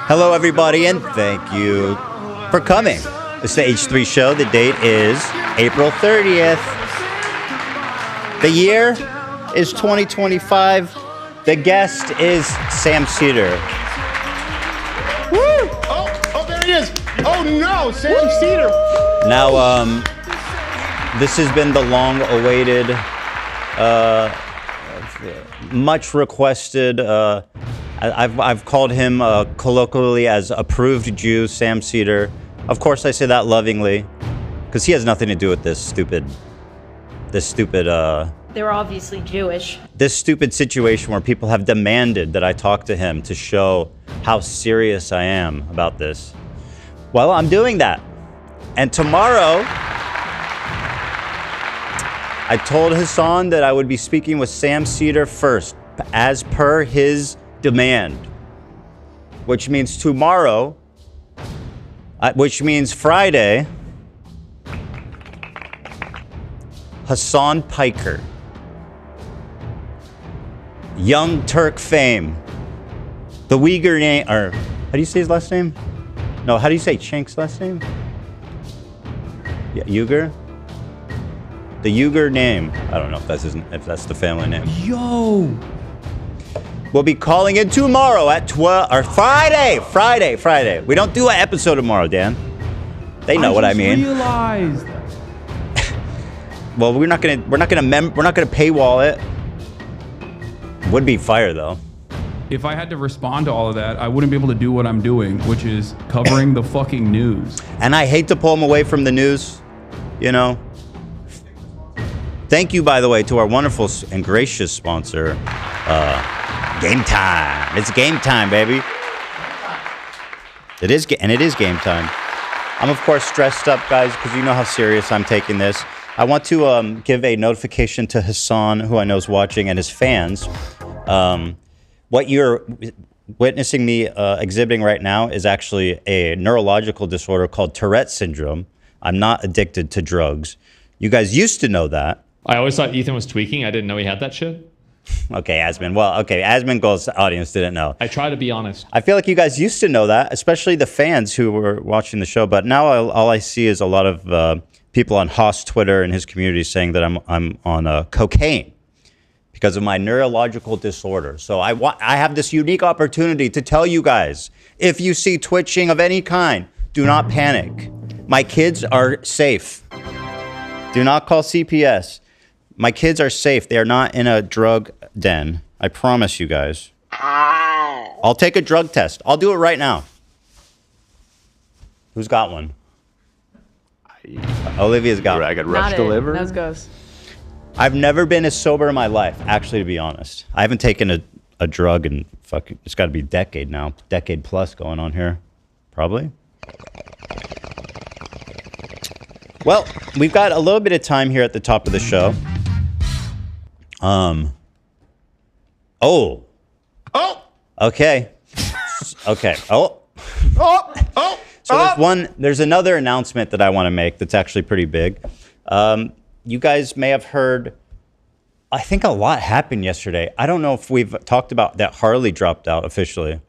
Hello, everybody, and thank you for coming. It's the H3 show. The date is April 30th. The year is 2025. The guest is Sam Seder. Woo! Oh, there he is. Oh, no, Sam Seder. Now, this has been the long-awaited, much requested. I've called him colloquially as approved Jew, Sam Seder. Of course, I say that lovingly, because he has nothing to do with this stupid. They're obviously Jewish. This stupid situation where people have demanded that I talk to him to show how serious I am about this. Well, I'm doing that, and tomorrow. I told Hasan that I would be speaking with Sam Seder first, as per his demand. Which means tomorrow, which means Friday, Hasan Piker, Young Turk fame, the Uyghur name, or how do you say his last name? No, how do you say Chank's last name? Yeah, Uyghur? The Uyghur name. I don't know if that's the family name. Yo! We'll be calling in tomorrow at 12 or Friday. We don't do an episode tomorrow, Dan. They know what I mean. Realized. Well, we're not gonna paywall it. Would be fire though. If I had to respond to all of that, I wouldn't be able to do what I'm doing, which is covering the fucking news. And I hate to pull him away from the news, you know. Thank you, by the way, to our wonderful and gracious sponsor, Game Time. It's game time, baby. It is game time. I'm, of course, stressed up, guys, because you know how serious I'm taking this. I want to give a notification to Hasan, who I know is watching, and his fans. What you're witnessing me exhibiting right now is actually a neurological disorder called Tourette syndrome. I'm not addicted to drugs. You guys used to know that. I always thought Ethan was tweaking. I didn't know he had that shit. Okay, Asmin. Well, okay, Asmin audience didn't know. I try to be honest. I feel like you guys used to know that, especially the fans who were watching the show. But now all I see is a lot of people on Haas Twitter and his community saying that I'm on cocaine because of my neurological disorder. So I have this unique opportunity to tell you guys, if you see twitching of any kind, do not panic. My kids are safe. Do not call CPS. My kids are safe. They are not in a drug den. I promise you guys. I'll take a drug test. I'll do it right now. Who's got one? Olivia's got one. I got rushed delivered. Nose goes. I've never been as sober in my life, actually, to be honest. I haven't taken a drug in fucking, it's got to be a decade now. Decade plus going on here. Probably. Well, we've got a little bit of time here at the top of the show. Okay. Okay. So there's another announcement that I want to make that's actually pretty big. You guys may have heard, I think a lot happened yesterday. I don't know if we've talked about that Harley dropped out officially.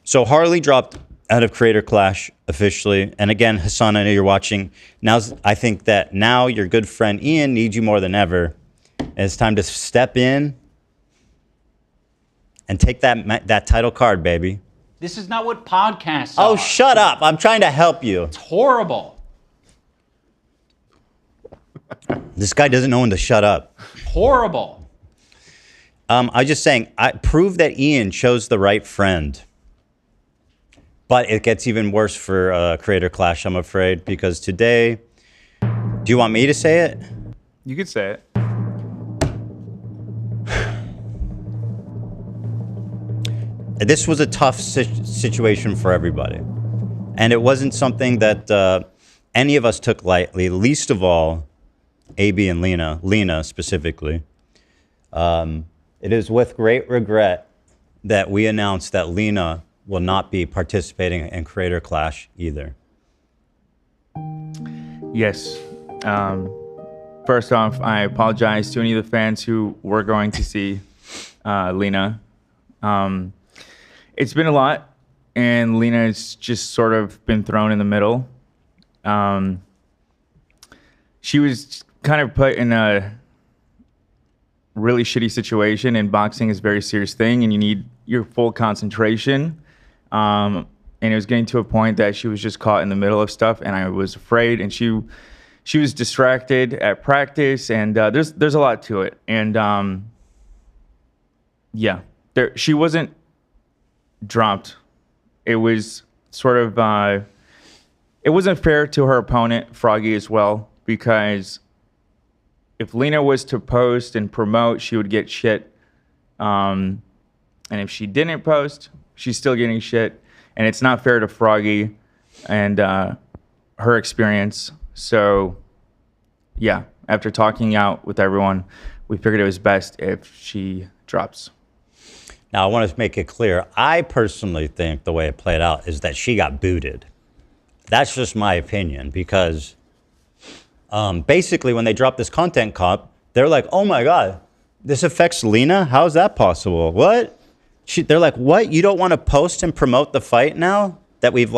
So Harley dropped out of Creator Clash officially. And again, Hasan, I know you're watching. I think that now your good friend Ian needs you more than ever. And it's time to step in and take that title card, baby. This is not what podcasts Oh, are. shut up. I'm trying to help you. It's horrible. This guy doesn't know when to shut up. Horrible. I was just saying, I prove that Ian chose the right friend. But it gets even worse for Creator Clash, I'm afraid, because today, do you want me to say it? You could say it. This was a tough situation for everybody. And it wasn't something that any of us took lightly, least of all, AB and Lena specifically. It is with great regret that we announced that Lena will not be participating in Creator Clash either. Yes. First off, I apologize to any of the fans who were going to see Lena. It's been a lot, and Lena's just sort of been thrown in the middle. She was kind of put in a really shitty situation, and boxing is a very serious thing, and you need your full concentration. And it was getting to a point that she was just caught in the middle of stuff, and I was afraid, and she was distracted at practice, and there's a lot to it. And she wasn't dropped. It was sort of it wasn't fair to her opponent, Froggy, as well, because if Lena was to post and promote, she would get shit. And if she didn't post, she's still getting shit. And it's not fair to Froggy and her experience. So, yeah, after talking out with everyone, we figured it was best if she drops. Now, I want to make it clear. I personally think the way it played out is that she got booted. That's just my opinion, because basically when they dropped this content comp, they're like, oh my God, this affects Lena? How is that possible? What? They're like, what? You don't want to post and promote the fight now that we've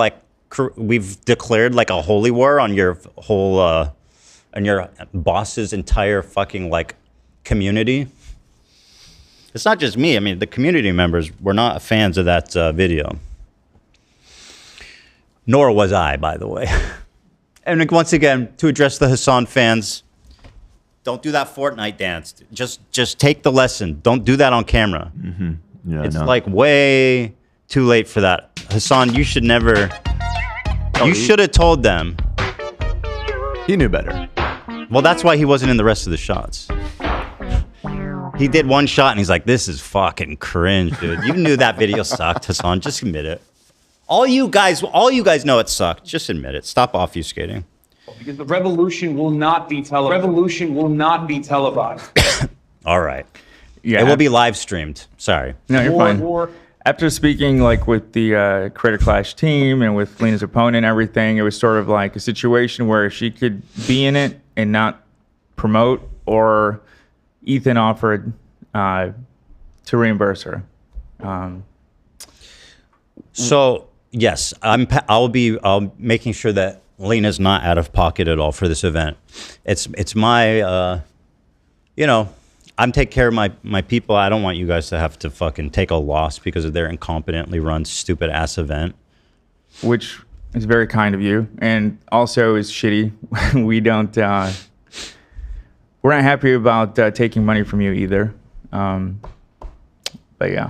declared like a holy war on your whole, on your boss's entire fucking like community? It's not just me. I mean, the community members were not fans of that video. Nor was I, by the way. And once again, to address the Hasan fans, don't do that Fortnite dance. Just take the lesson. Don't do that on camera. Mm-hmm. Yeah, it's like way too late for that. Hasan, you should never... you should have told them. He knew better. Well, that's why he wasn't in the rest of the shots. He did one shot and he's like, this is fucking cringe, dude. You knew that video sucked, Hasan. Just admit it. All you guys know it sucked. Just admit it. Stop obfuscating. Because the revolution will not be televised. Revolution will not be televised. All right. Yeah, it will be live streamed. Sorry. No, you're fine. After speaking like with the Creator Clash team and with Lena's opponent and everything, it was sort of like a situation where she could be in it and not promote, or Ethan offered to reimburse her. So yes, I'll making sure that Lena's not out of pocket at all for this event. It's my I'm taking care of my people. I don't want you guys to have to fucking take a loss because of their incompetently run stupid ass event. Which is very kind of you, and also is shitty. We don't. We're not happy about taking money from you either. But yeah,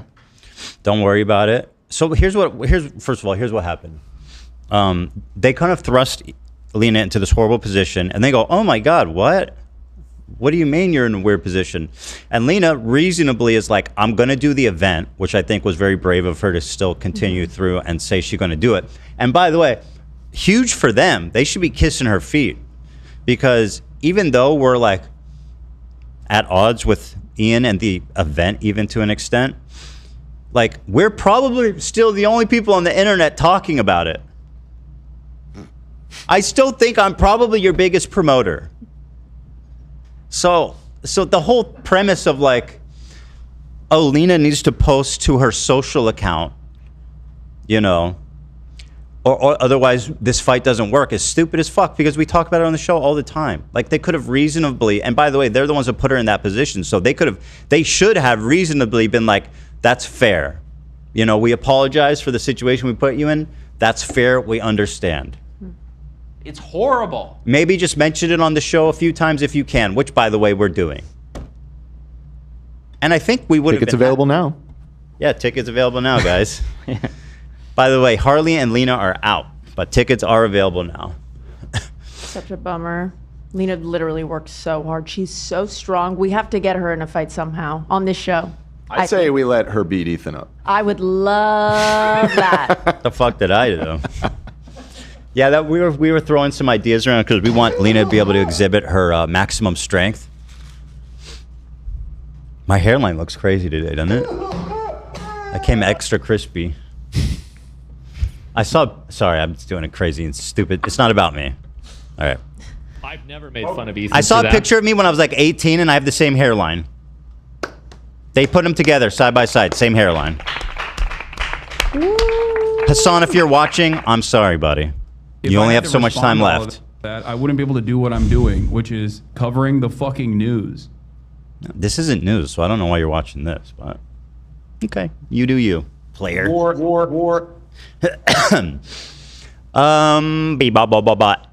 don't worry about it. So first of all, here's what happened. They kind of thrust Lena into this horrible position, and they go, "Oh my God, what? What do you mean you're in a weird position?" And Lena reasonably is like, "I'm going to do the event," which I think was very brave of her to still continue through and say she's going to do it. And by the way, huge for them. They should be kissing her feet, because even though we're like at odds with Ian and the event, even to an extent, like we're probably still the only people on the internet talking about it. I still think I'm probably your biggest promoter. So the whole premise of like, oh, Lena needs to post to her social account, or otherwise this fight doesn't work, is stupid as fuck, because we talk about it on the show all the time. Like, they could have reasonably, and by the way, they're the ones that put her in that position, so they should have reasonably been like, that's fair. We apologize for the situation we put you in. That's fair. We understand. It's horrible. Maybe just mention it on the show a few times if you can, which, by the way, we're doing. And I think we would have been... Tickets available now. Yeah, tickets available now, guys. By the way, Harley and Lena are out, but tickets are available now. Such a bummer. Lena literally worked so hard. She's so strong. We have to get her in a fight somehow on this show. I say we let her beat Ethan up. I would love that. The fuck did I do? Yeah, we were throwing some ideas around because we want Lena to be able to exhibit her maximum strength. My hairline looks crazy today, doesn't it? I came extra crispy. Sorry, I'm just doing it crazy and stupid. It's not about me. All right. I've never made fun of Ethan. I saw a picture of me when I was like 18 and I have the same hairline. They put them together side by side, same hairline. Hasan, if you're watching, I'm sorry, buddy. If You I only had have to so much respond time to all left. of that, I wouldn't be able to do what I'm doing, which is covering the fucking news. This isn't news, so I don't know why you're watching this, but okay, you do you, player. War.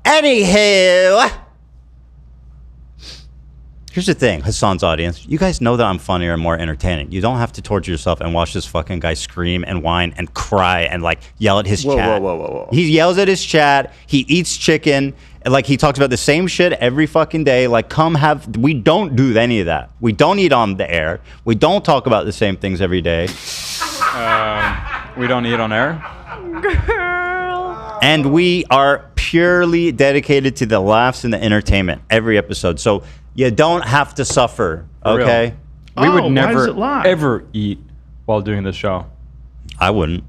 Anywho, here's the thing, Hasan's audience. You guys know that I'm funnier and more entertaining. You don't have to torture yourself and watch this fucking guy scream and whine and cry and like yell at his chat. Whoa. He yells at his chat. He eats chicken. And like he talks about the same shit every fucking day. Like, we don't do any of that. We don't eat on the air. We don't talk about the same things every day. We don't eat on air? Girl. And we are purely dedicated to the laughs and the entertainment every episode. So you don't have to suffer, okay? We would why never, does it lie? ever eat while doing this show. I wouldn't.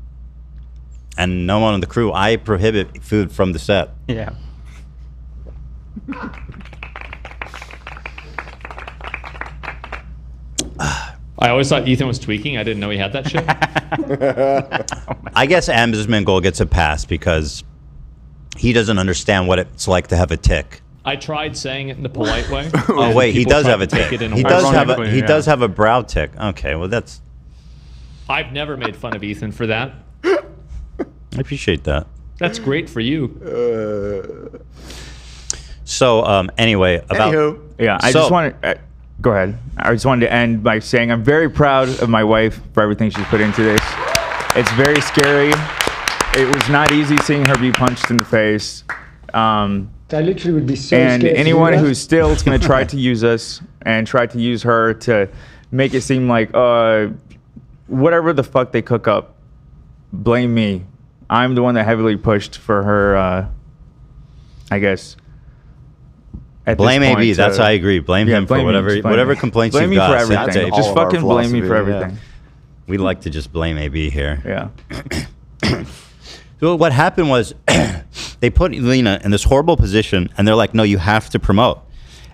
And no one on the crew. I prohibit food from the set. Yeah. I always thought Ethan was tweaking. I didn't know he had that shit. I guess Am's Mingle gets a pass because he doesn't understand what it's like to have a tick. I tried saying it in the polite way. Oh wait, he People does tried have a to take tick. it in a He way. does have a Ironically, does have a brow tick. Okay, well that's I've never made fun of Ethan for that. I appreciate that. That's great for you. So anyway, about Anywho. Yeah, I So- just wanted. Go ahead. I just wanted to end by saying I'm very proud of my wife for everything she's put into this. It's very scary. It was not easy seeing her be punched in the face. I literally would be so And scared to anyone do that. who's still going to try to use us and try to use her to make it seem like whatever the fuck they cook up, blame me. I'm the one that heavily pushed for her, I guess. At this blame point AB. That's to- I agree. Blame Yeah, him blame for me, whatever just blame whatever me. complaints Blame you've me for got. Send everything. to Just all of our fucking blame me for philosophy, yeah. everything. We like to just blame AB here. Yeah. So what happened was they put Lena in this horrible position, and they're like, "No, you have to promote."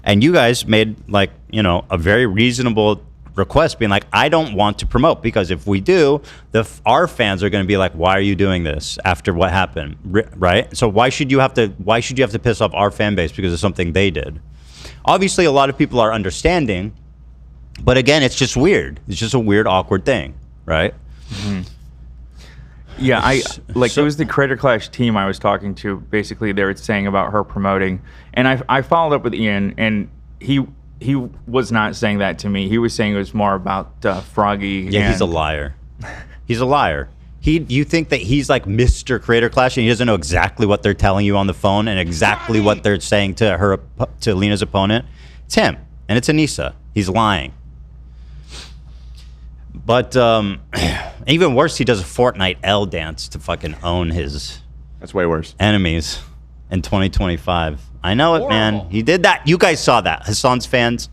And you guys made like a very reasonable request, being like, "I don't want to promote because if we do, our fans are going to be like, why are you doing this after what happened, right? So why should you have to piss off our fan base because of something they did?" Obviously, a lot of people are understanding, but again, it's just weird. It's just a weird, awkward thing, right? Yeah, it was the Creator Clash team I was talking to. Basically, they were saying about her promoting, and I followed up with Ian, and he was not saying that to me. He was saying it was more about Froggy. Yeah, he's a liar. He's a liar. You think that he's like Mr. Creator Clash and he doesn't know exactly what they're telling you on the phone and exactly what they're saying to Lena's opponent? It's him, and it's Anissa. He's lying. But even worse, he does a Fortnite L dance to fucking own his That's way worse. enemies in 2025. I know it, man. Horrible. He did that. You guys saw that. Hasan's fans,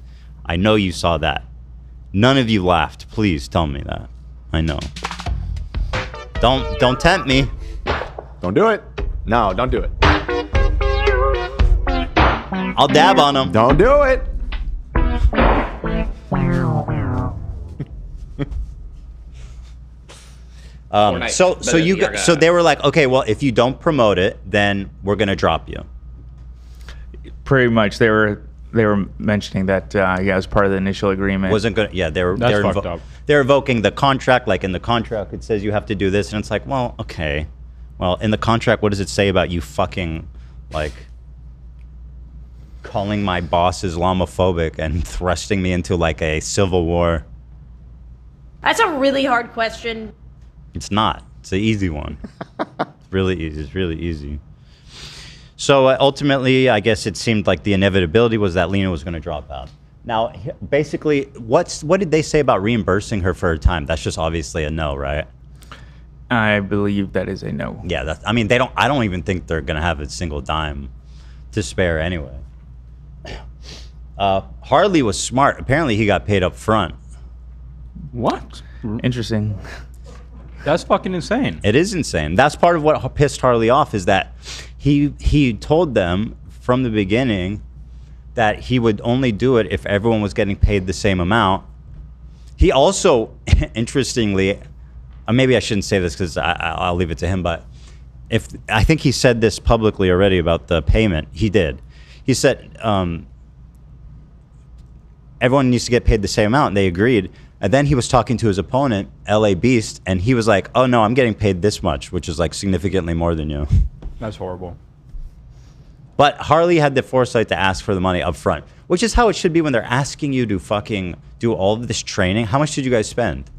I know you saw that. None of you laughed. Please tell me that. I know. Don't tempt me. Don't do it. No, don't do it. I'll dab on him. Don't do it. So they were like, okay, well, if you don't promote it, then we're gonna drop you. Pretty much, they were mentioning that. As part of the initial agreement. Wasn't gonna. Yeah, they're fucked up. They're invoking the contract. Like in the contract, it says you have to do this, and it's like, well, okay. Well, in the contract, what does it say about you fucking like calling my boss Islamophobic and thrusting me into like a civil war? That's a really hard question. It's not. It's an easy one. It's really easy. It's really easy. So ultimately, I guess it seemed like the inevitability was that Lena was going to drop out. Now, basically, what did they say about reimbursing her for her time? That's just obviously a no, right? I believe that is a no. Yeah, I mean, I don't even think they're going to have a single dime to spare anyway. Harley was smart. Apparently, he got paid up front. What? Interesting. That's fucking insane. It is insane. That's part of what pissed Harley off is that he told them from the beginning that he would only do it if everyone was getting paid the same amount. He also, interestingly, maybe I shouldn't say this because I'll leave it to him, but if I think he said this publicly already about the payment. He did. He said everyone needs to get paid the same amount, and they agreed. And then he was talking to his opponent, Mrbeast, and he was like, oh, no, I'm getting paid this much, which is like significantly more than you. That's horrible. But Harley had the foresight to ask for the money up front, which is how it should be when they're asking you to fucking do all of this training. How much did you guys spend?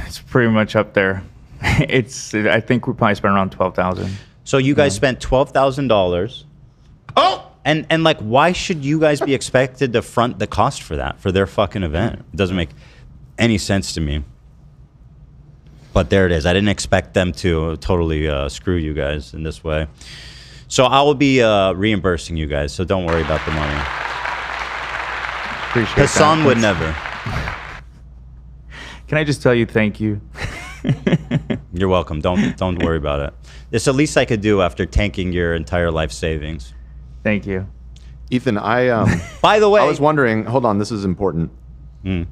It's pretty much up there. I think we probably spent around $12,000. So you guys spent $12,000. Oh! And like, why should you guys be expected to front the cost for that, for their fucking event? It doesn't make any sense to me. But there it is. I didn't expect them to totally screw you guys in this way. So I will be reimbursing you guys, so don't worry about the money. Appreciate Hasan would never. Can I just tell you thank you? You're welcome. Don't worry about it. It's the least I could do after tanking your entire life savings. Thank you. Ethan, by the way, I was wondering, hold on, this is important. You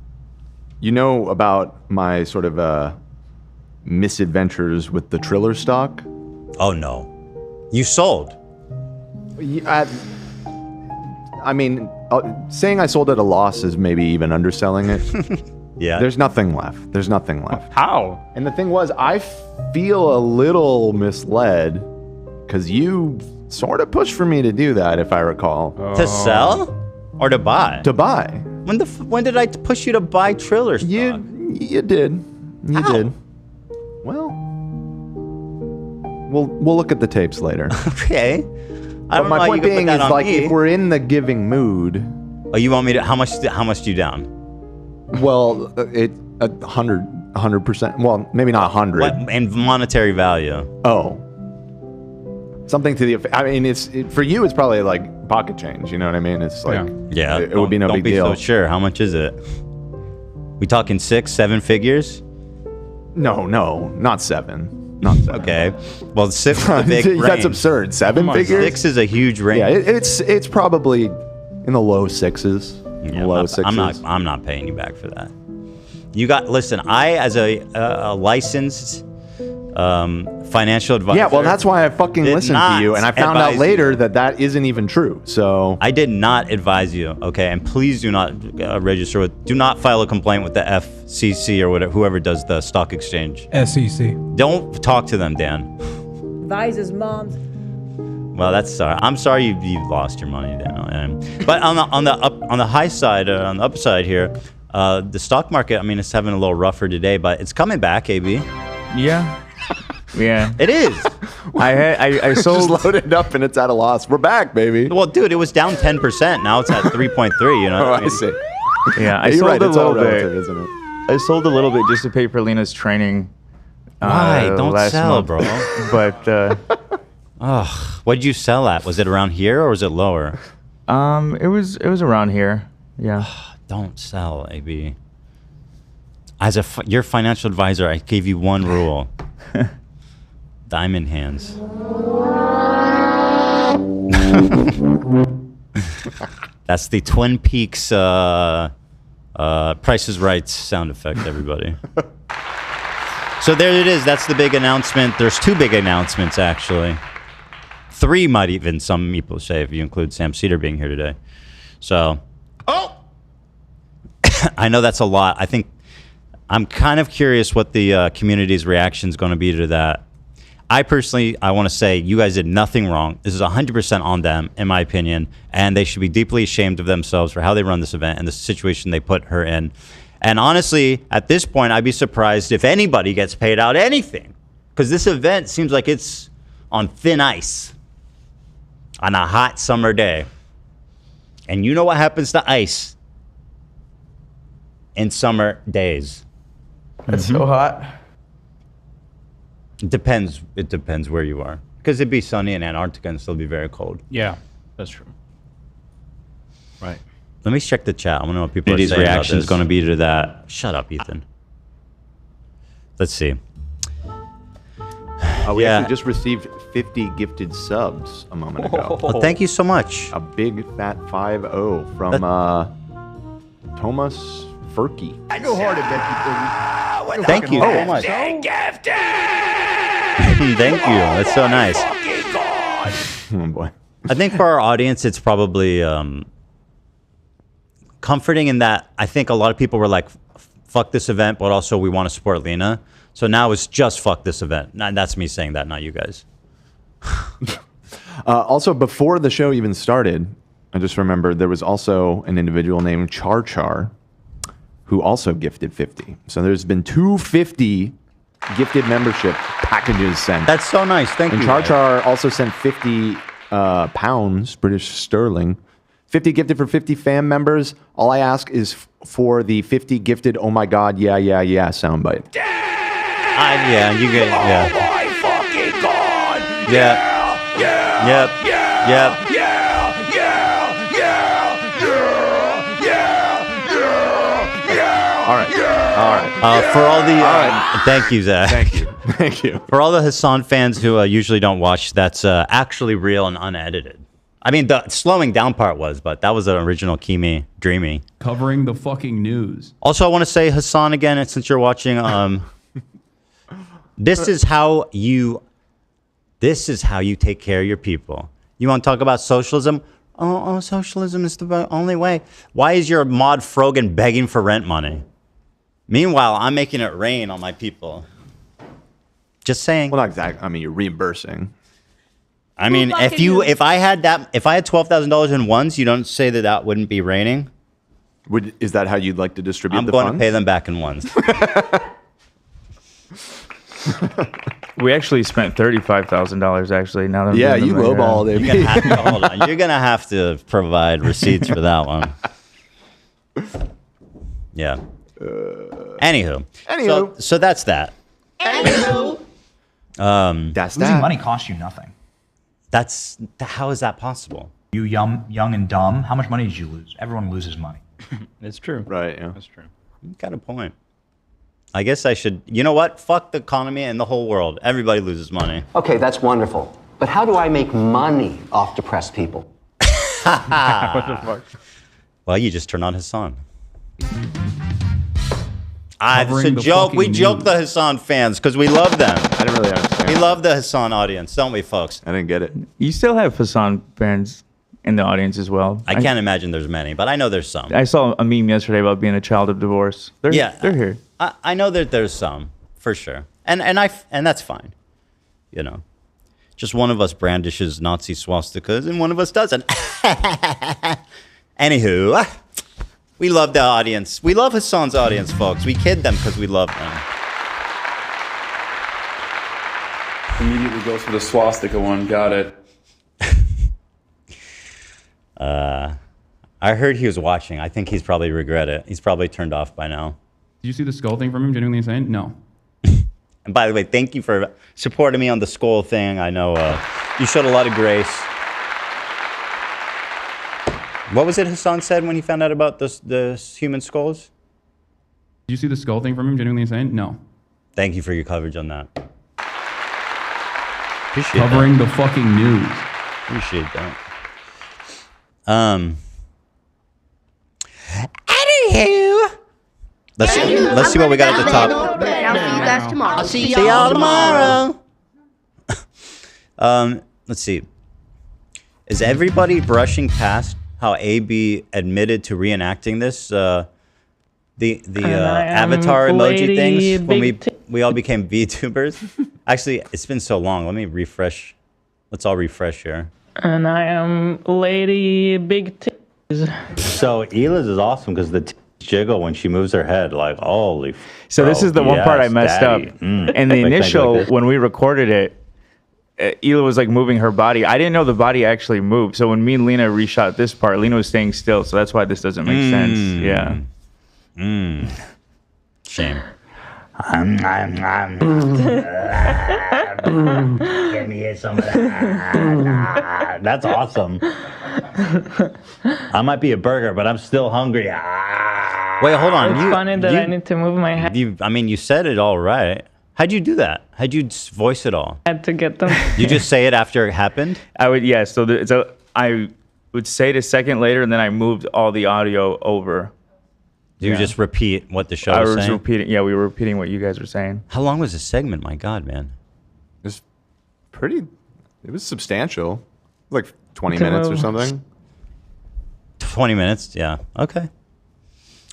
know about my sort of misadventures with the Triller stock? Oh no. You sold. I mean, saying I sold at a loss is maybe even underselling it. Yeah. There's nothing left. There's nothing left. How? And the thing was, I feel a little misled because you sort of pushed for me to do that, if I recall. To sell or to buy? To buy. When did I push you to buy Triller stock? You did. You did. Well, we'll look at the tapes later. Okay. But my point being is, like, if we're in the giving mood. Oh, you want me to? How much do you down? Well, 100%. Well, maybe not 100. What in monetary value? Oh, something to the. I mean, for you, it's probably like pocket change. You know what I mean? It's like it would be no big deal. Don't be so sure. How much is it? We talking 6, 7 figures? No, not 7. Not 7. Okay. Well, 6 is a big range. That's absurd. 7 figures? 6 is a huge range. Yeah, it's probably in the low 6s. Yeah, low 6s. I'm not paying you back for that. You got listen. I, as a licensed financial advisor. Yeah, well, that's why I fucking listened to you, and I found out later that isn't even true. So I did not advise you. Okay, and please do not register with. Do not file a complaint with the FCC or whatever, whoever does the stock exchange. SEC. Don't talk to them, Dan. Advisor's mom's. Well, that's sorry. I'm sorry you lost your money, Dan. But on the high side, on the upside here, the stock market. I mean, it's having a little rougher today, but it's coming back. AB. Yeah. Yeah. It is. I sold. Just loaded up and it's at a loss. We're back, baby. Well, dude, it was down 10%. Now it's at 3.3. You know. Oh, I see. Yeah, I sold right, a little bit. Relative, isn't it? I sold a little bit just to pay for Lena's training. Why? Don't last sell, month. bro. But what did you sell at? Was it around here or was it lower? it was around here. Yeah. Don't sell, AB. As your financial advisor, I gave you one rule. Diamond hands. That's the Twin Peaks Price is Right sound effect, everybody. So there it is. That's the big announcement. There's 2 big announcements, actually. 3 might even, some people say, if you include Sam Seder being here today. So. Oh! I know that's a lot. I think I'm kind of curious what the community's reaction is going to be to that. I want to say you guys did nothing wrong. This is 100% on them, in my opinion, and they should be deeply ashamed of themselves for how they run this event and the situation they put her in. And honestly, at this point, I'd be surprised if anybody gets paid out anything, because this event seems like it's on thin ice on a hot summer day. And you know what happens to ice in summer days? It's so hot. It depends where you are. Because it'd be sunny in Antarctica and still be very cold. Yeah, that's true. Right. Let me check the chat. I want to know what people's reaction is going to be to that. Shut up, Ethan. Let's see. We actually just received 50 gifted subs a moment ago. Well, thank you so much. A big fat 5-0 from Thomas Furky. I go hard at Becky, Thank you so much. Thank you. That's so nice. Oh boy. I think for our audience, it's probably comforting in that I think a lot of people were like, fuck this event, but also we want to support Lena. So now it's just fuck this event. And that's me saying that, not you guys. Also, before the show even started, I just remembered there was also an individual named Char Char who also gifted 50. So there's been 250 gifted membership packages sent. That's so nice. Thank you. And Char Char also sent 50 pounds, British sterling. 50 gifted for 50 fam members. All I ask is for the 50 gifted, oh my God, yeah, yeah, yeah soundbite. Yeah, you get, yeah. Oh my fucking God. Yeah. Yeah. Yep. Yeah. Yep. Yeah. Yeah. Yeah. Yeah. Yeah. Yeah. All right. All right. For all the, thank you, Zach. Thank you. Thank you. For all the Hasan fans who usually don't watch, that's actually real and unedited. I mean, the slowing down part was, but that was an original Keemy Dreamy. Covering the fucking news. Also, I want to say Hasan again, and since you're watching, this is how you take care of your people. You want to talk about socialism? Oh, socialism is the only way. Why is your mod Frogan begging for rent money? Meanwhile, I'm making it rain on my people. Just saying. Well, not exactly. I mean, you're reimbursing. I mean, if I had $12,000 in ones, you don't say that wouldn't be raining. Is that how you'd like to distribute the funds? I'm going funds? to pay them back in ones. We actually spent $35,000 actually. Now that yeah, you lowballed it. Hold on. You're gonna have to provide receipts for that one. Yeah. Anywho. So that's that. Anywho. That's Losing that. money costs you nothing. How is that possible? You young and dumb. How much money did you lose? Everyone loses money. It's true. Right. Yeah. That's true. You got a point. I guess I should. You know what? Fuck the economy and the whole world. Everybody loses money. Okay, that's wonderful. But how do I make money off depressed people? What the fuck? Well, you just turn on Hasan. It's Covering a the joke. We fucking joke news. the Hasan fans because we love them. I didn't really understand. We love the Hasan audience, don't we, folks? I didn't get it. You still have Hasan fans in the audience as well. I can't imagine there's many, but I know there's some. I saw a meme yesterday about being a child of divorce. They're here. I know that there's some for sure, and that's fine. You know, just one of us brandishes Nazi swastikas and one of us doesn't. Anywho, we love the audience. We love Hasan's audience, folks. We kid them because we love them. Immediately goes for the swastika one. Got it. I heard he was watching. I think he's probably regret it. He's probably turned off by now. Did you see the skull thing from him? Genuinely insane? No. And by the way, thank you for supporting me on the skull thing. I know you showed a lot of grace. What was it Hasan said when he found out about the human skulls? Did you see the skull thing from him? Genuinely insane? No. Thank you for your coverage on that. Appreciate Covering that. the fucking news. Appreciate that. Anywho, let's see what we got at the top. I'll see you guys tomorrow. I'll See y'all tomorrow. Let's see. Is everybody brushing past how AB admitted to reenacting this? The avatar emoji things when we all became VTubers. Actually, it's been so long. Let me refresh. Let's all refresh here. And I am Lady Big Titties. So Eliz is awesome because the jiggle when she moves her head, like holy. So this is the one part I messed up. And the Like initial, this. when we recorded it, Ela was like moving her body. I didn't know the body actually moved. So when me and Lena reshot this part, Lena was staying still. So that's why this doesn't make sense. Yeah. Shame. Give me some of that. That's awesome. I might be a burger, but I'm still hungry. Wait, hold on. It's funny that I need to move my head. You said it all right. How'd you do that? How'd you voice it all? I had to get them. You just say it after it happened? I would, yeah. So I would say it a second later, and then I moved all the audio over. Do you Yeah. just repeat what the show I was was saying? repeating. Yeah, we were repeating what you guys were saying. How long was the segment? My God, man. It was substantial. Like 20 minutes or something. 20 minutes, yeah. Okay.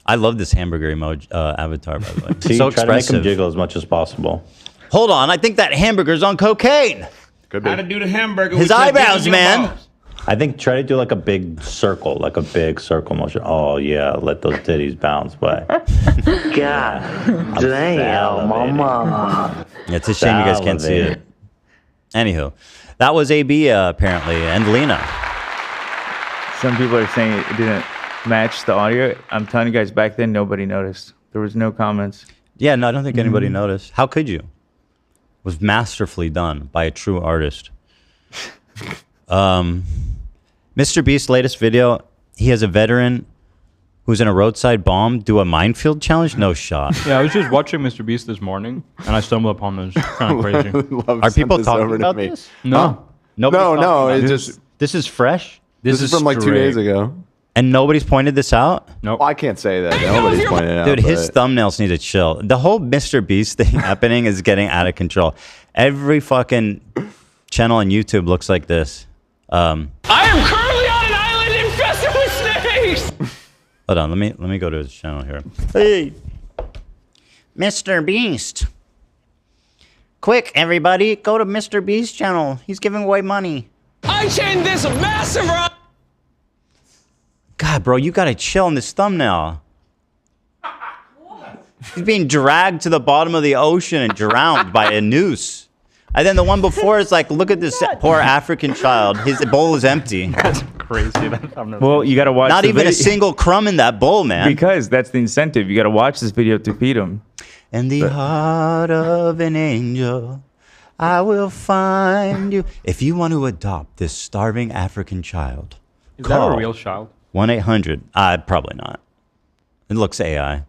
I love this hamburger emoji avatar, by the way. See, so try to make expressive. them jiggle as much as possible. Hold on, I think that hamburger's on cocaine. Could be. How to do the hamburger? His with your eyebrows, dick in your man. balls. I think try to do like a big circle motion. Oh yeah, let those titties bounce by. God damn, mama. Yeah, it's a shame you guys can't see it. Anywho, that was AB apparently, and Lena. Some people are saying it didn't match the audio. I'm telling you guys, back then nobody noticed. There was no comments. Yeah, no, I don't think anybody noticed. How could you? It was masterfully done by a true artist. Mrbeast's latest video, he has a veteran who's in a roadside bomb do a minefield challenge. No shot. Yeah, I was just watching Mrbeast this morning, and I stumbled upon this. Kind of crazy. Are people talking about this? No. Nobody's talking No. about It's this. just This is fresh, this is from like 2 days ago. and nobody's pointed this out. Nope. Well, I can't say that. Nobody's pointed it out. Dude, his but- thumbnails need to chill. The whole Mrbeast thing happening is getting out of control. Every fucking channel on YouTube looks like this. I am currently on an island infested with snakes! Hold on, let me go to his channel here. Hey, Mrbeast. Quick, everybody, go to Mrbeast's channel. He's giving away money. I chained this massive rock. God, bro, you gotta chill in this thumbnail. He's being dragged to the bottom of the ocean and drowned by a noose. And then the one before is like, look at this poor African child. His bowl is empty. That's crazy. Well, you got to watch. Not the even a video. single crumb in that bowl, man. Because that's the incentive. You got to watch this video to feed them. In the heart of an angel, I will find you. If you want to adopt this starving African child, Is that a real child? 1-800. Probably not. It looks AI.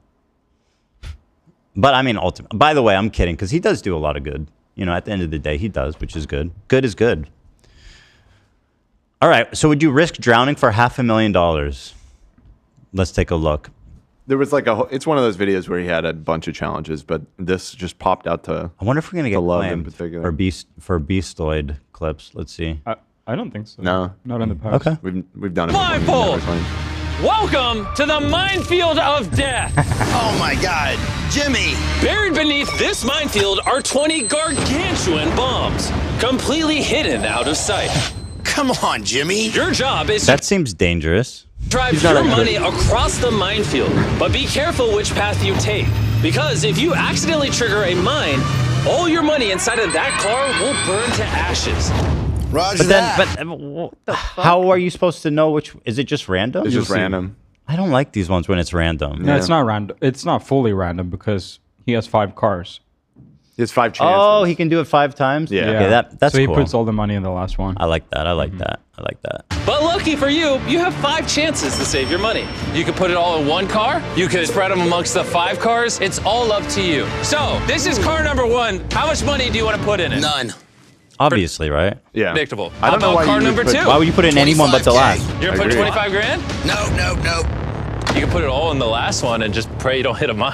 But I mean, by the way, I'm kidding, because he does do a lot of good. You know, at the end of the day, he does, which is good. Good is good. All right. So would you risk drowning for $500,000? Let's take a look. There was like it's one of those videos where he had a bunch of challenges, but this just popped out to. I wonder if we're gonna get love in claimed particular. for Beastoid clips. Let's see. I don't think so. No, not in the past. Okay. We've done it. Blindfold. Welcome to the minefield of death. Oh my God, Jimmy! Buried beneath this minefield are 20 gargantuan bombs, completely hidden out of sight. Come on, Jimmy. Your job is That seems dangerous. to drive your money across the minefield, but be careful which path you take, because if you accidentally trigger a mine, all your money inside of that car will burn to ashes. Roger How are you supposed to know which? Is it just random? It's just random. I don't like these ones when it's random. No, it's not random. It's not fully random because he has 5 cars. He has 5 chances. Oh, he can do it 5 times. Yeah. Okay, that's so he cool. puts all the money in the last one. I like that. I like that. I like that. But lucky for you, you have 5 chances to save your money. You can put it all in one car. You can spread them amongst the 5 cars. It's all up to you. So this is car number 1. How much money do you want to put in it? None. Obviously, right? Yeah. Predictable. I don't know why car you would number put- 2? Why would you put in any one but the 25K. last? You're gonna put 25 grand? No. You can put it all in the last one and just pray you don't hit a mine.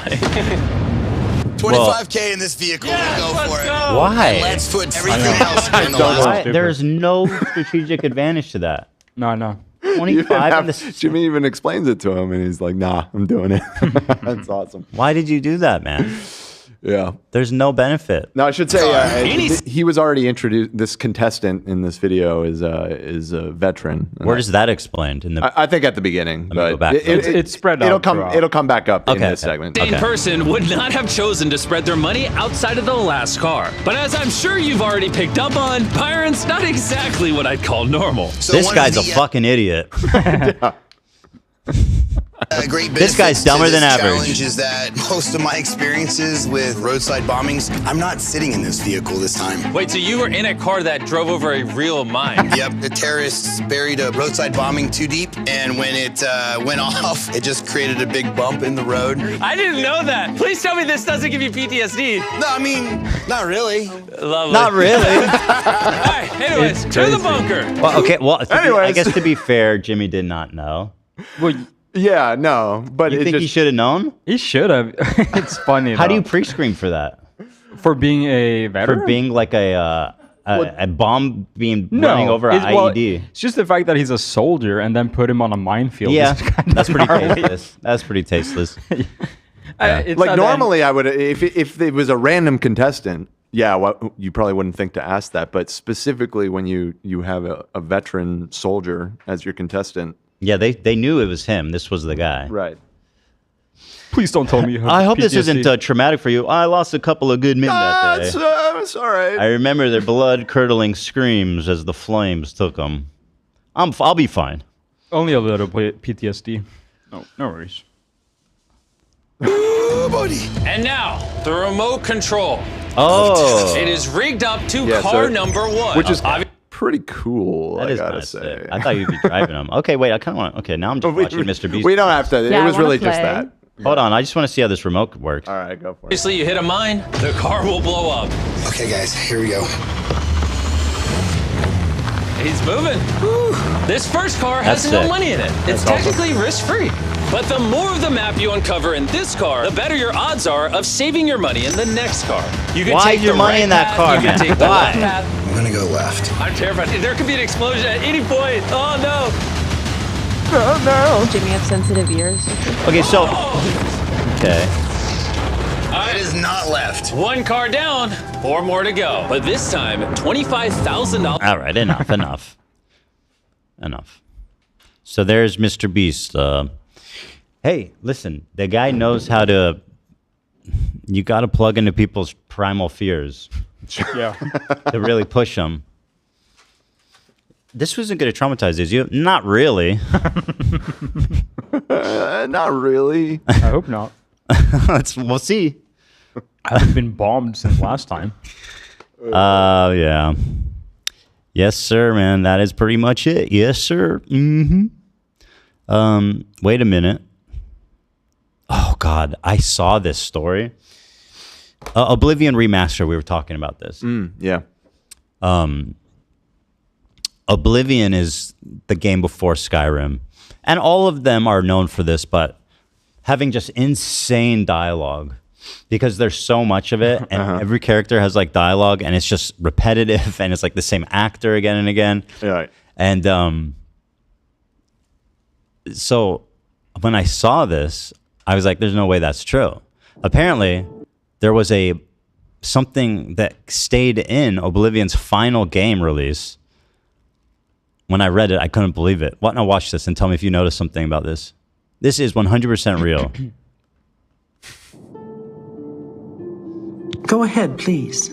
25K in this vehicle. Go for it. Why? And let's put everything else in the last Why? one. There's no strategic advantage to that. No. 25 in this. Jimmy even explains it to him, and he's like, "Nah, I'm doing it." That's awesome. Why did you do that, man? Yeah. There's no benefit. No, I should say he was already introduced. This contestant in this video is a veteran. Where does that explained? In the I think at the beginning, me but go back. It's spread out It'll come. throughout. It'll come back up in Okay, this okay. segment. Sane person would not have chosen to spread their money outside of the last car. But as I'm sure you've already picked up on, Byron's not exactly what I'd call normal. So this one guy's of a the, fucking idiot. great This guy's benefits dumber to than this average. challenge is that most of my experiences with roadside bombings, I'm not sitting in this vehicle this time. Wait, so you were in a car that drove over a real mine? Yep, the terrorists buried a roadside bombing too deep, and when it went off, it just created a big bump in the road. I didn't know that. Please tell me this doesn't give you PTSD. No, I mean, not really. Lovely. Not really. All right, anyways, to the bunker. Well, okay. Well, I Anyways. guess to be fair, Jimmy did not know. Well, Yeah, no, but You think he should have known? He should have. It's funny. How do though. you pre-screen for that? For being a veteran? For being like a bomb being running over an IED. It's just the fact that he's a soldier and then put him on a minefield. Yeah, is kinda that's pretty gnarly. tasteless. That's pretty tasteless. It's Like not normally, I would if it was a random contestant. Yeah, you probably wouldn't think to ask that, but specifically when you have a veteran soldier as your contestant. Yeah, they knew it was him. This was the guy. Right. Please don't tell me you have I hope this PTSD. isn't traumatic for you. I lost a couple of good men that day. It's all right. I remember their blood-curdling screams as the flames took them. I'll be fine. Only a little bit PTSD. No worries. Ooh, buddy. And now, the remote control. Oh. It is rigged up to Yeah, car so- number 1. Which is pretty cool. That I is gotta kinda say. sick. I thought you'd be driving them. Okay, wait. I kind of want. Okay, now I'm just watching Mr. Beast. We don't have to. Yeah, it I was wanna really just play. that. Hold on. I just want to see how this remote works. All right, go for it. Obviously, you hit a mine, the car will blow up. Okay, guys, here we go. He's moving. Whew. This first car has That's no sick. money in it. It's That's awesome. technically risk-free. But the more of the map you uncover in this car, the better your odds are of saving your money in the next car. You can Why take is your the money right in that path, car, you can man? take the Why? left path. I'm gonna go left. I'm terrified. There could be an explosion at any point. Oh no. Jimmy have sensitive ears. Okay, so. Okay. It is not left. One car down, 4 more to go. But this time, $25,000. All right. Enough. So there's Mr. Beast. Hey, listen. The guy knows how to. You got to plug into people's primal fears. Yeah. To really push them. This wasn't going to traumatize you. Not really. Not really. I hope not. We'll see. I haven't been bombed since last time. Yeah. Yes, sir, man. That is pretty much it. Yes, sir. Mm-hmm. Wait a minute. Oh, God. I saw this story. Oblivion Remaster. We were talking about this. Yeah. Oblivion is the game before Skyrim. And all of them are known for this, but having just insane dialogue. Because there's so much of it, and every character has like dialogue, and it's just repetitive, and it's like the same actor again and again. Right. And so when I saw this, I was like, "There's no way that's true." Apparently, there was something that stayed in Oblivion's final game release. When I read it, I couldn't believe it. Now watch this and tell me if you noticed something about this. This is 100% real. Go ahead, please.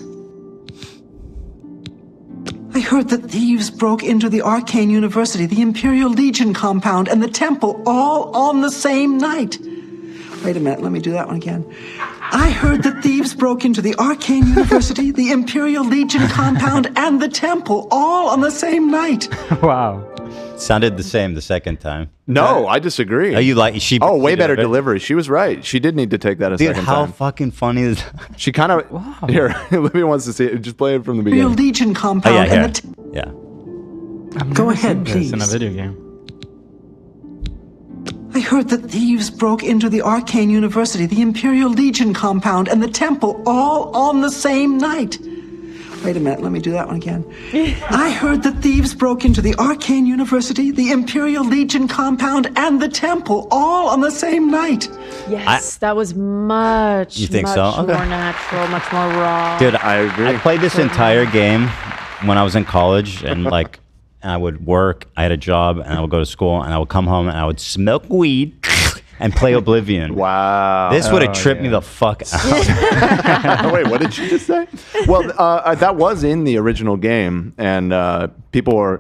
I heard that thieves broke into the Arcane University, the Imperial Legion compound, and the temple all on the same night. Wait a minute, let me do that one again. I heard that thieves broke into the Arcane University, the Imperial Legion compound, and the temple all on the same night. Wow. Sounded the same the second time. No, I disagree. Are you like she? Oh, way better did it. delivery. She was right. She did need to take that a Dude, second how time. fucking funny is She kind of. Wow. Here, Olivia wants to see it. Just play it from the Imperial beginning. Legion Oh, compound yeah, and here. the Yeah. Go ahead, This please. in a video game. I heard that thieves broke into the Arcane University, the Imperial Legion compound, and the temple all on the same night. Wait a minute, let me do that one again. I heard that thieves broke into the Arcane University, the Imperial Legion compound, and the temple all on the same night. Yes, that was much, You think much so? Okay. more natural, much more raw. Dude, I agree. I played this entire game when I was in college, and like, I would work. I had a job, and I would go to school, and I would come home, and I would smoke weed and play Oblivion. Wow. This would have tripped me the fuck out. Wait, what did she just say? Well, that was in the original game, and people are.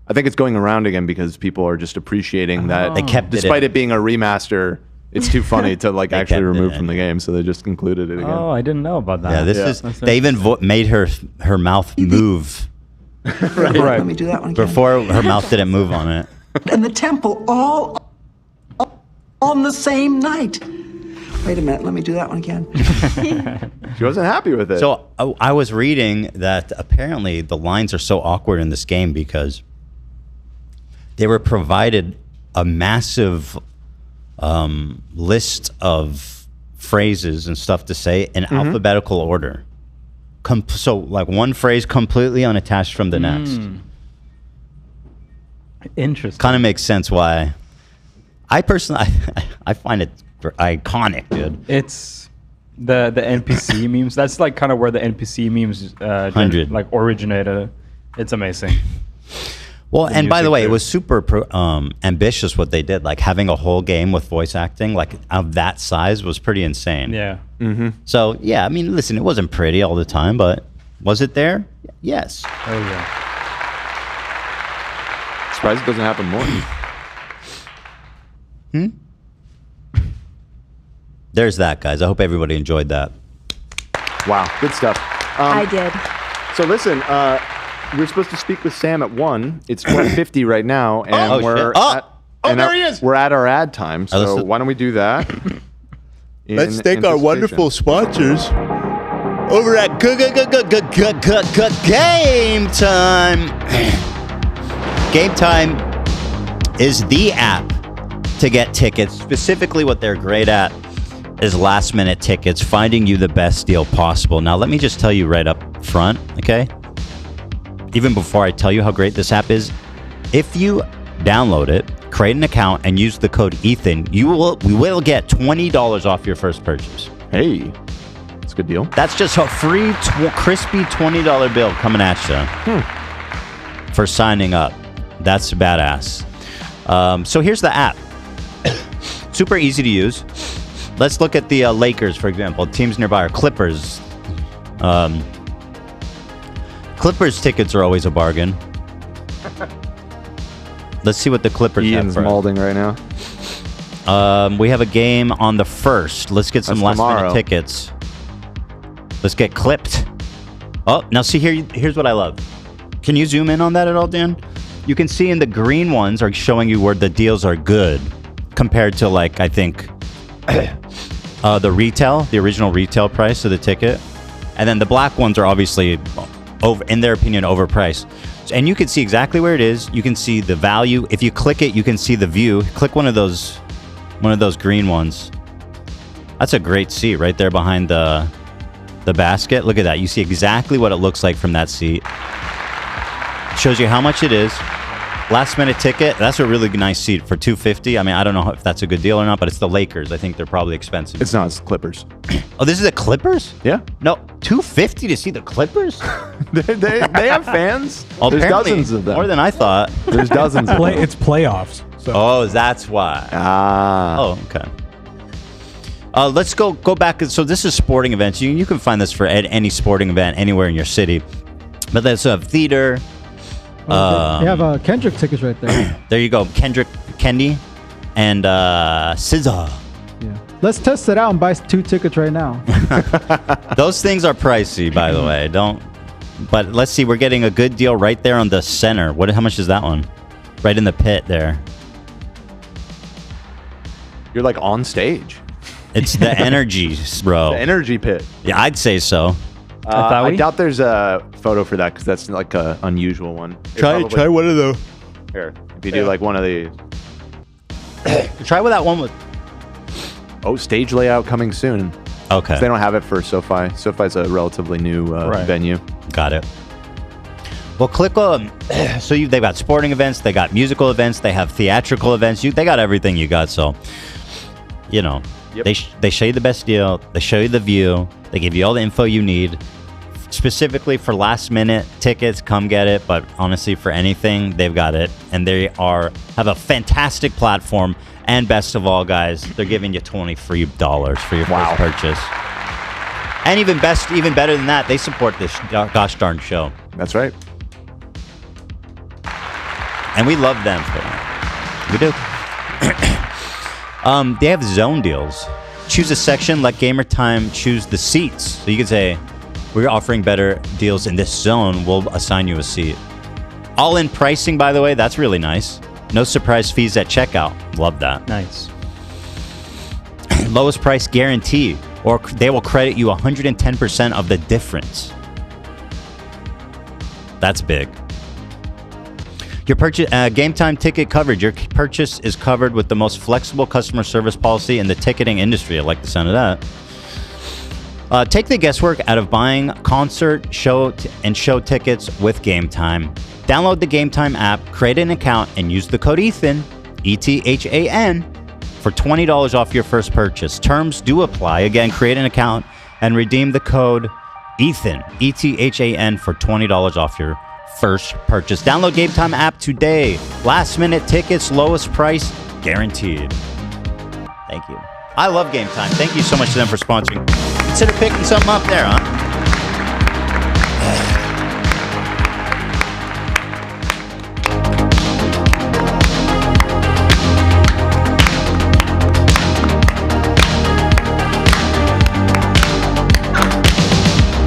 I think it's going around again because people are just appreciating that They kept it despite in. it being a remaster. It's too funny to like They actually kept it remove in. from the game, so they just included it again. Oh, I didn't know about that. Yeah, this is. They even made her mouth move Right. Let me do that one again. before her mouth didn't move on it. And the temple all on the same night. Wait a minute, let me do that one again. She wasn't happy with it. So I was reading that apparently the lines are so awkward in this game because they were provided a massive list of phrases and stuff to say in alphabetical order. So like one phrase completely unattached from the next. Interesting. Kind of makes sense why. I personally, I find it iconic, dude. It's the NPC memes. That's like kind of where the NPC memes like originated. It's amazing. Well, and by the way, it was super ambitious what they did. Like having a whole game with voice acting, like of that size, was pretty insane. Yeah. So yeah, I mean, listen, it wasn't pretty all the time, but was it there? Yes. Oh yeah. Surprised it doesn't happen more. There's that, guys. I hope everybody enjoyed that. Wow, good stuff. I did. So listen, we're supposed to speak with Sam at 1. It's 12:50 right now, and there he is. We're at our ad time. So why don't we do that? Let's thank our wonderful sponsors over at Game Time. Game Time is the app to get tickets. Specifically, what they're great at is last-minute tickets, finding you the best deal possible. Now, let me just tell you right up front, okay? Even before I tell you how great this app is, if you download it, create an account, and use the code Ethan, we will get $20 off your first purchase. Hey, that's a good deal. That's just a free, crispy $20 bill coming at you for signing up. That's badass. So here's the app. Super easy to use. Let's look at the Lakers, for example. Teams nearby are Clippers. Clippers tickets are always a bargain. Let's see what the Clippers Ian's have. molding right now. We have a game on the 1st. Let's get some last-minute tickets. Let's get clipped. Oh, now see here. Here's what I love. Can you zoom in on that at all, Dan? You can see in the green ones are showing you where the deals are good compared to, like, I think the original retail price of the ticket. And then the black ones are obviously, in their opinion, overpriced. And you can see exactly where it is. You can see the value. If you click it, you can see the view. Click one of those green ones. That's a great seat right there behind the basket. Look at that. You see exactly what it looks like from that seat. Shows you how much it is. Last minute ticket. That's a really nice seat for $250. I mean, I don't know if that's a good deal or not, but it's the Lakers. I think they're probably expensive. It's not. It's Clippers. Oh, this is the Clippers? Yeah. No, $250 to see the Clippers? they have fans. Oh, there's dozens of them. More than I thought. There's dozens of them. It's playoffs. So. Oh, that's why. Oh, okay. Let's go back. So this is sporting events. You can find this for any sporting event anywhere in your city. But there's a theater. They have Kendrick tickets right there. There you go. Kendi, and SZA. Yeah. Let's test it out and buy 2 tickets right now. Those things are pricey, by the way. But let's see. We're getting a good deal right there on the center. How much is that one? Right in the pit there. You're like on stage. It's the energy, bro. The energy pit. Yeah, I'd say so. I doubt there's a photo for that because that's like a unusual one. Try one of those. Here, if you do like one of these. Try with that one with. Oh, stage layout coming soon. Okay. They don't have it for SoFi. SoFi's a relatively new venue. Got it. Well, click on. So they've got sporting events, they got musical events, they have theatrical events. They got everything you got. So, yep. They show you the best deal. They show you the view. They give you all the info you need. Specifically for last minute tickets, come get it. But honestly, for anything, they've got it. And they have a fantastic platform. And best of all, guys, they're giving you $20 free for your first purchase. And even better than that, they support this gosh darn show. That's right. And we love them for that. We do. They have zone deals. Choose a section, let Gamer Time choose the seats. So you can say, we're offering better deals in this zone. We'll assign you a seat. All-in pricing, by the way, that's really nice. No surprise fees at checkout. Love that. Nice. Lowest price guarantee, or they will credit you 110% of the difference. That's big. Your purchase, Game Time ticket coverage. Your purchase is covered with the most flexible customer service policy in the ticketing industry. I like the sound of that. Take the guesswork out of buying concert, show tickets with Game Time. Download the Game Time app, create an account, and use the code ETHAN, ETHAN, for $20 off your first purchase. Terms do apply. Again, create an account and redeem the code ETHAN, ETHAN, for $20 off your first purchase. Download Game Time app today. Last minute tickets, lowest price guaranteed. Thank you. I love Game Time. Thank you so much to them for sponsoring. Consider picking something up there, huh?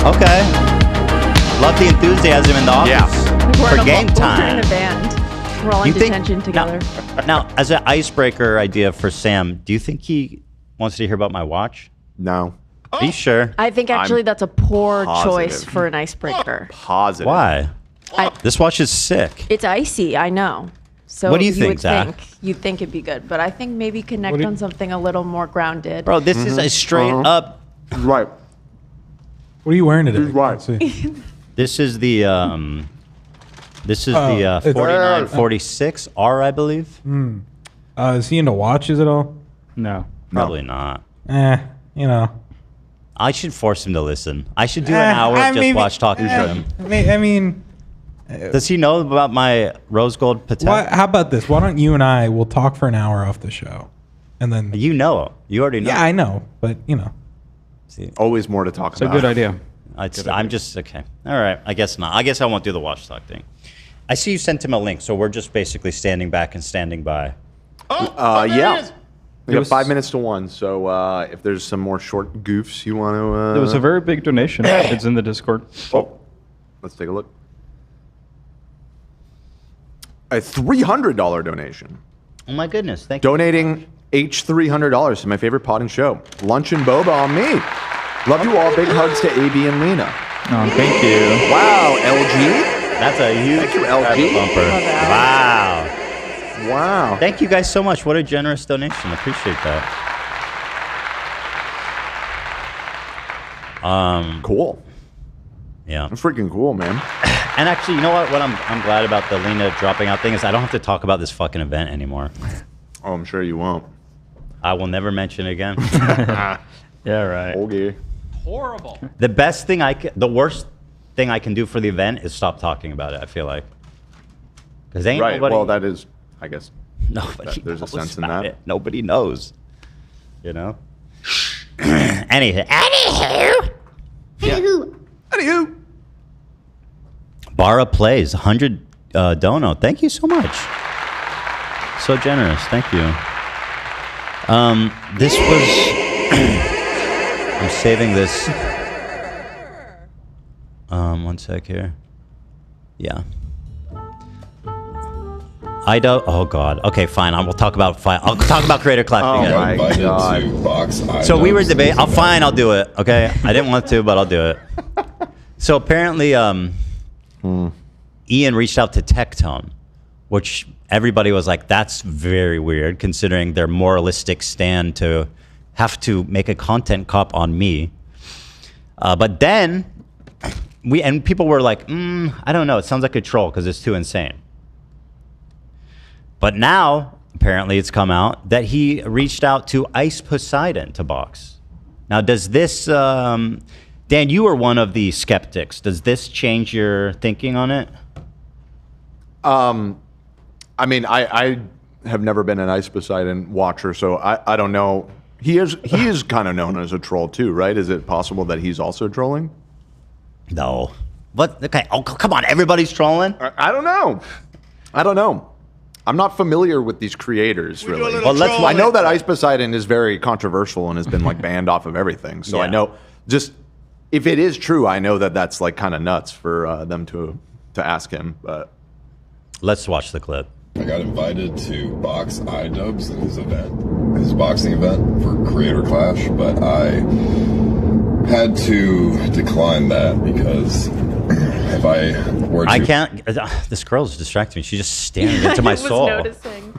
Okay. Love the enthusiasm in the office for Game Time. We're in a band. We're all in detention together. Now, as an icebreaker idea for Sam, do you think he wants to hear about my watch? No. Are you sure? I think actually that's a poor positive. choice for an icebreaker. Positive. Why? This watch is sick. It's icy, I know. So What do you think, would Zach? you'd think it'd be good, but I think maybe connect on something a little more grounded. Bro, this is a straight up. Right. What are you wearing today? Right. This is the it's- 4946 R, I believe. Is he into watches at all? No. Probably not. You know. I should force him to listen. I should do an hour of just watch talking to him. I mean, Does he know about my rose gold Patek? how about this? Why don't you and I will talk for an hour off the show, and then you already know. Yeah, I know, but you know. See, always more to talk It's a about. good idea. I'm just okay. All right, I guess not. I guess I won't do the watch talk thing. I see you sent him a link, so we're just basically standing back and standing by. Yeah. We got 5 minutes to 1, so if there's some more short goofs you want to... There was a very big donation. It's in the Discord. Oh, let's take a look. A $300 donation. Oh my goodness, thank you. Donating $300 to my favorite pod and show. Lunch and boba on me. Love you all. Big hugs to AB and Lena. Oh, thank you. Wow, LG. That's a huge Thank you, LG. bumper. Wow. Wow. Thank you guys so much. What a generous donation. Appreciate that. Cool. Yeah. That's freaking cool, man. And actually, you know what? What I'm glad about the Lena dropping out thing is I don't have to talk about this fucking event anymore. Oh, I'm sure you won't. I will never mention it again. Yeah, right. Okay. Horrible. The best thing the worst thing I can do for the event is stop talking about it. I feel like because ain't Right. nobody. Well, that is, I guess. Nobody there's a knows sense in about that. it. Nobody knows. You know. Anywho. Bara plays 100 dono. Thank you so much. So generous. Thank you. This was. I'm saving this. One sec here. Yeah. Oh God. Okay, fine. I'll talk about Creator Clash again. my God. So we were debating. I'll do it. Okay. I didn't want to, but I'll do it. So apparently, Ian reached out to Tectone, which everybody was like, "That's very weird," considering their moralistic stand to have to make a content cop on me. But then people were like, "I don't know. It sounds like a troll because it's too insane." But now, apparently, it's come out that he reached out to Ice Poseidon to box. Now, does this, Dan, you were one of the skeptics. Does this change your thinking on it? I mean, I have never been an Ice Poseidon watcher, so I don't know. He is kind of known as a troll too, right? Is it possible that he's also trolling? No. What? Okay. Oh, come on. Everybody's trolling? I don't know. I'm not familiar with these creators, really. Well, I know that Ice Poseidon is very controversial and has been like banned off of everything. So I know, just if it is true, I know that that's like kind of nuts for them to ask him. But let's watch the clip. I got invited to box iDubbbz in his boxing event for Creator Clash, but I had to decline that because if I were to... I can't. This girl's distracting me. She's just staring into my soul. Noticing.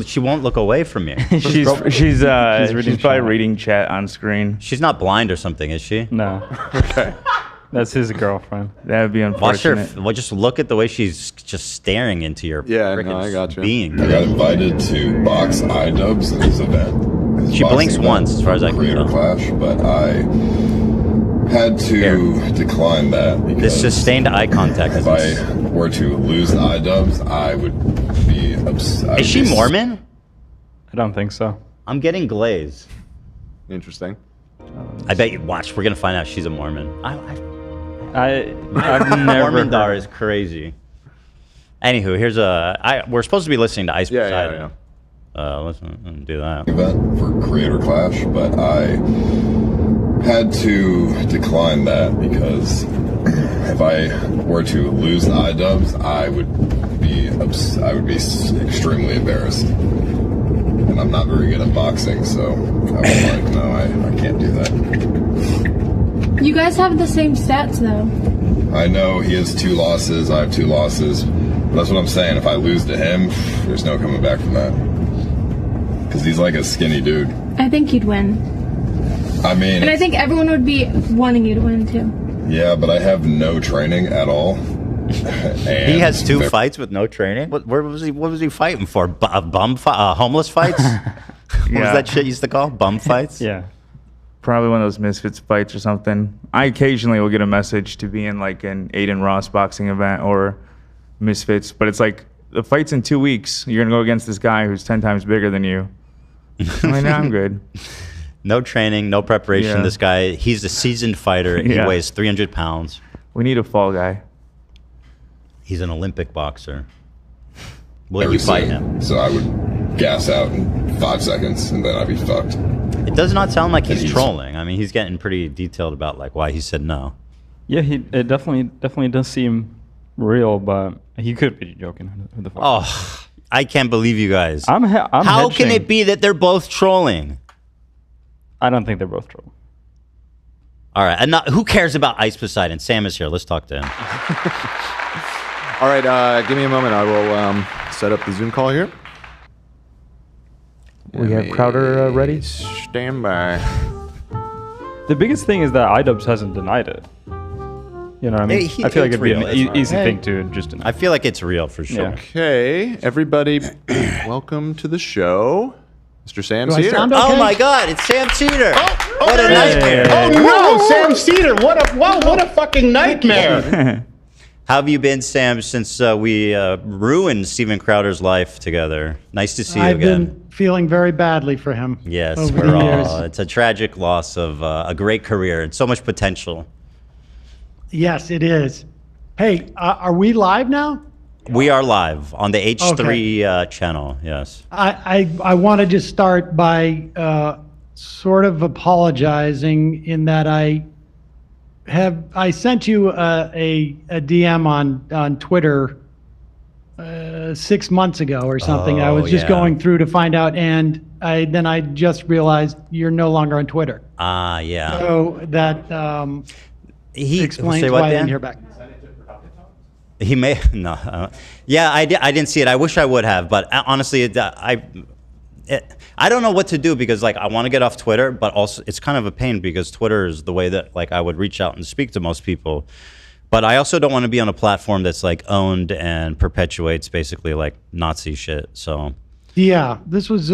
She won't look away from me. she's probably reading chat on screen. She's not blind or something, is she? No. Okay. That's his girlfriend. That would be unfortunate. Watch her. Just look at the way she's just staring into your being. I got invited to box iDubbbz at this event. She blinks once, as far as I can Creator tell. Clash, but I had to decline that because This sustained eye contact. if I were to lose iDubbbz, I would be upset. Is she Mormon? I don't think so. I'm getting glazed. Interesting. I bet you. Watch. We're gonna find out she's a Mormon. I've never Mormondar heard. is crazy. Anywho, here's we're supposed to be listening to Ice Poseidon. Let's do that. Event for Creator Clash, but I had to decline that because if I were to lose iDubbbz, I would be extremely embarrassed. And I'm not very good at boxing, so I was like, no, I can't do that. You guys have the same stats, though. I know he has 2 losses, I have 2 losses. That's what I'm saying. If I lose to him, there's no coming back from that. Because he's like a skinny dude. I think you'd win. I mean... And I think everyone would be wanting you to win, too. Yeah, but I have no training at all. He has 2 fights with no training. What was he fighting for? Homeless fights? What was that shit used to call? Bum fights? Yeah. Probably one of those Misfits fights or something. I occasionally will get a message to be in like an Aiden Ross boxing event or Misfits, but it's like the fight's in 2 weeks. You're gonna go against this guy who's 10 times bigger than you. I'm like, nah, I'm good. No training, no preparation. Yeah. This guy, he's a seasoned fighter. He Yeah. weighs 300 pounds. We need a fall guy. He's an Olympic boxer. Will Every you fight scene. him? So I would gas out in 5 seconds, and then I'd be fucked. It does not sound like he's He's- trolling. I mean, he's getting pretty detailed about like why he said no. Yeah, it definitely does seem real, but he could be joking. Who the fuck? Oh, I can't believe you guys. I'm How can hedging. it be that they're both trolling? I don't think they're both trolling. All right, and not, who cares about Ice Poseidon? Sam is here. Let's talk to him. All right, give me a moment. I will set up the Zoom call here. We have Crowder ready. Stand by. The biggest thing is that iDubbbz hasn't denied it. You know what I mean? I feel like it'd be an easy thing to just deny. I feel like it's real for sure. Yeah. Okay, everybody, welcome to the show, Mr. Sam Do I Seder. sound okay? Oh my God, it's Sam Seder. What a there it is. nightmare. Oh no, Sam Seder! What a fucking nightmare! How have you been, Sam, since we ruined Steven Crowder's life together? Nice to see you I've again. been feeling very badly for him. Yes, over we're the years. all. It's a tragic loss of a great career and so much potential. Yes, it is. Hey, are we live now? We are live on the H3 channel. Yes. I want to just start by sort of apologizing in that I sent you a DM on Twitter 6 months ago or something. I was just going through to find out, and then I just realized you're no longer on Twitter. Yeah. So that He explains say why what, I didn't Dan? hear back. He may no. Yeah, I didn't see it. I wish I would have, but honestly, I don't know what to do because like I want to get off Twitter, but also it's kind of a pain because Twitter is the way that like I would reach out and speak to most people. But I also don't want to be on a platform that's like owned and perpetuates basically like Nazi shit. So Yeah, this was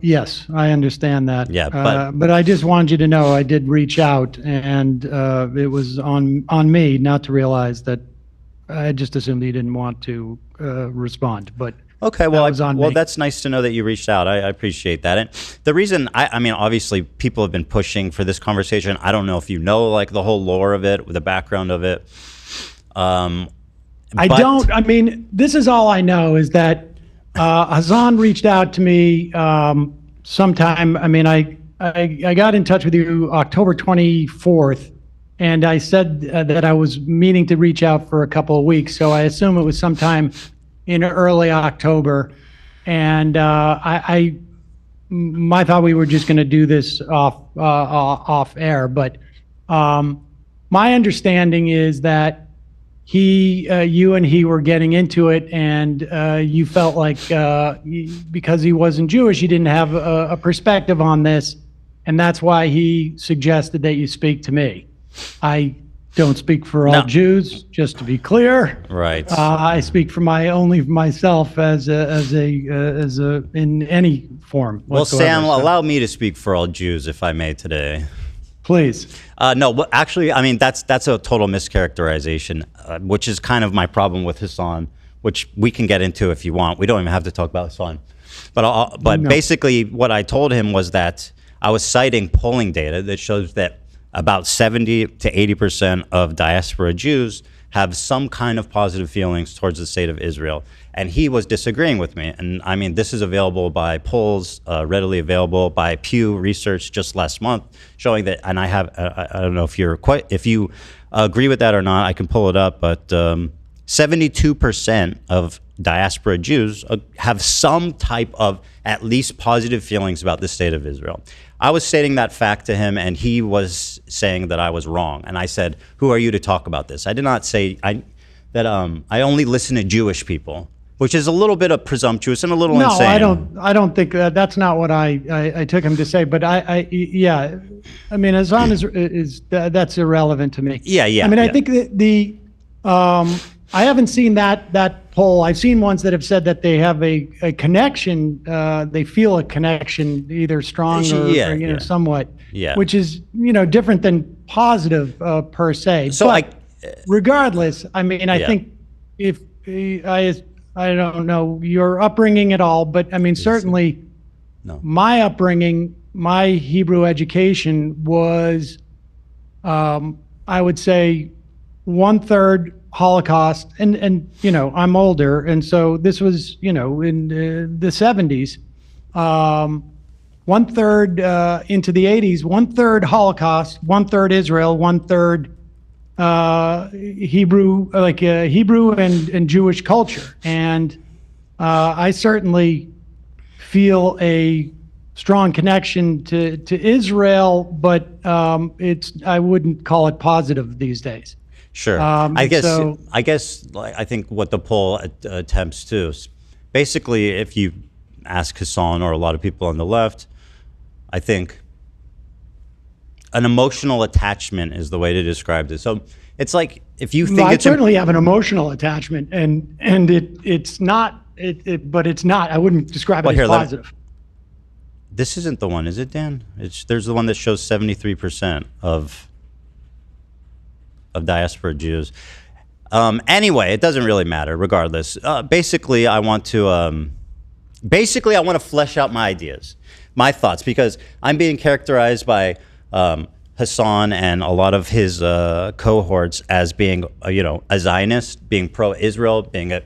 yes, I understand that. Yeah, but I just wanted you to know I did reach out, and it was on me not to realize that. I just assumed he didn't want to respond, but okay, well, that was on me. That's nice to know that you reached out. I appreciate that. And the reason, I mean, obviously, people have been pushing for this conversation. I don't know if you know, like, the whole lore of it, the background of it. I don't. I mean, this is all I know is that Hasan reached out to me sometime. I mean, I got in touch with you October 24th. And I said that I was meaning to reach out for a couple of weeks, so I assume it was sometime in early October. And my thought we were just going to do this off air, but my understanding is that you and he were getting into it, and you felt like because he wasn't Jewish, he didn't have a perspective on this, and that's why he suggested that you speak to me. I don't speak for all Jews, just to be clear. Right. I speak for only for myself as a in any form. Well, whatsoever. Sam, So, allow me to speak for all Jews, if I may, today. please. No, but actually, I mean that's a total mischaracterization, which is kind of my problem with Hasan, which we can get into if you want. We don't even have to talk about Hasan, but basically, what I told him was that I was citing polling data that shows that about 70 to 80% of diaspora Jews have some kind of positive feelings towards the state of Israel. And he was disagreeing with me. And I mean, this is available by polls, readily available by Pew Research just last month, showing that, and I don't know if you agree with that or not, I can pull it up, but 72% of diaspora Jews have some type of at least positive feelings about the state of Israel. I was stating that fact to him, and he was saying that I was wrong. And I said, "Who are you to talk about this?" I did not say that I only listen to Jewish people, which is a little bit of presumptuous and a little insane. No, I don't think that's not what I took him to say. But yeah, I mean, Hasan is that's irrelevant to me. Yeah. I mean, I think that I haven't seen that poll. I've seen ones that have said that they have a connection. They feel a connection, either strong or somewhat. Yeah. Which is different than positive per se. So but regardless, I mean, I Yeah. think if I don't know your upbringing at all, but I mean, certainly my upbringing, my Hebrew education was, I would say, 1/3 Holocaust, and I'm older, and so this was in the 70s, 1/3 into the 80s, 1/3 Holocaust, 1/3 Israel, 1/3 Hebrew, Hebrew and Jewish culture, and I certainly feel a strong connection to Israel, but I wouldn't call it positive these days. Sure. I think what the poll attempts to is basically, if you ask Hasan or a lot of people on the left, I think an emotional attachment is the way to describe this. So it's like if you think I certainly have an emotional attachment, and it's not, but it's not. I wouldn't describe it as positive. This isn't the one, is it, Dan? There's the one that shows 73% of diaspora Jews. Anyway, it doesn't really matter. Regardless, basically, I want to flesh out my ideas, my thoughts, because I'm being characterized by Hasan and a lot of his cohorts as being, a Zionist, being pro-Israel, being a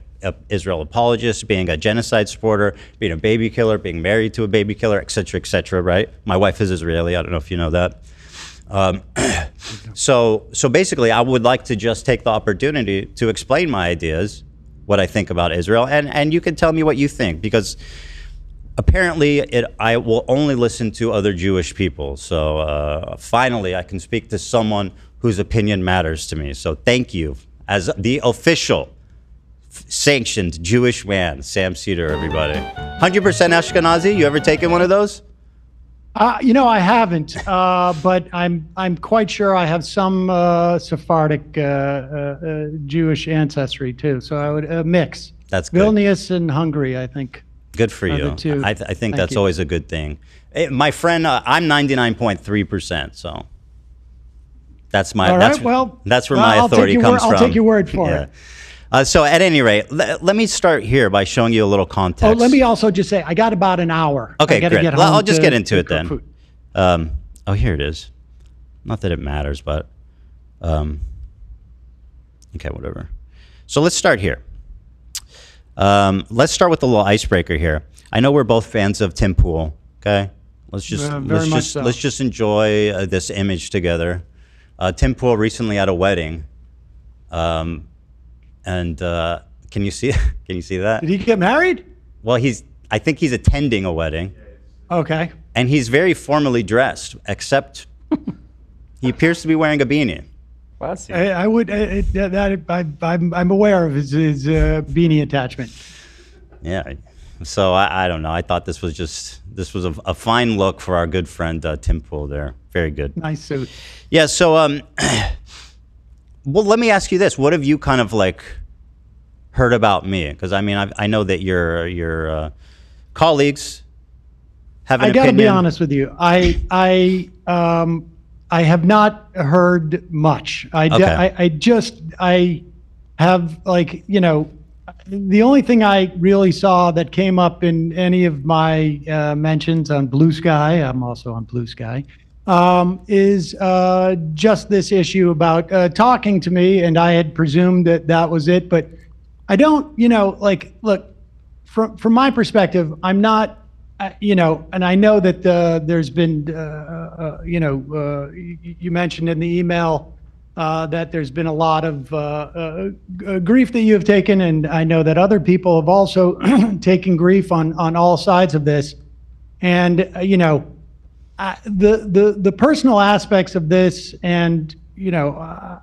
Israel apologist, being a genocide supporter, being a baby killer, being married to a baby killer, etc., right? My wife is Israeli. I don't know if you know that. So basically, I would like to just take the opportunity to explain my ideas, what I think about Israel, and you can tell me what you think, because apparently I will only listen to other Jewish people. So finally, I can speak to someone whose opinion matters to me. So thank you, as the official sanctioned Jewish man, Sam Seder, everybody. 100% Ashkenazi. You ever taken one of those? I haven't, but I'm quite sure I have some Sephardic Jewish ancestry too. So I would mix. That's good. Vilnius and Hungary, I think. Good for you. I think that's always a good thing. My friend, I'm 99.3%. So that's my. All right. That's where my authority comes from. I'll take your word for it. So at any rate, let me start here by showing you a little context. Oh, let me also just say, I got about an hour. Okay, great. Get I'll just get into it then. Food. Here it is. Not that it matters, but okay, whatever. So let's start here. Let's start with a little icebreaker here. I know we're both fans of Tim Pool. Okay, let's just enjoy this image together. Tim Pool recently had a wedding. And can you see that? Did he get married? Well, I think he's attending a wedding. Okay. And he's very formally dressed, except he appears to be wearing a beanie. I would. I'm aware of his beanie attachment. Yeah. So I don't know. I thought this was a fine look for our good friend Tim Pool there. Very good. Nice suit. Yeah. So well, let me ask you this: what have you kind of like heard about me? Because I mean, I know that your colleagues have an opinion. I got to be honest with you. I have not heard much. I have, like, you know, the only thing I really saw that came up in any of my mentions on Blue Sky, I'm also on Blue Sky, is just this issue about talking to me, and I had presumed that was it. But I don't, you know, like, look, from my perspective, I'm not, you know, and I know that there's been, you know, you mentioned in the email that there's been a lot of grief that you have taken, and I know that other people have also taken grief on all sides of this. And you know, the personal aspects of this, and you know,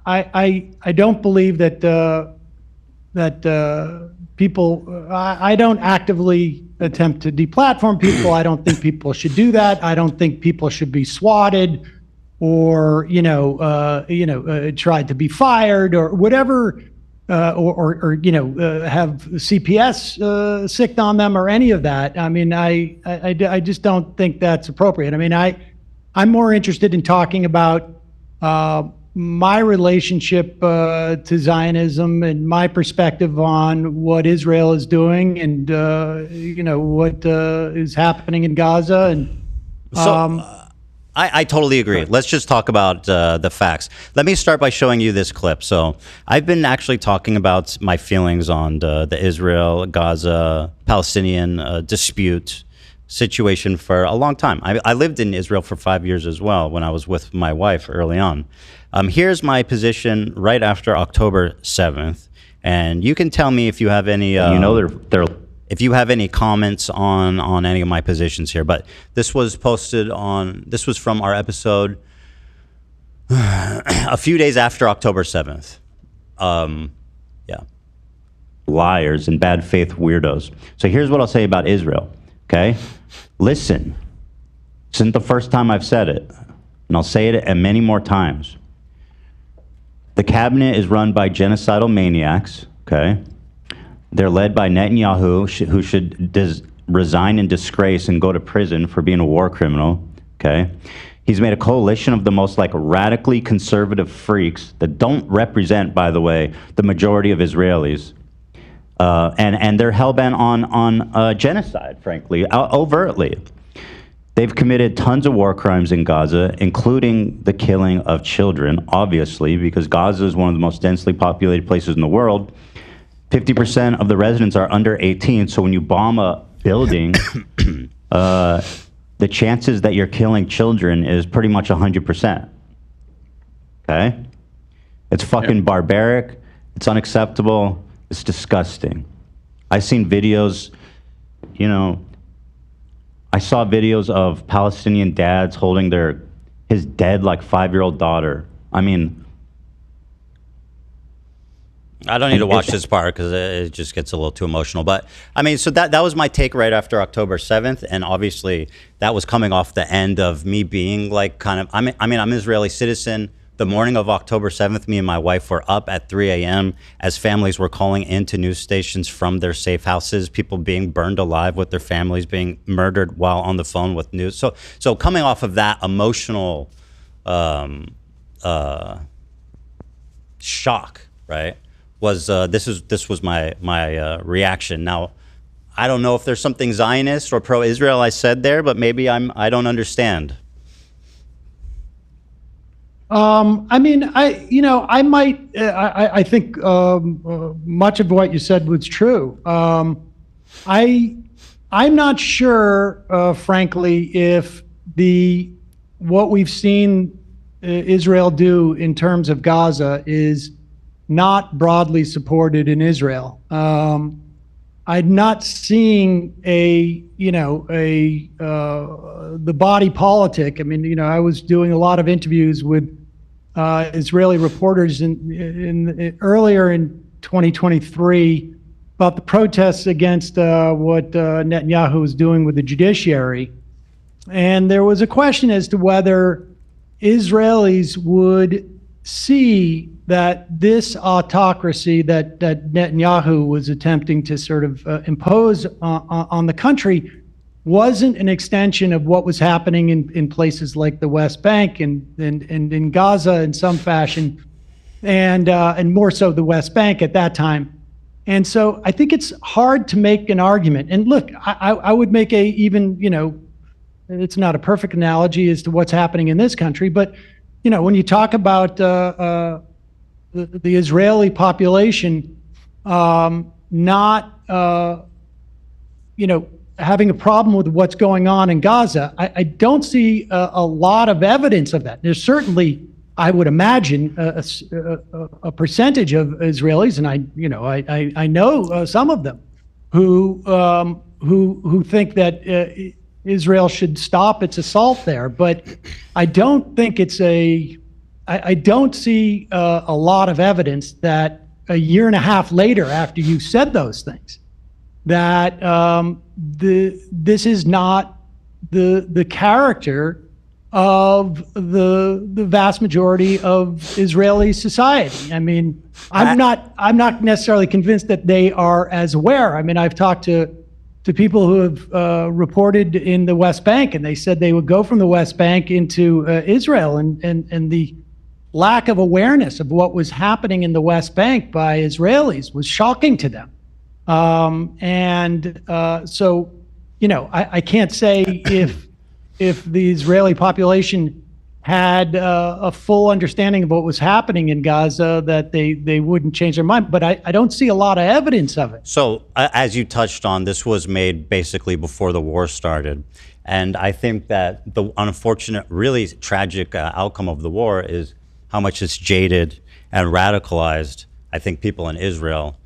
I don't believe that people. I don't actively attempt to deplatform people. I don't think people should do that. I don't think people should be swatted or tried to be fired or whatever, or have CPS sicked on them or any of that. I mean, I just don't think that's appropriate. I mean, I'm more interested in talking about my relationship to Zionism and my perspective on what Israel is doing and what is happening in Gaza. And I totally agree. Let's just talk about the facts. Let me start by showing you this clip. So I've been actually talking about my feelings on the Israel-Gaza Palestinian dispute situation for a long time. I lived in Israel for 5 years as well when I was with my wife early on. Here's my position right after October 7th. And you can tell me if you have any... if you have any comments on any of my positions here. But this was this was from our episode a few days after October 7th. Yeah. Liars and bad faith weirdos. So here's what I'll say about Israel, okay? Listen, this isn't the first time I've said it, and I'll say it many more times. The cabinet is run by genocidal maniacs, okay? They're led by Netanyahu, who should resign in disgrace and go to prison for being a war criminal, okay? He's made a coalition of the most radically conservative freaks that don't represent, by the way, the majority of Israelis. And they're hell-bent on genocide, frankly, overtly. They've committed tons of war crimes in Gaza, including the killing of children, obviously, because Gaza is one of the most densely populated places in the world. 50% of the residents are under 18, so when you bomb a building, the chances that you're killing children is pretty much 100%. Okay? It's fucking barbaric. It's unacceptable. It's disgusting. I've seen videos, I saw videos of Palestinian dads holding his dead 5-year-old daughter. I mean, I don't need to watch this part because it just gets a little too emotional. But I mean, so that was my take right after October 7th. And obviously that was coming off the end of me being I'm an Israeli citizen. The morning of October 7th, me and my wife were up at 3 a.m. as families were calling into news stations from their safe houses, people being burned alive with their families being murdered while on the phone with news. So coming off of that emotional shock, right? This was my reaction. Now, I don't know if there's something Zionist or pro-Israel I said there, but maybe I don't understand. I think much of what you said was true. I'm not sure, frankly, if what we've seen Israel do in terms of Gaza is not broadly supported in Israel. I'm not seeing the body politic. I mean, I was doing a lot of interviews with Israeli reporters earlier in 2023 about the protests against what Netanyahu was doing with the judiciary. And there was a question as to whether Israelis would see that this autocracy that Netanyahu was attempting to sort of impose on the country wasn't an extension of what was happening in places like the West Bank and in Gaza in some fashion, and more so the West Bank at that time. And so I think it's hard to make an argument. And look, I would make it's not a perfect analogy as to what's happening in this country, but when you talk about the Israeli population not having a problem with what's going on in Gaza, I don't see a lot of evidence of that. There's certainly, I would imagine, a percentage of Israelis, and I know some of them who think that Israel should stop its assault there, but I don't think I don't see a lot of evidence that a year and a half later, after you said those things, that this is not the character of the vast majority of Israeli society. I mean, I'm not necessarily convinced that they are as aware. I mean, I've talked to people who have reported in the West Bank, and they said they would go from the West Bank into Israel, and the lack of awareness of what was happening in the West Bank by Israelis was shocking to them. So, I can't say if the Israeli population had a full understanding of what was happening in Gaza that they wouldn't change their mind, but I don't see a lot of evidence of it. So, as you touched on, this was made basically before the war started. And I think that the unfortunate, really tragic outcome of the war is how much it's jaded and radicalized, I think, people in Israel.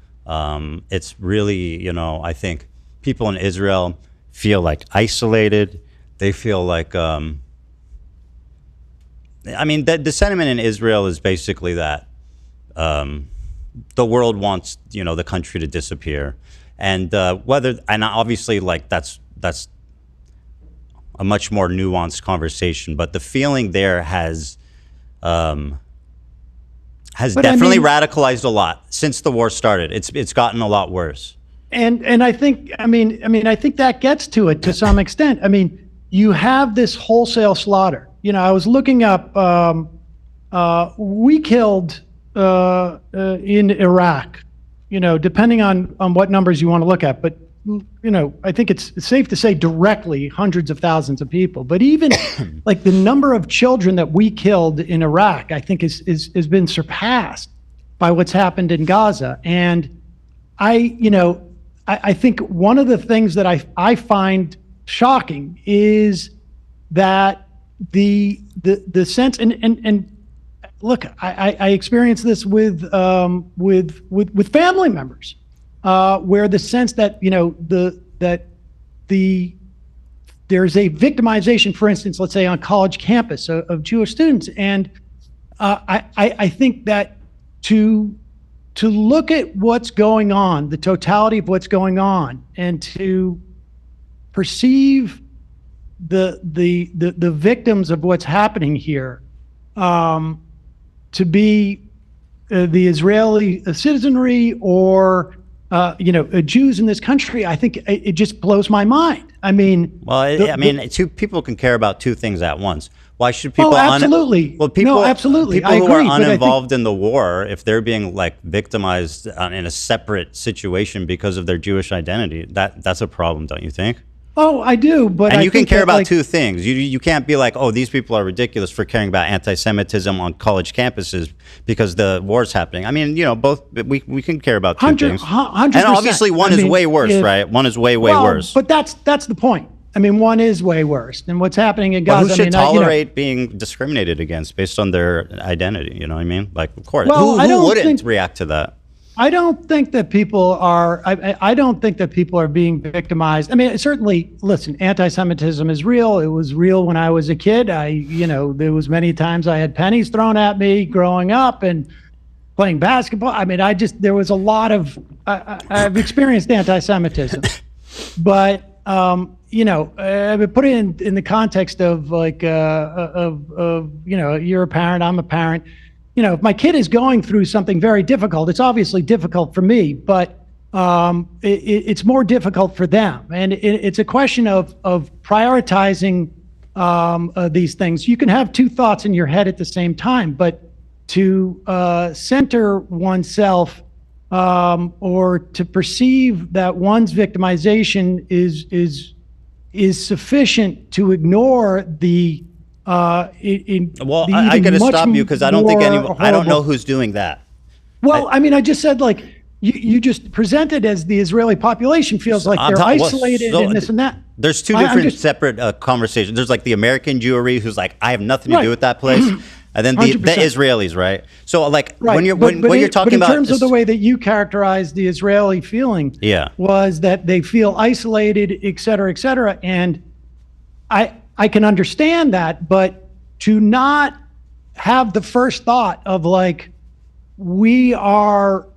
It's really, I think people in Israel feel like isolated. They feel like, the sentiment in Israel is basically that the world wants, the country to disappear. And obviously, like, that's a much more nuanced conversation, but the feeling there has definitely radicalized a lot since the war started. It's gotten a lot worse. And I think, I think that gets to it to some extent. I mean, you have this wholesale slaughter. I was looking up, we killed in Iraq, depending on what numbers you want to look at, but I think it's safe to say directly hundreds of thousands of people. But even like the number of children that we killed in Iraq, I think has been surpassed by what's happened in Gaza. And I think one of the things that I find shocking is that the sense and look, I experienced this with family members. Where the sense that there's a victimization, for instance, let's say on college campus of Jewish students, and I think that to look at what's going on, the totality of what's going on, and to perceive the victims of what's happening here to be the Israeli citizenry or Jews in this country, I think it just blows my mind. I mean, two people can care about two things at once. Why should people? Oh, absolutely. Absolutely. People who are uninvolved in the war, if they're being like victimized in a separate situation because of their Jewish identity, that's a problem, don't you think? Oh, I do, but you can care about two things. You can't be like, oh, these people are ridiculous for caring about anti-Semitism on college campuses because the war's happening. I mean, both we can care about two things. 100%. And obviously, one is way worse, right? One is way worse. But that's the point. I mean, one is way worse than what's happening in Gaza. But who should tolerate being discriminated against based on their identity? You know what I mean? Like, of course, who wouldn't react to that? I don't think that people are. I don't think that people are being victimized. I mean, certainly, listen, anti-Semitism is real. It was real when I was a kid. There was many times I had pennies thrown at me growing up and playing basketball. I mean, there was a lot of. I've experienced anti-Semitism, but I would put it in the context of like you're a parent, I'm a parent. If my kid is going through something very difficult, it's obviously difficult for me, but it's more difficult for them. And it's a question of prioritizing these things. You can have two thoughts in your head at the same time, but to center oneself or to perceive that one's victimization is sufficient to ignore the I got to stop you because I don't think I don't know who's doing that. Well, I just said like you just presented as the Israeli population feels like they're isolated and this and that. There's two different separate conversations. There's like the American Jewry who's like, I have nothing to do with that place. And then the Israelis, right? So like when you're talking about in terms of the way that you characterized the Israeli feeling, was that they feel isolated, et cetera, and I can understand that, but to not have the first thought of like we are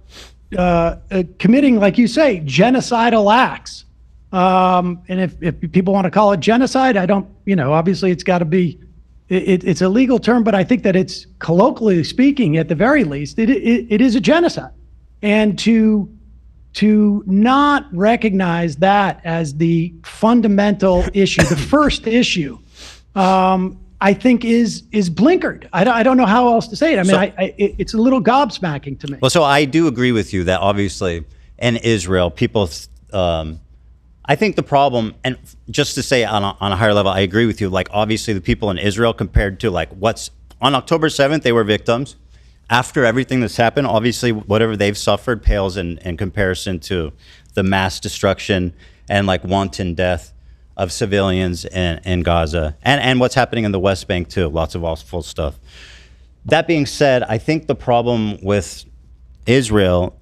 committing, like you say, genocidal acts, and if people want to call it genocide, I don't. Obviously, it's got to be. It's a legal term, but I think that it's colloquially speaking, at the very least, it is a genocide, and to not recognize that as the fundamental issue, the first issue, I think is blinkered. I don't know how else to say it. It's a little gobsmacking to me. Well, so I do agree with you that obviously in Israel, people, I think the problem, and just to say on a higher level, I agree with you. Like obviously the people in Israel compared to like what's on October 7th, they were victims. After everything that's happened, obviously whatever they've suffered pales in comparison to the mass destruction and like wanton death of civilians in Gaza and what's happening in the West Bank too. Lots of awful stuff. That being said, I think the problem with Israel,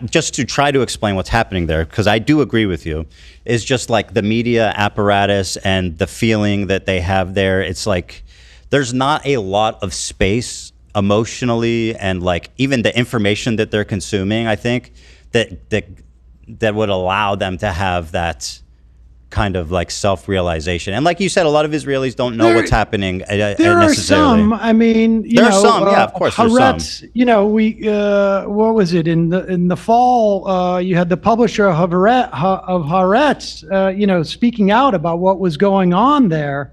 just to try to explain what's happening there, because I do agree with you, is just like the media apparatus and the feeling that they have there. It's like there's not a lot of space emotionally and like even the information that they're consuming, I think that would allow them to have that kind of like self-realization. And like you said, a lot of Israelis don't know what's happening there necessarily. Are some. There are some. Yeah, of course. Haaretz, what was it in the fall? You had the publisher of Haaretz, speaking out about what was going on there.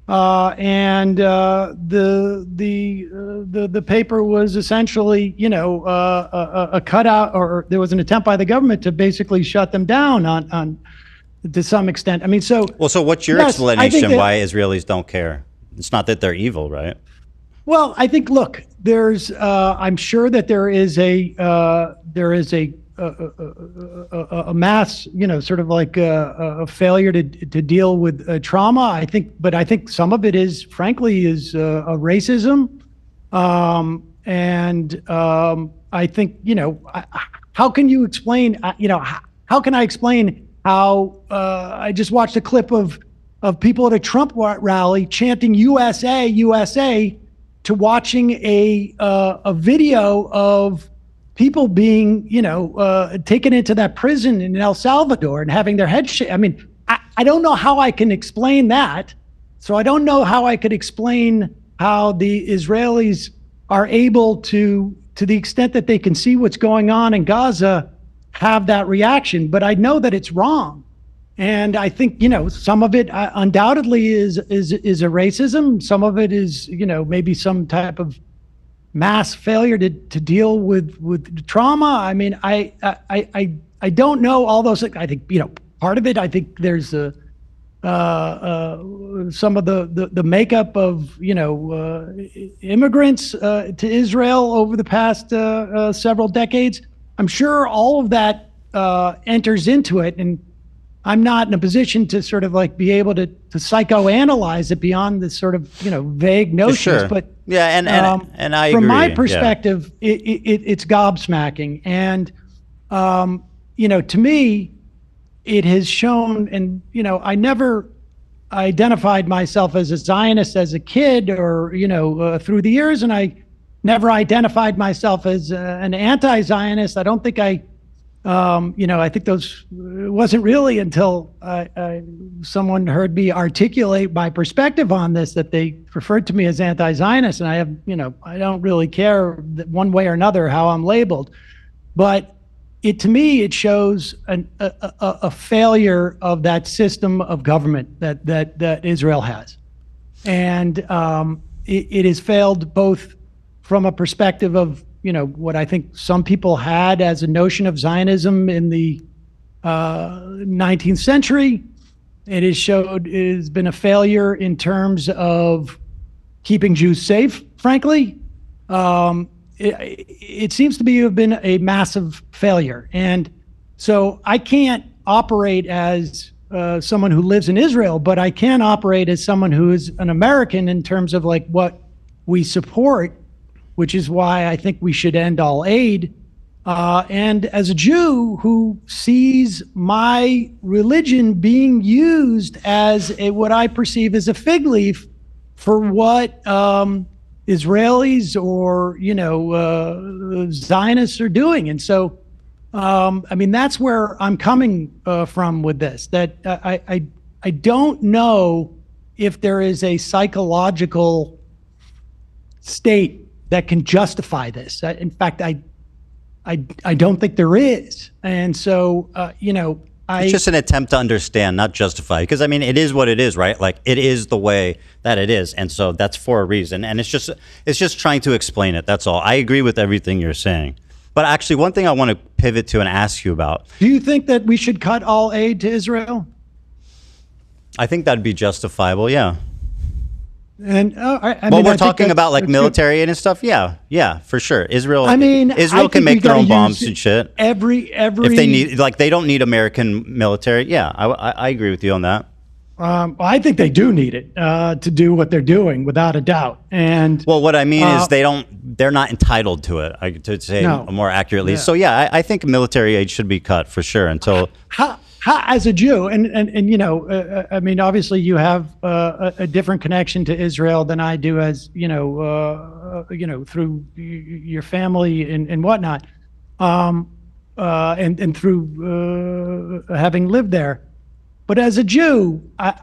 And the paper was essentially, a cutout, or there was an attempt by the government to basically shut them down on to some extent. So what's your explanation why Israelis don't care? It's not that they're evil, right? Well, I think there's I'm sure that there is a mass, sort of like a failure to deal with trauma. But I think some of it is, frankly, is a racism. I think, how can you explain, how can I explain how I just watched a clip of people at a Trump rally chanting USA, USA, to watching a video of people being, taken into that prison in El Salvador and having their heads shaved. I don't know how I can explain that. So I don't know how I could explain how the Israelis are able to the extent that they can see what's going on in Gaza, have that reaction. But I know that it's wrong. And I think, some of it undoubtedly is a racism. Some of it is, maybe some type of mass failure to deal with trauma. I don't know all those things. I think, part of it, I think there's some of the makeup of, immigrants to Israel over the past several decades. I'm sure all of that enters into it. And I'm not in a position to sort of like be able to psychoanalyze it beyond this sort of, vague notions. Sure. But yeah, and I from agree. my perspective, it's gobsmacking. And to me, it has shown, and I never identified myself as a Zionist as a kid or through the years, and I never identified myself as an anti-Zionist. I don't think I think those wasn't really until someone heard me articulate my perspective on this that they referred to me as anti-Zionist, and I have I don't really care one way or another how I'm labeled, but to me it shows a failure of that system of government that Israel has, and it has failed both from a perspective of what I think some people had as a notion of Zionism in the 19th century. It has been a failure in terms of keeping Jews safe, frankly. It seems to have been a massive failure. And so I can't operate as someone who lives in Israel, but I can operate as someone who is an American in terms of like what we support, which is why I think we should end all aid. And as a Jew who sees my religion being used as what I perceive as a fig leaf for what Israelis or Zionists are doing. And so that's where I'm coming from with this, that I don't know if there is a psychological state that can justify this. In fact, I don't think there is. And so it's just an attempt to understand, not justify, because it is what it is, right? Like it is the way that it is, and so that's for a reason, and it's just trying to explain it. That's all. I agree with everything you're saying, but actually, one thing I want to pivot to and ask you about. Do you think that we should cut all aid to Israel? I think that'd be justifiable. Yeah. And we're talking about like military and stuff. Yeah, for sure. Israel can make their own bombs and shit. Every if they need, like, they don't need American military. Yeah, I agree with you on that. I think they do need it to do what they're doing, without a doubt. And what I mean is they're not entitled to it. To say more accurately. Yeah. So yeah, I think military aid should be cut for sure until. As a Jew, and obviously you have a different connection to Israel than I do, as through your family and whatnot, and through having lived there. But as a Jew, I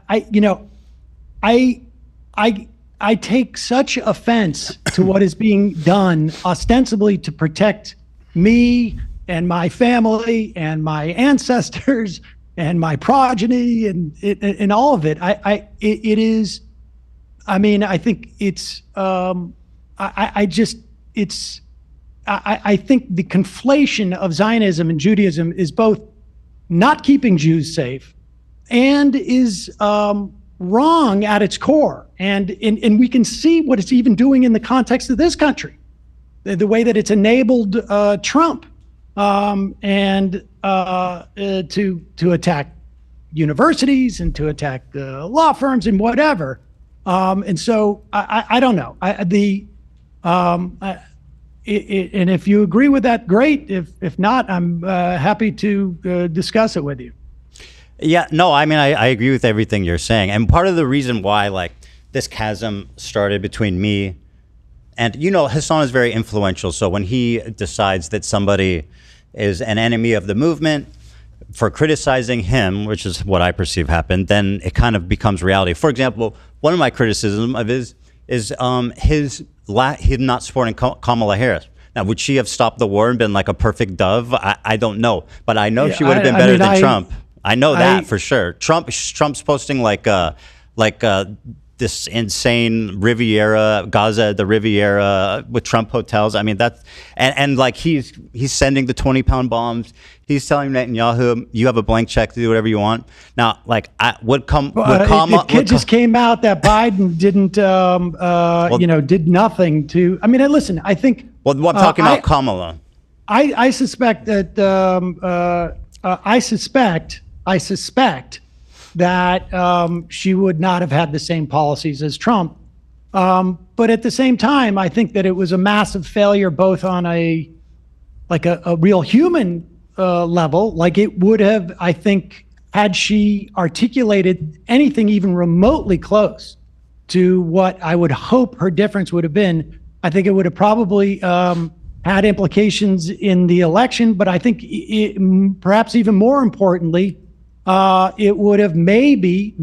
take such offense to what is being done ostensibly to protect me and my family and my ancestors and my progeny and all of it. I think it's I think the conflation of Zionism and Judaism is both not keeping Jews safe and is wrong at its core. And we can see what it's even doing in the context of this country, the way that it's enabled Trump to attack universities and to attack law firms and whatever. And so I don't know. And if you agree with that, great. If not, I'm happy to discuss it with you. Yeah, no, I agree with everything you're saying. And part of the reason why like this chasm started between me and, Hasan is very influential. So when he decides that somebody is an enemy of the movement for criticizing him, which is what I perceive happened, then it kind of becomes reality. For example, one of my criticisms of his is him not supporting Kamala Harris. Now, would she have stopped the war and been like a perfect dove? I don't know, but I know she would have been better than Trump. I know that for sure. Trump's posting like this insane Riviera, Gaza, the Riviera with Trump hotels. That's and like he's sending the 20-pound bombs. He's telling Netanyahu, you have a blank check to do whatever you want. Now, like it just came out that Biden didn't, did nothing to. Listen, I think. Well, I'm talking about Kamala. I suspect that. I suspect that she would not have had the same policies as Trump. But at the same time, I think that it was a massive failure, both on a real human level. Like it would have, I think, had she articulated anything even remotely close to what I would hope her difference would have been, I think it would have probably had implications in the election. But I think perhaps even more importantly, it would have maybe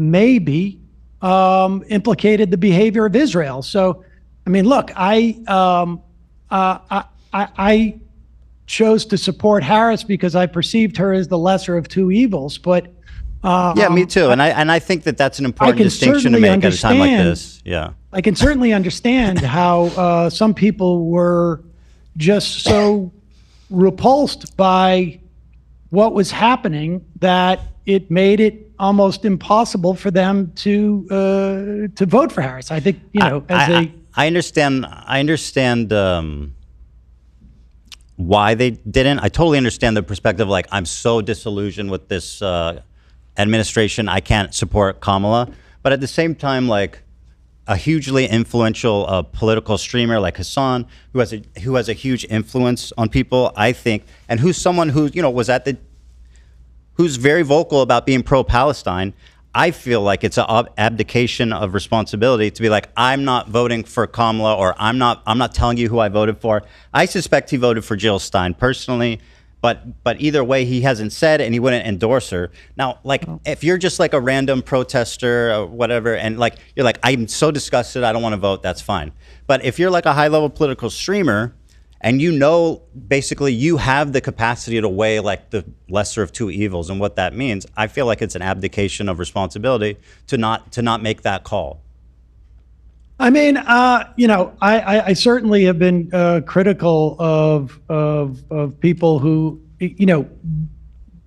implicated the behavior of Israel. So, I mean, look, I chose to support Harris because I perceived her as the lesser of two evils. But yeah, me too. And I think that that's an important distinction to make at a time like this. Yeah, I can certainly understand how some people were just so repulsed by what was happening that it made it almost impossible for them to vote for Harris. I think, you know, I understand why they didn't. I totally understand the perspective. Like, I'm so disillusioned with this administration, I can't support Kamala. But at the same time, like a hugely influential political streamer like Hasan, who has a huge influence on people, I think, and who's someone who, you know, who's very vocal about being pro-Palestine. I feel like it's an abdication of responsibility to be like, I'm not voting for Kamala, or I'm not telling you who I voted for. I suspect he voted for Jill Stein personally, but either way, he hasn't said, and he wouldn't endorse her. Now, like, if you're just like a random protester or whatever, and like you're like, I'm so disgusted, I don't want to vote, that's fine. But if you're like a high-level political streamer, and you know, basically you have the capacity to weigh like the lesser of two evils and what that means, I feel like it's an abdication of responsibility to not make that call. I mean, you know, I certainly have been critical of people who, you know,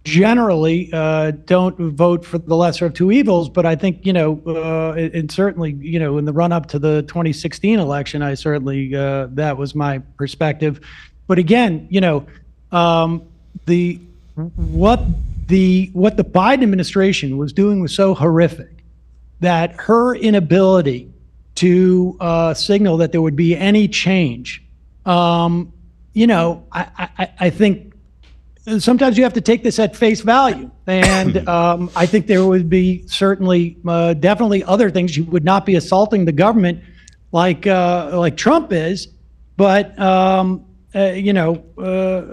generally don't vote for the lesser of two evils. But I think, you know, and certainly, you know, in the run up to the 2016 election, I certainly that was my perspective. But again, you know, what the Biden administration was doing was so horrific that her inability to signal that there would be any change, you know, I think sometimes you have to take this at face value. And I think there would be certainly, definitely other things. You would not be assaulting the government like Trump is. But, you know,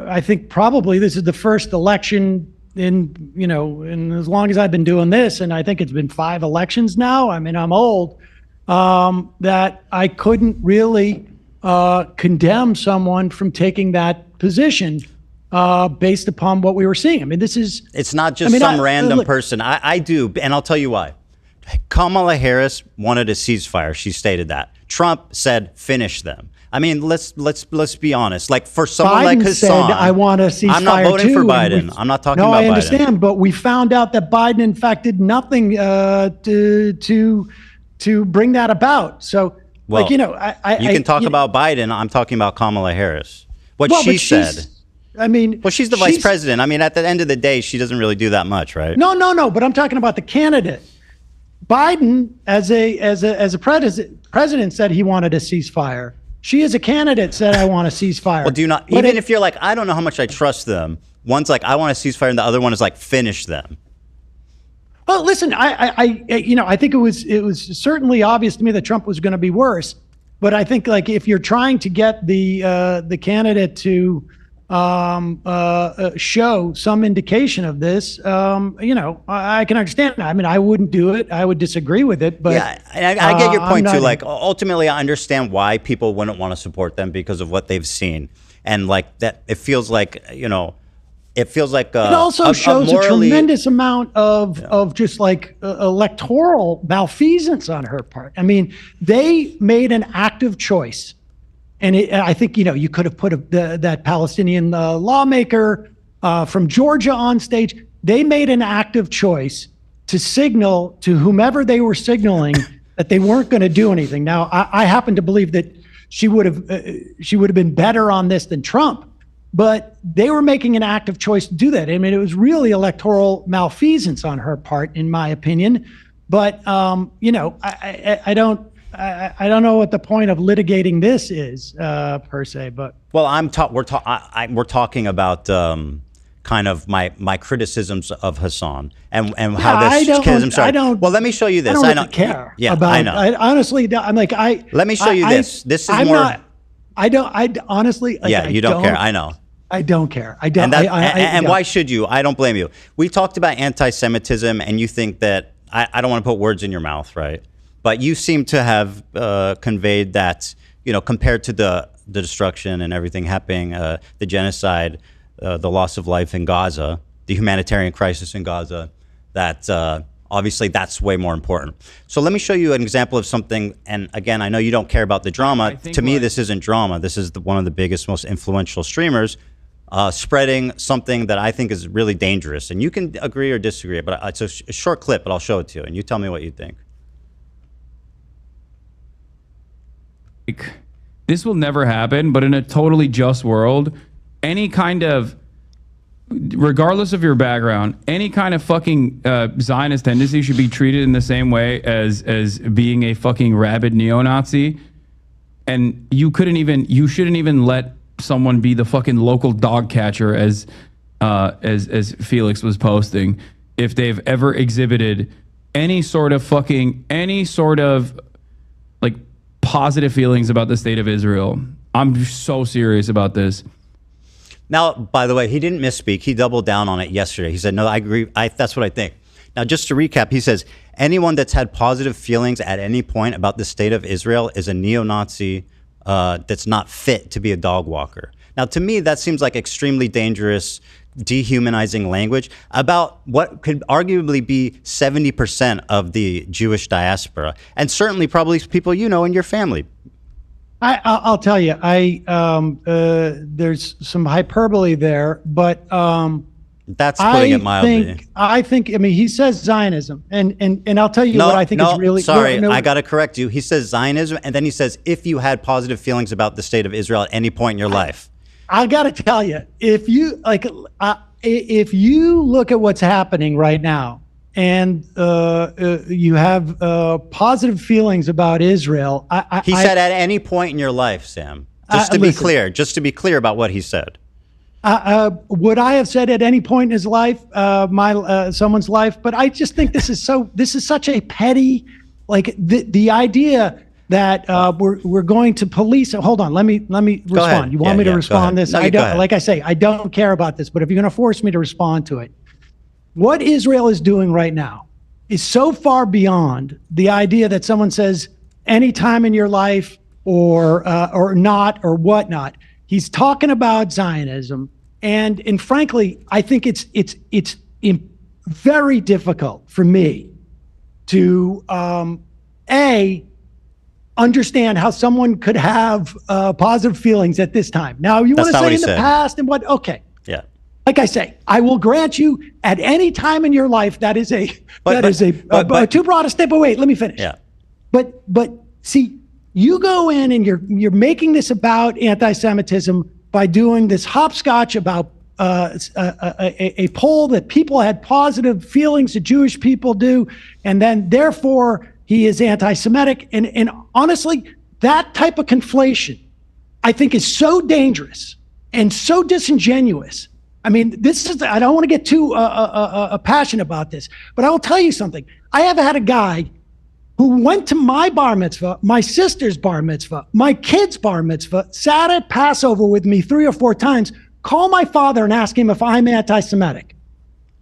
I think probably this is the first election in as long as I've been doing this, and I think it's been 5 elections now. I mean, I'm old. That I couldn't really condemn someone from taking that position based upon what we were seeing. I mean, it's not just some random person. I do, and I'll tell you why. Kamala Harris wanted a ceasefire. She stated that. Trump said, finish them. I mean, let's be honest. Like, for someone Biden like Hasan, said, I want a ceasefire. I'm not voting too, for Biden. I'm not talking about Biden. No, I understand, but we found out that Biden, in fact, did nothing to bring that about. So, well, like, you know, you can talk about Biden. I'm talking about Kamala Harris. What she said. I mean, well, she's the vice president. I mean, at the end of the day, she doesn't really do that much, right? No. But I'm talking about the candidate. Biden, as a president, said he wanted a ceasefire. She, as a candidate, said, I want a ceasefire. Well, do you not? But even if you're like, I don't know how much I trust them. One's like, I want a ceasefire, and the other one is like, finish them. Well, listen, I think it was certainly obvious to me that Trump was going to be worse. But I think, like, if you're trying to get the candidate to show some indication of this, you know, I can understand that. I mean, I wouldn't do it. I would disagree with it. But yeah, and I get your point too. Like, ultimately, I understand why people wouldn't want to support them because of what they've seen, and like that, it feels like, you know. It feels like it also shows a tremendous amount of just like electoral malfeasance on her part. I mean, they made an active choice, and I think, you know, you could have put that Palestinian lawmaker from Georgia on stage. They made an active choice to signal to whomever they were signaling that they weren't going to do anything. Now, I happen to believe that she would have been better on this than Trump. But they were making an active choice to do that. I mean, it was really electoral malfeasance on her part, in my opinion. But you know, I don't know what the point of litigating this is per se. But well, we're talking about kind of my criticisms of Hasan and how I this don't- kid. I'm sorry. I don't- Well, let me show you this. I don't care Yeah, about. I know. I honestly, I'm like I. Let me show you this. This is I'm more. Not, I don't. I honestly. Like, Yeah, you don't care. I know. I don't care. I don't. And, that, I why should you? I don't blame you. We talked about anti-Semitism, and you think that I don't want to put words in your mouth, right? But you seem to have conveyed that, compared to the destruction and everything happening, the genocide, the loss of life in Gaza, the humanitarian crisis in Gaza, that obviously that's way more important. So let me show you an example of something. And again, I know you don't care about the drama. To me, this isn't drama. This is one of the biggest, most influential streamers spreading something that I think is really dangerous. And you can agree or disagree, but it's a short clip, but I'll show it to you. And you tell me what you think. This will never happen, but in a totally just world, any kind of, regardless of your background, any kind of fucking Zionist tendency should be treated in the same way as being a fucking rabid neo-Nazi. And you shouldn't even let someone be the fucking local dog catcher as Felix was posting, if they've ever exhibited any sort of like positive feelings about the state of Israel. I'm so serious about this. Now, by the way, he didn't misspeak. He doubled down on it yesterday. He said, no, I agree. That's what I think. Now, just to recap, he says, anyone that's had positive feelings at any point about the state of Israel is a neo-Nazi that's not fit to be a dog walker. Now, to me, that seems like extremely dangerous, dehumanizing language about what could arguably be 70% of the Jewish diaspora, and certainly probably people in your family. I'll tell you, there's some hyperbole there, but that's putting it mildly. I think. He says Zionism, and I'll tell you what I think is really. Sorry, I got to correct you. He says Zionism, and then he says if you had positive feelings about the state of Israel at any point in your life. I got to tell you, if you look at what's happening right now, and you have positive feelings about Israel. He said at any point in your life, Sam. Just to be clear about what he said. Would I have said at any point in his life, someone's life? But I just think this is such a petty, like the idea that we're going to police. Hold on, let me respond. You want me to respond this? No, I don't. Like I say, I don't care about this. But if you're going to force me to respond to it, what Israel is doing right now is so far beyond the idea that someone says any time in your life or not or whatnot. He's talking about Zionism, and frankly, I think it's very difficult for me to understand how someone could have positive feelings at this time. Now, you want to say in the past and what? Okay. Yeah. Like I say, I will grant you at any time in your life that is too broad a step. But wait, let me finish. Yeah. But see, you go in and you're making this about anti-Semitism by doing this hopscotch about a poll that people had positive feelings that Jewish people do, and then therefore he is anti-Semitic. And honestly, that type of conflation, I think, is so dangerous and so disingenuous. I mean, I don't want to get too passionate about this, but I will tell you something. I have had a guy who went to my bar mitzvah, my sister's bar mitzvah, my kid's bar mitzvah, sat at Passover with me 3 or 4 times, call my father and ask him if I'm anti-Semitic.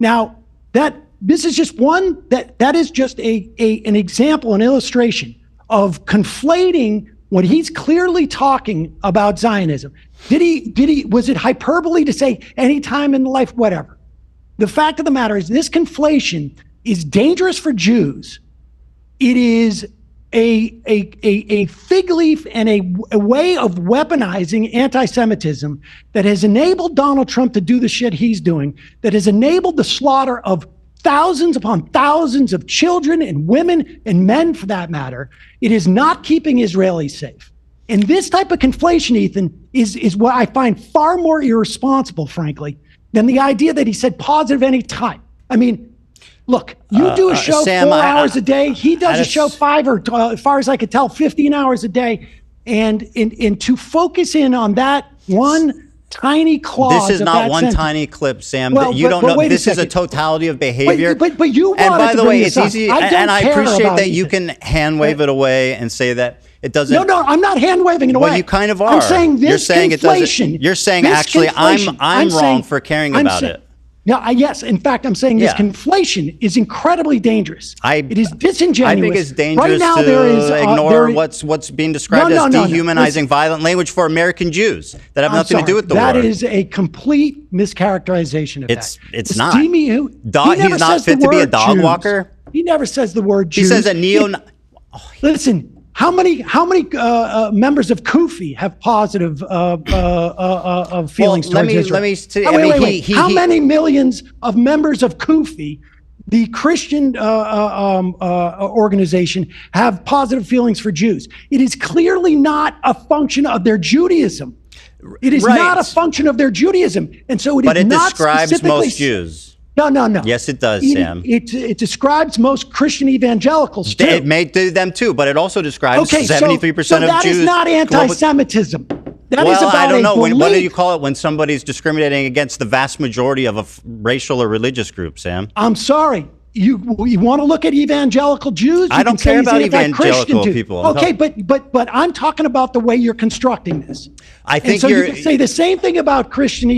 Now, this is just one, that is just an example, an illustration of conflating what he's clearly talking about Zionism. Was it hyperbole to say any time in life, whatever? The fact of the matter is this conflation is dangerous for Jews. It is a fig leaf and a way of weaponizing anti-Semitism that has enabled Donald Trump to do the shit he's doing, that has enabled the slaughter of thousands upon thousands of children and women and men, for that matter. It is not keeping Israelis safe. And this type of conflation, Ethan, is what I find far more irresponsible, frankly, than the idea that he said positive any time. I mean, look, you do a show Sam, 4 hours a day. He does a show 5 or, as far as I could tell, 15 hours a day. And to focus in on that one tiny clause. This is of not that one sentence. tiny clip, Sam. Well, that you don't know. wait a This is a second. totality of behavior. But you And wanted by to the bring way, this it's up. easy, I don't and I care appreciate about that you Ethan. can hand wave it away and say that it doesn't. No, I'm not hand waving it away. Well, you kind of are. I'm saying this You're saying it doesn't. conflation. You're saying this actually conflation- I'm wrong saying- for caring I'm about saying- it. No, yes. In fact, I'm saying this Yeah. conflation is incredibly dangerous. It is disingenuous. I think it's dangerous right now, to there is, ignore what's being described No, as no, no. dehumanizing violent language for American Jews that have I'm nothing to do sorry. with the war. That is a complete mischaracterization of It's that. it's not. He's He's not fit to be a dog walker. He never says the word He Jews. says a neo. Listen, how many members of Kufi have positive feelings Well, towards Israel? let me see. Oh, I mean, wait. How many millions of members of Kufi, the Christian organization, have positive feelings for Jews? It is clearly not a function of their Judaism. It is not a function of their Judaism, and so it is But it not describes specifically- most Jews. No. Yes, it does, It- Sam. It describes most Christian evangelicals too. It may do them too, but it also describes 73% so of Jews. that is not anti-Semitism. That is Well, about I don't a know. What do belief. you call it when somebody's discriminating against the vast majority of a racial or religious group, Sam? I'm sorry. You want to look at evangelical Jews? I You don't can say care he's about anti-Christian evangelical too. people. Okay, but I'm talking about the way you're constructing this. I think and so you're. you can say the same thing about Christian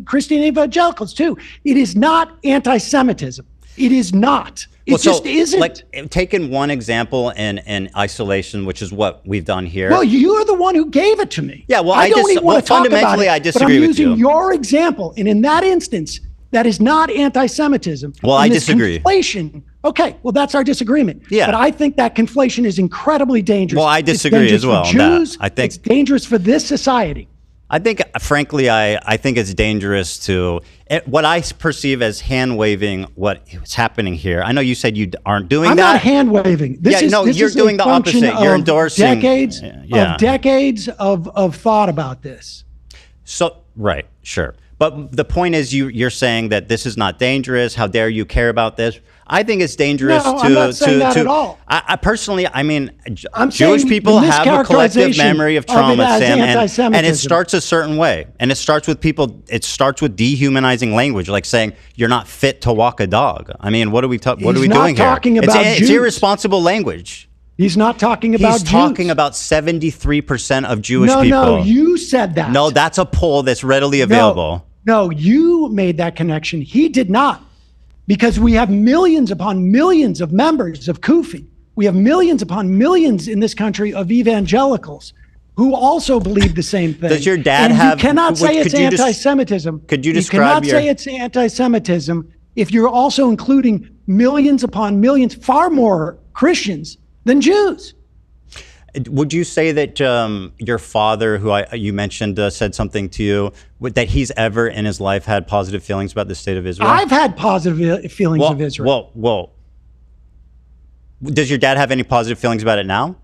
Christian evangelicals too. It is not anti-Semitism. It is not. It just isn't. Like taking one example in isolation, which is what we've done here. Well, you're the one who gave it to me. Yeah, well, I don't even want to talk about fundamentally, it, I but I'm disagree with using you. your example, and in that instance, that is not anti-Semitism. Well, And I this disagree. Conflation. Okay, well, that's our disagreement. Yeah. But I think that conflation is incredibly dangerous. Well, I It's disagree dangerous as well For on that. Jews, I think- it's dangerous for this society. I think, frankly, I think it's dangerous to what I perceive as hand waving what is happening here. I know you said you aren't doing I'm that. not hand waving. You're doing the opposite. You're endorsing decades of thought about this. So right, sure. But the point is, you're saying that this is not dangerous. How dare you care about this? I think it's dangerous No, to I'm not saying that at all. I personally, I mean, I'm Jewish saying people the have a collective mischaracterization memory of of it trauma, as Sam, and it anti-Semitism. starts a certain way, and it starts with people. It starts with dehumanizing language, like saying you're not fit to walk a dog. I mean, what are we He's doing not talking here? about It's Jews. irresponsible language. He's not talking about He's Jews. talking about 73% of Jewish no, people. No, you said that. No, that's a poll that's readily available. No, you made that connection. He did not. Because we have millions upon millions of members of Kufi. We have millions upon millions in this country of evangelicals who also believe the same thing. Does your dad and have? You cannot say it's could you anti-Semitism. Could you You describe cannot say it's anti-Semitism if you're also including millions upon millions, far more Christians than Jews. Would you say that your father, who you mentioned, said something to you, that he's ever in his life had positive feelings about the state of Israel? I've had positive feelings of Israel. Well, does your dad have any positive feelings about it now?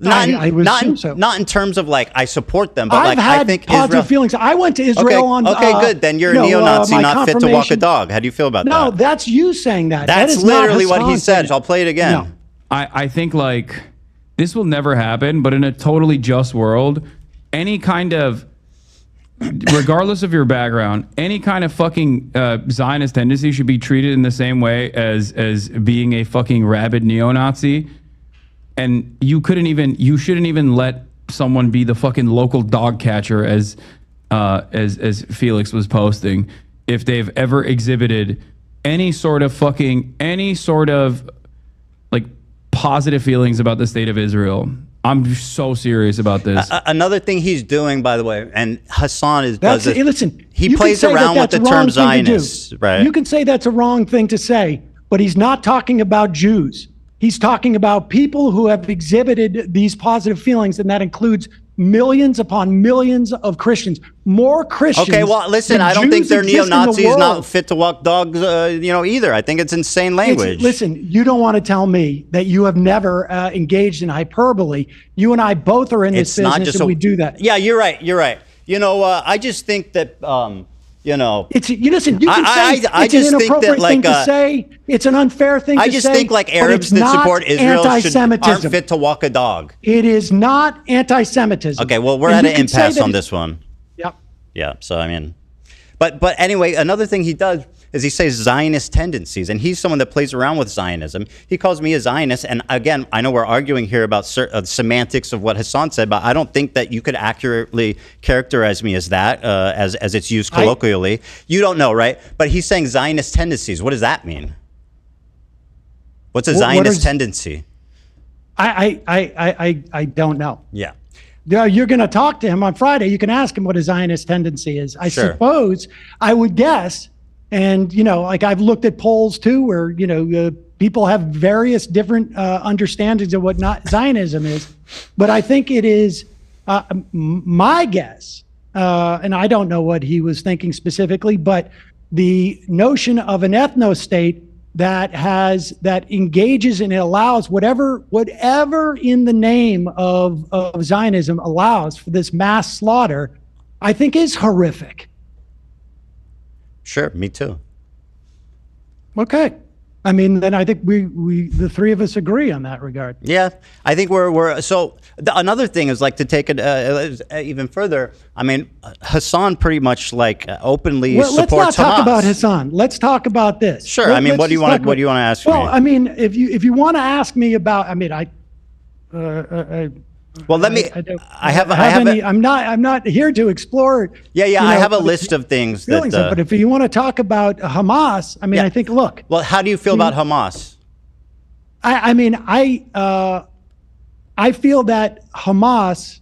I would assume so. Not in terms of like I support them, but I've like had I think positive Israel. feelings. I went to Israel on. Okay, good. Then you're a neo-Nazi, my not fit to walk a confirmation. dog. How do you feel about No, that? that's you saying that. That That's is not literally what he Hasan saying said. I'll play it again. No. I think like this will never happen, but in a totally just world, any kind of, regardless of your background, any kind of fucking Zionist tendency should be treated in the same way as being a fucking rabid neo-Nazi. And you shouldn't even let someone be the fucking local dog catcher as Felix was posting if they've ever exhibited any sort of like positive feelings about the state of Israel. I'm so serious about this. Another thing he's doing, by the way, and Hasan does this. Listen, he you can plays say around with that's the a wrong term thing to do. Zionist, right? You can say that's a wrong thing to say, but he's not talking about Jews. He's talking about people who have exhibited these positive feelings, and that includes millions upon millions of Christians. More Christians. Okay, well, listen, than I don't think Jews they're exist in the neo-Nazis, world. not fit to walk dogs, either. I think it's insane language. Listen, you don't want to tell me that you have never engaged in hyperbole. You and I both are in this business, and we do that. Yeah, you're right. You're right. I just think that, It's listen. You can say I it's just an think that, inappropriate thing like, to say. It's an unfair thing to say. I just think like but Arabs it's that not support Israel aren't anti-Semitism. fit to walk a dog. It is not anti-Semitism. Okay, well, we're And at you an can say impasse that on this one. Yeah. So I mean, but anyway, another thing he does is he says Zionist tendencies, and he's someone that plays around with Zionism. He calls me a Zionist, and again, I know we're arguing here about semantics of what Hasan said, but I don't think that you could accurately characterize me as that, as it's used colloquially. You don't know, right? But he's saying Zionist tendencies. What does that mean? What's a Zionist tendency? I don't know. Yeah. You're going to talk to him on Friday. You can ask him what a Zionist tendency is. I suppose I would guess, and like I've looked at polls too, where people have various different understandings of what Zionism is. But I think it is my guess, and I don't know what he was thinking specifically, but the notion of an ethno-state that engages and allows whatever in the name of Zionism allows for this mass slaughter, I think is horrific. Sure, me too. Okay. I mean, then I think we the three of us agree on that regard. Yeah, I think we're so. Another thing is like to take it even further. I mean, Hasan pretty much like openly supports Hamas. Let's not talk about Hasan. Let's talk about this. Sure. I mean, what do you want to ask me? Well, I mean, if you want to ask me about, I mean, well, let me. I'm not here to explore. Yeah. I have a list of things that. But if you want to talk about Hamas, I mean, I think. Look. Well, how do you feel about Hamas? I mean, I feel that Hamas,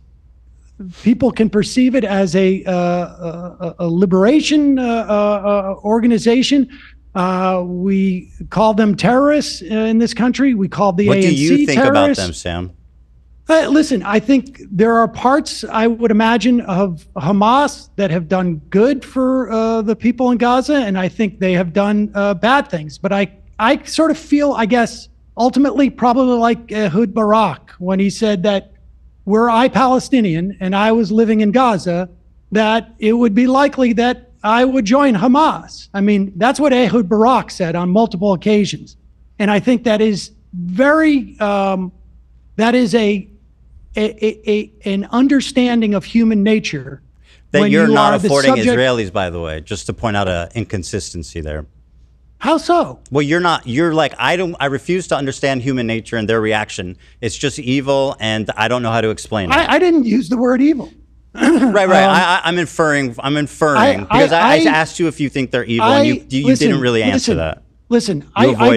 people can perceive it as a liberation organization. We call them terrorists in this country. We call the ANC terrorists. What do you think about them, Sam? Listen, I think there are parts, I would imagine, of Hamas that have done good for the people in Gaza, and I think they have done bad things. But I sort of feel, I guess, ultimately probably like Ehud Barak when he said that were I Palestinian and I was living in Gaza, that it would be likely that I would join Hamas. I mean, that's what Ehud Barak said on multiple occasions. And I think that is very, that is an understanding of human nature. That you're not affording Israelis, by the way, just to point out an inconsistency there. How so? Well, you're like, I refuse to understand human nature and their reaction. It's just evil, and I don't know how to explain it. I didn't use the word evil. Right. I'm inferring because I asked you if you think they're evil, and you didn't really answer that. Listen, I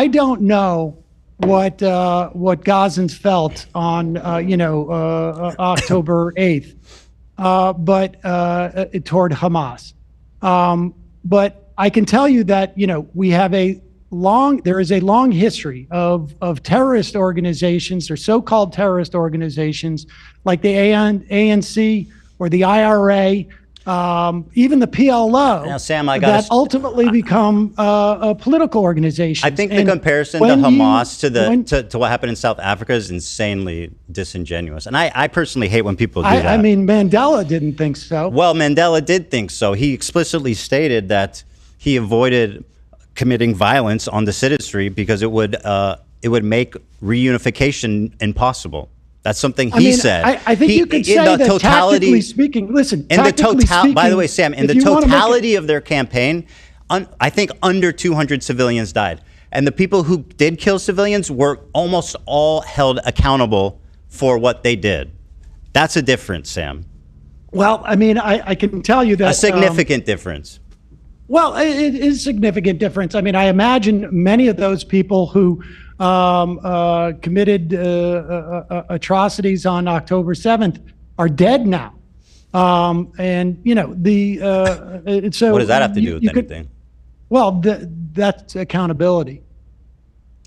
don't know what Gazans felt on October 8th, but toward Hamas. But I can tell you that we have there is a long history of terrorist organizations or so-called terrorist organizations like the ANC or the IRA, even the PLO, now, Sam, that ultimately become political organizations. I think the comparison to Hamas to what happened in South Africa is insanely disingenuous. And I personally hate when people do that. I mean, Mandela didn't think so. Well, Mandela did think so. He explicitly stated that he avoided committing violence on the citizenry because it would make reunification impossible. That's something he said. I think you could say that tactically speaking, listen, by the way, Sam, in the totality of their campaign, I think under 200 civilians died. And the people who did kill civilians were almost all held accountable for what they did. That's a difference, Sam. Well, I mean, I can tell you that. A significant difference. Well, it is a significant difference. I mean, I imagine many of those people who committed atrocities on October 7th are dead now. And so what does that have to do with anything? Well, that's accountability.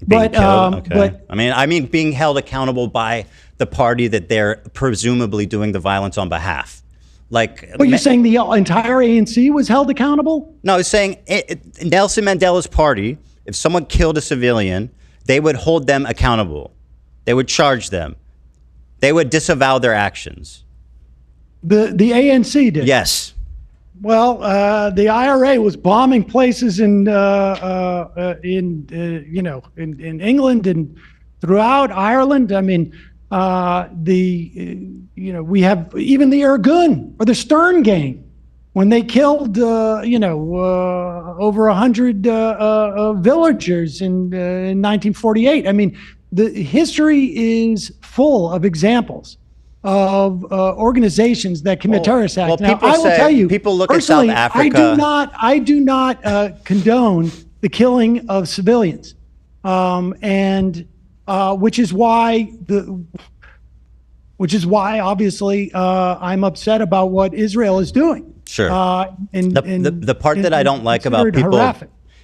Being killed? Okay. I mean, being held accountable by the party that they're presumably doing the violence on behalf. But you're saying the entire ANC was held accountable? No, it's saying Nelson Mandela's party, if someone killed a civilian, they would hold them accountable. They would charge them. They would disavow their actions. The ANC did? Yes. Well, the IRA was bombing places in England and throughout Ireland. I mean, we have even the Irgun or the Stern Gang when they killed, over 100 villagers in 1948. I mean, the history is full of example of organizations that commit terrorist acts. Now, I will tell you, people look at South Africa. I do not condone the killing of civilians, which is why obviously I'm upset about what Israel is doing. Sure. The part that I don't like about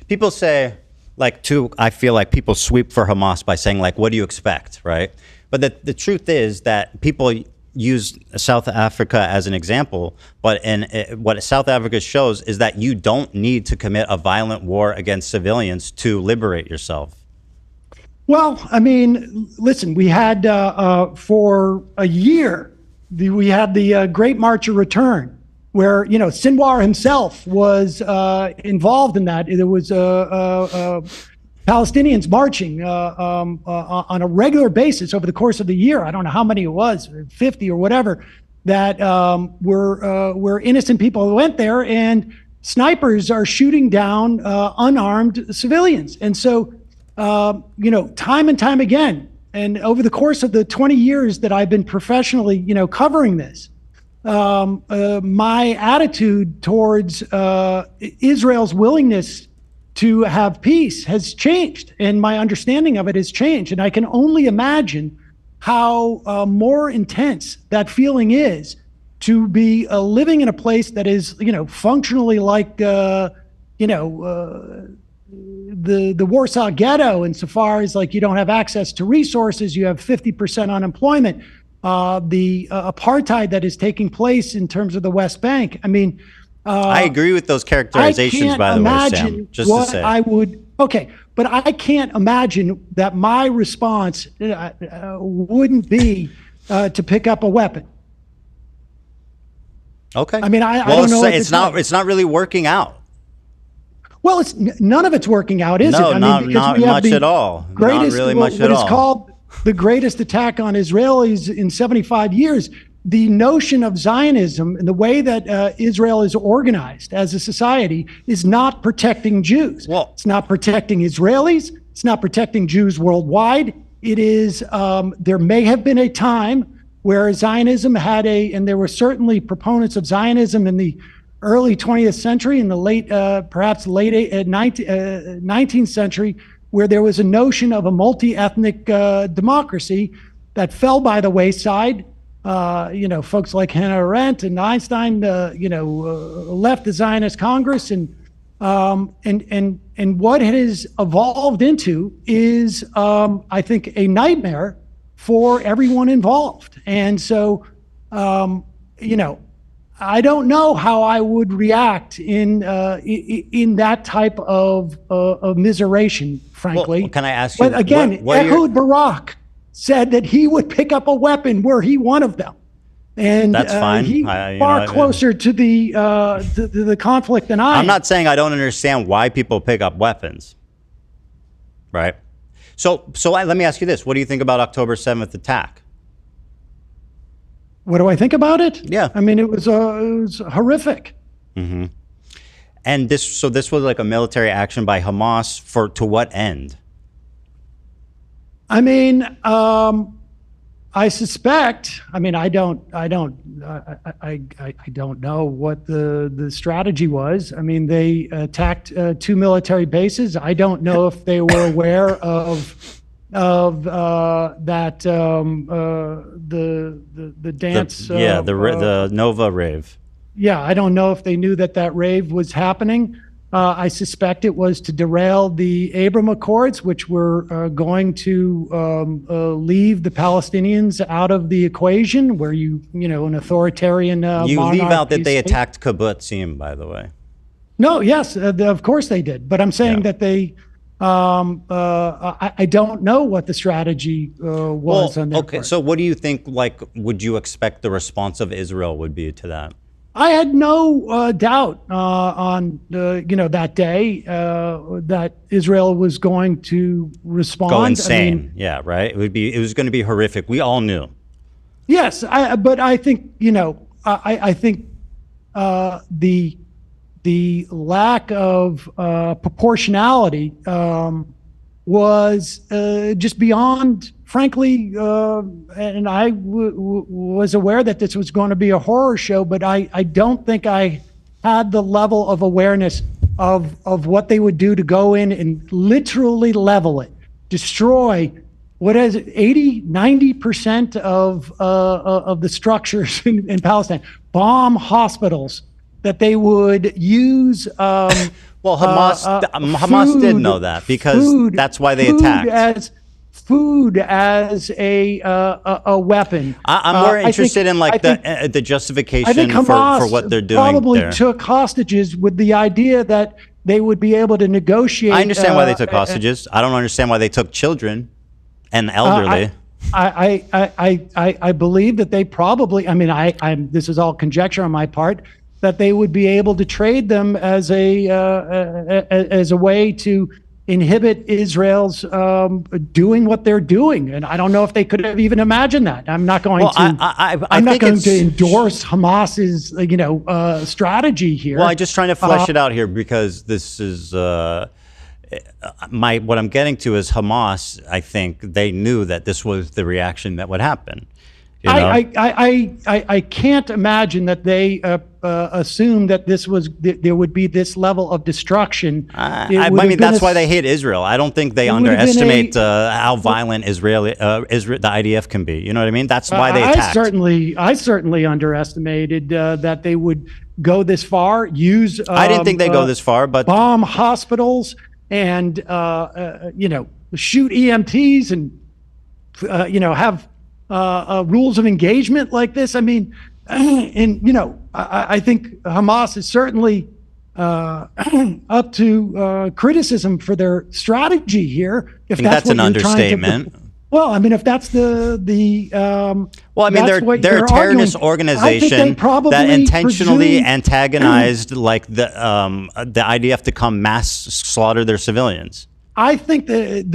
people say, I feel like people sweep for Hamas by saying, what do you expect, right? But the truth is that people use South Africa as an example, but what South Africa shows is that you don't need to commit a violent war against civilians to liberate yourself. Well, I mean, listen, we had for a year, we had the Great March of Return, where, Sinwar himself was involved in that. There was Palestinians marching on a regular basis over the course of the year. I don't know how many it was, 50 or whatever, that were innocent people who went there, and snipers are shooting down unarmed civilians. And so, time and time again, and over the course of the 20 years that I've been professionally, covering this, my attitude towards Israel's willingness to have peace has changed, and my understanding of it has changed. And I can only imagine how more intense that feeling is to be living in a place that is, functionally like, the Warsaw Ghetto, insofar as you don't have access to resources, you have 50% unemployment, the apartheid that is taking place in terms of the West Bank. I mean, I agree with those characterizations, by the way, Sam. Just to say, but I can't imagine that my response wouldn't be to pick up a weapon. Okay. I mean, I don't know. It's not really working out. Well, none of it's working out, is it? I mean, not much at all. Not really much at all. What is called the greatest attack on Israelis in 75 years. The notion of Zionism and the way that Israel is organized as a society is not protecting Jews. Well, it's not protecting Israelis. It's not protecting Jews worldwide. It is, there may have been a time where Zionism and there were certainly proponents of Zionism in the early 20th century, in the late, perhaps late 19th century, where there was a notion of a multi-ethnic democracy that fell by the wayside. Folks like Hannah Arendt and Einstein, left the Zionist Congress, and what it has evolved into is, I think, a nightmare for everyone involved. And so, I don't know how I would react in that type of immiseration, frankly. Well, can I ask you? But again, Ehud Barak said that he would pick up a weapon were he one of them, and that's fine. He's far closer to the conflict than I am. I'm not saying I don't understand why people pick up weapons, right? So let me ask you this: what do you think about October 7th attack? What do I think about it? Yeah, I mean, it was horrific. Mm-hmm. And this was like a military action by Hamas to what end? I mean, I suspect. I mean, I don't know what the strategy was. I mean, they attacked 2 military bases. I don't know if they were aware of that the dance. The Nova rave. Yeah, I don't know if they knew that rave was happening. I suspect it was to derail the Abraham Accords, which were going to leave the Palestinians out of the equation, where an authoritarian you leave out that they attacked Kibbutzim, by the way. No, yes, of course they did. But I'm saying that they. I don't know what the strategy was on their part. So what do you think? Would you expect the response of Israel would be to that? I had no doubt on that day that Israel was going to respond. Go insane. I mean, yeah, right. It was going to be horrific. We all knew. yes, but I think I think the lack of proportionality was just beyond. Frankly, and I was aware that this was going to be a horror show, but I don't think I had the level of awareness of what they would do to go in and literally level it, destroy what is it, 90% of the structures in Palestine, bomb hospitals, that they would use. Well, Hamas did know that because that's why they attacked. Food as a weapon. I'm more interested in the justification for what they're doing. Probably there. took hostages with the idea that they would be able to negotiate. I understand why they took hostages. I don't understand why they took children and elderly. I believe that they probably. I mean, this is all conjecture on my part. That they would be able to trade them as a way to inhibit Israel's doing what they're doing, and I don't know if they could have even imagined that. I'm not going I'm not going to endorse Hamas's strategy here. Well, I'm just trying to flesh it out here because this is what I'm getting to is Hamas. I think they knew that this was the reaction that would happen. I can't imagine that they assumed that there would be this level of destruction. I mean, that's why they hate Israel. I don't think they underestimate how violent the IDF can be. You know what I mean? That's why they attacked. I certainly underestimated that they would go this far. Use I didn't think they'd go this far, but bomb hospitals and shoot EMTs and have rules of engagement like this. I mean, I think Hamas is certainly up to criticism for their strategy here. If that's an understatement. Well, I mean, if that's they're a terrorist organization that intentionally antagonized the IDF to come mass slaughter their civilians. I think that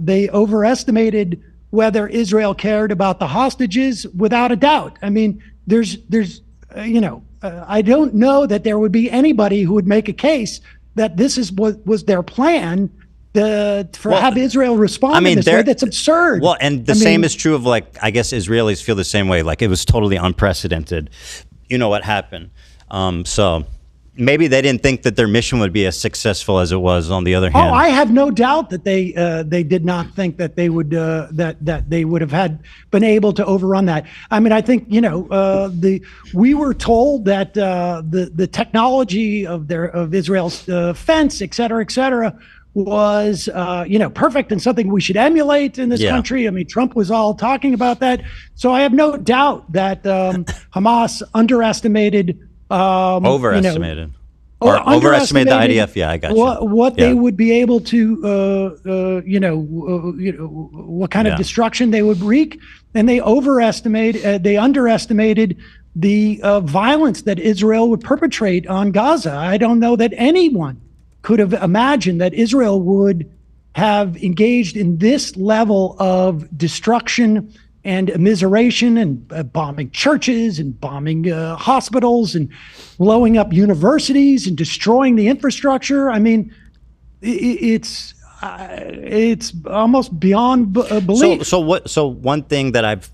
they overestimated whether Israel cared about the hostages, without a doubt. I mean, I don't know that there would be anybody who would make a case that this is what was their plan have Israel respond in this way. That's absurd. Well, and the same is true of I guess Israelis feel the same way. Like it was totally unprecedented. You know what happened. So maybe they didn't think that their mission would be as successful as it was. On the other hand, I have no doubt that they did not think that they would that they would have been able to overrun that. I mean, I think we were told that the technology of Israel's fence, et cetera, was perfect and something we should emulate in this country. I mean, Trump was all talking about that. So I have no doubt that Hamas overestimated the IDF. Yeah, I got you. What they would be able to, what kind of destruction they would wreak, and they underestimated the violence that Israel would perpetrate on Gaza. I don't know that anyone could have imagined that Israel would have engaged in this level of destruction and immiseration and bombing churches and bombing hospitals and blowing up universities and destroying the infrastructure. I mean, it's almost beyond belief. So one thing that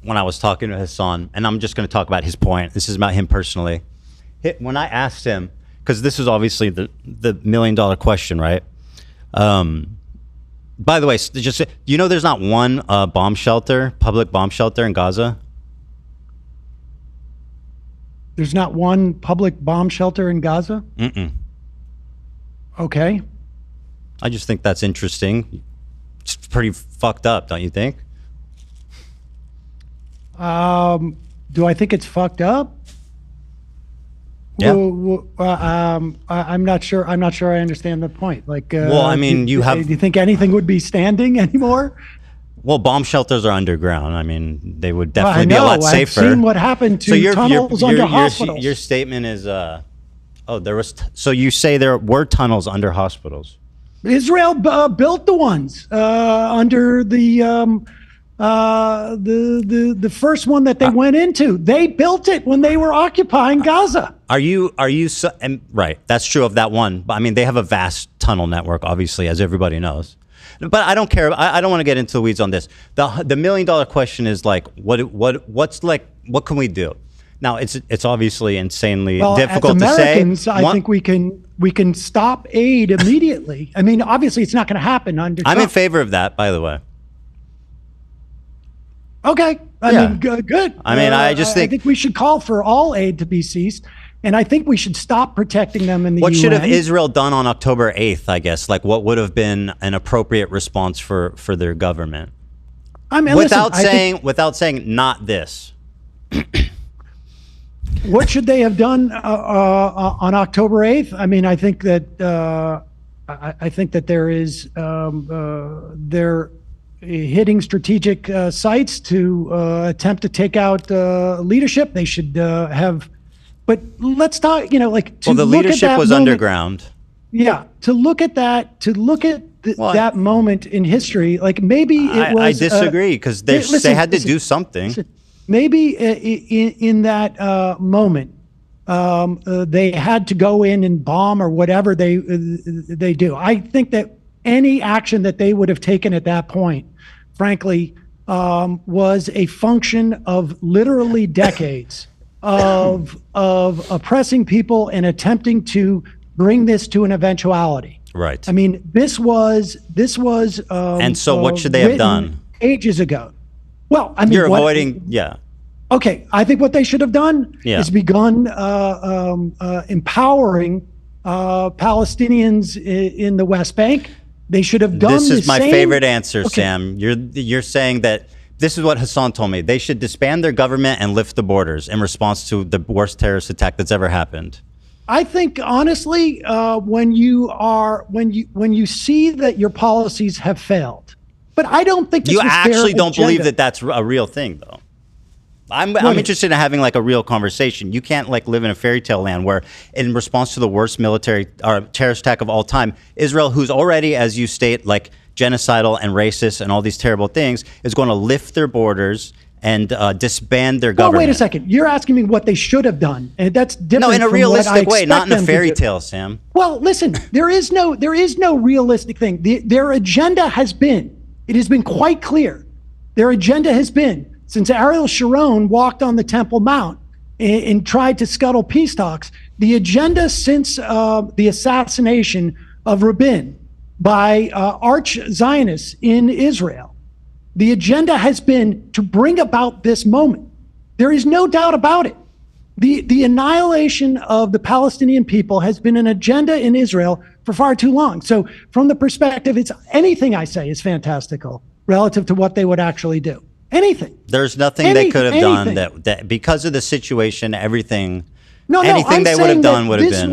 when I was talking to Hasan, and I'm just going to talk about his point. This is about him personally. When I asked him, because this is obviously the $1 million question, right? By the way, just there's not one public bomb shelter in Gaza. There's not one public bomb shelter in Gaza? Mm-mm. Okay. I just think that's interesting. It's pretty fucked up, don't you think? Do I think it's fucked up? Yeah. I'm not sure. I understand the point. Well, I mean, do you think anything would be standing anymore? Well, bomb shelters are underground. I mean, they would Well, I definitely be a lot know. safer. I've seen what happened to tunnels under hospitals. Your statement is, there was. So you say there were tunnels under hospitals. Israel built the ones under the first one that they went into. They built it when they were occupying Gaza. Are you and right? That's true of that one. But I mean, they have a vast tunnel network, obviously, as everybody knows. But I don't care. I don't want to get into the weeds on this. The $1 million question is like, what can we do? Now it's obviously insanely difficult as Americans, to say. I think we can stop aid immediately. I mean, obviously, it's not going to happen under I'm Trump. in favor of that, by the way. Okay, I mean, good. I mean, I think we should call for all aid to be ceased, and I think we should stop protecting them in the UN. What should have Israel done on October 8th? I guess, like, what would have been an appropriate response for their government? I mean, without saying not this. What should they have done on October 8th? I mean, I think that there is they're hitting strategic sites to attempt to take out leadership. They should have, but let's talk. You know, like the leadership was underground. Yeah, to look at that, that moment in history, like maybe it was. I disagree because they had to do something. Listen, maybe in that moment, they had to go in and bomb or whatever they do. I think that any action that they would have taken at that point, frankly, was a function of literally decades of oppressing people and attempting to bring this to an eventuality. Right. I mean, this was. And so, what should they have done ages ago? Well, I mean, you're avoiding. Yeah. Okay, I think what they should have done is begun empowering Palestinians in the West Bank. They should have done. This is my favorite answer, Sam. You're saying that this is what Hasan told me. They should disband their government and lift the borders in response to the worst terrorist attack that's ever happened. I think honestly, when you see that your policies have failed, but I don't think you actually don't believe that that's a real thing, though. I'm interested in having like a real conversation. You can't like live in a fairy tale land where, in response to the worst military or terrorist attack of all time, Israel, who's already, as you state, like genocidal and racist and all these terrible things, is going to lift their borders and disband their government. Wait a second. You're asking me what they should have done, and that's different. No, in a realistic way, not in a fairy tale, tale, Sam. Well, listen, there is no realistic thing. Their agenda has been. It has been quite clear. Their agenda has been, since Ariel Sharon walked on the Temple Mount and tried to scuttle peace talks, the agenda since the assassination of Rabin by arch Zionists in Israel, the agenda has been to bring about this moment. There is no doubt about it. The annihilation of the Palestinian people has been an agenda in Israel for far too long. So from the perspective, it's anything I say is fantastical relative to what they would actually do. Anything. There's nothing they could have done that because of the situation, anything I'm they would have done would have been.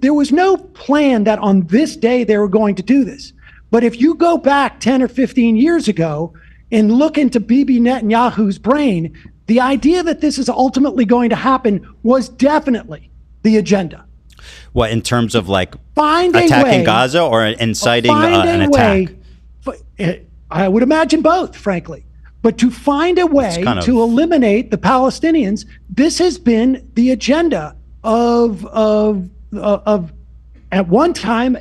There was no plan that on this day they were going to do this. But if you go back 10 or 15 years ago and look into Bibi Netanyahu's brain, the idea that this is ultimately going to happen was definitely the agenda. What, in terms of like attacking Gaza or inciting an attack? I would imagine both, frankly. But to find a way to eliminate the Palestinians, this has been the agenda of at one time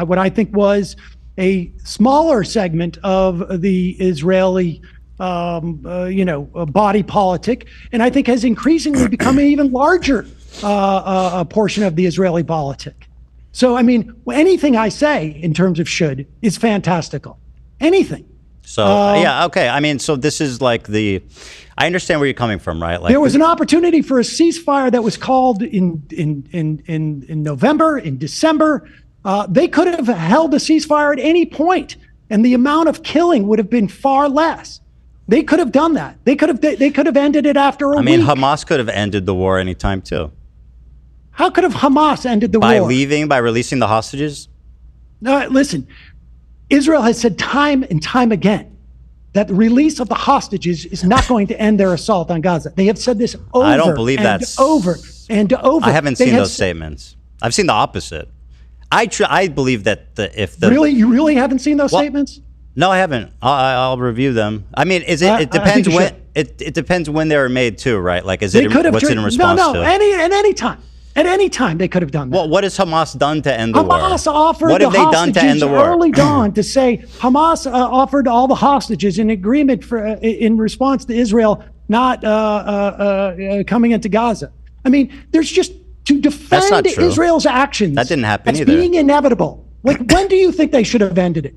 what I think was a smaller segment of the Israeli body politic, and I think has increasingly become an even larger portion of the Israeli politic. So, I mean, anything I say in terms of should is fantastical. Anything. So, okay. I mean, so this is like I understand where you're coming from, right? Like there was an opportunity for a ceasefire that was called in November, in December. They could have held a ceasefire at any point, and the amount of killing would have been far less. They could have done that. They could have ended it after a week. I mean, Hamas could have ended the war anytime too. How could have Hamas ended the war? By releasing the hostages? No, listen. Israel has said time and time again that the release of the hostages is not going to end their assault on Gaza. They have said this over I don't believe and that's over and over. I haven't seen those statements. I've seen the opposite. I believe that you really haven't seen those statements? No, I haven't. I'll review them. I mean, it depends when it depends when they were made too, right? Like, is it what's in response to? At any time they could have done that. Well, what has Hamas done to end the war? Hamas offered what have they done to end the war? Early dawn to say Hamas offered all the hostages in agreement in response to Israel not coming into Gaza. I mean, there's just to defend Israel's actions. That didn't happen either. Being inevitable. Like, when do you think they should have ended it?